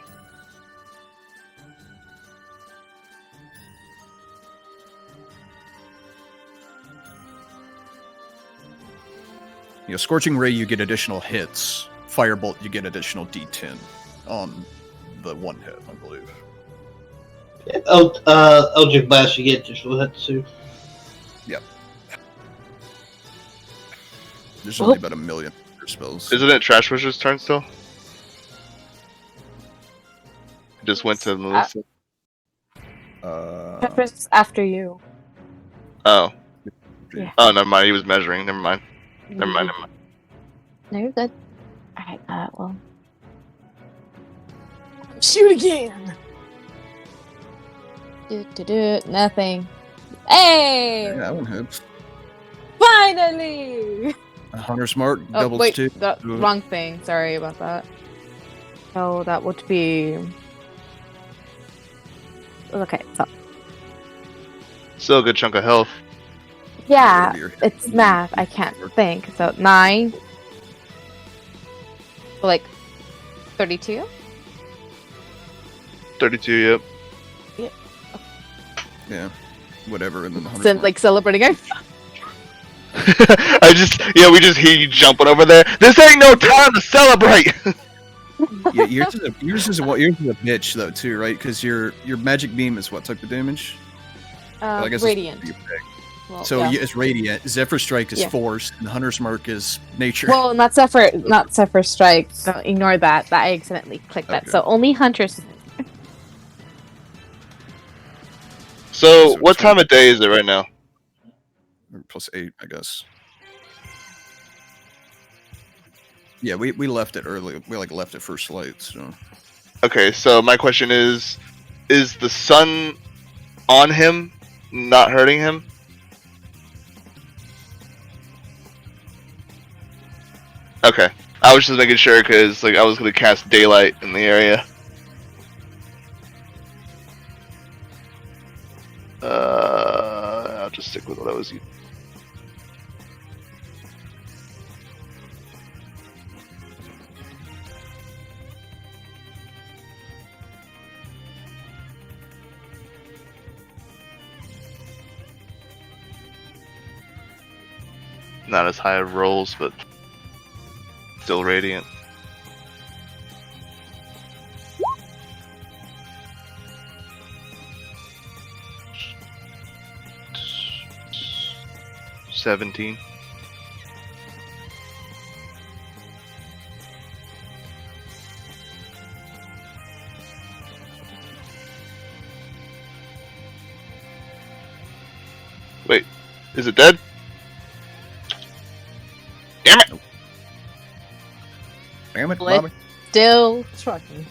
You know, Scorching Ray, you get additional hits. Firebolt, you get additional D10 on the 1 hit, I believe. Eldritch Blast, you get additional hits too. Yep. There's only about 1 million spells. Isn't it Trash Wizard's turn still? It just went to Melissa. Peppers after you. Oh. Yeah. Oh, never mind. He was measuring. Never mind. Never mind. No, you're good. Alright, well. Shoot again! Nothing. Hey! Yeah, that one hits. Finally! Hunter's Mark, Oh, doubles wait, 2. the wrong thing. Sorry about that. So that would be... Okay, so... Still a good chunk of health. Yeah, it's math. I can't think. So 9... Like... 32? 32, yep. Yeah, whatever, and then the Hunter's Since, Mark. like, celebrating our... We just hear you jumping over there. This ain't no time to celebrate! Yeah, yours is a bitch though too, right? Because your magic beam is what type of damage? Well, I guess it's Radiant. pretty big. Well, So yeah. it's radiant. Zephyr Strike is Yeah. force, and Hunter's Mark is nature. Well, not Zephyr Strike. No, ignore that. I accidentally clicked that. Okay. So only Hunter's. So, So what it's time of day is it right now? Plus 8, I guess. Yeah, we left it early. We left it first light. So Okay, so my question is the sun on him not hurting him? Okay. I was just making sure because I was gonna cast daylight in the area. I'll just stick with what I was using. Not as high of rolls, but still radiant. $17. Wait, is it dead? Damn it! damn it, Let- Bobby. Still trucking.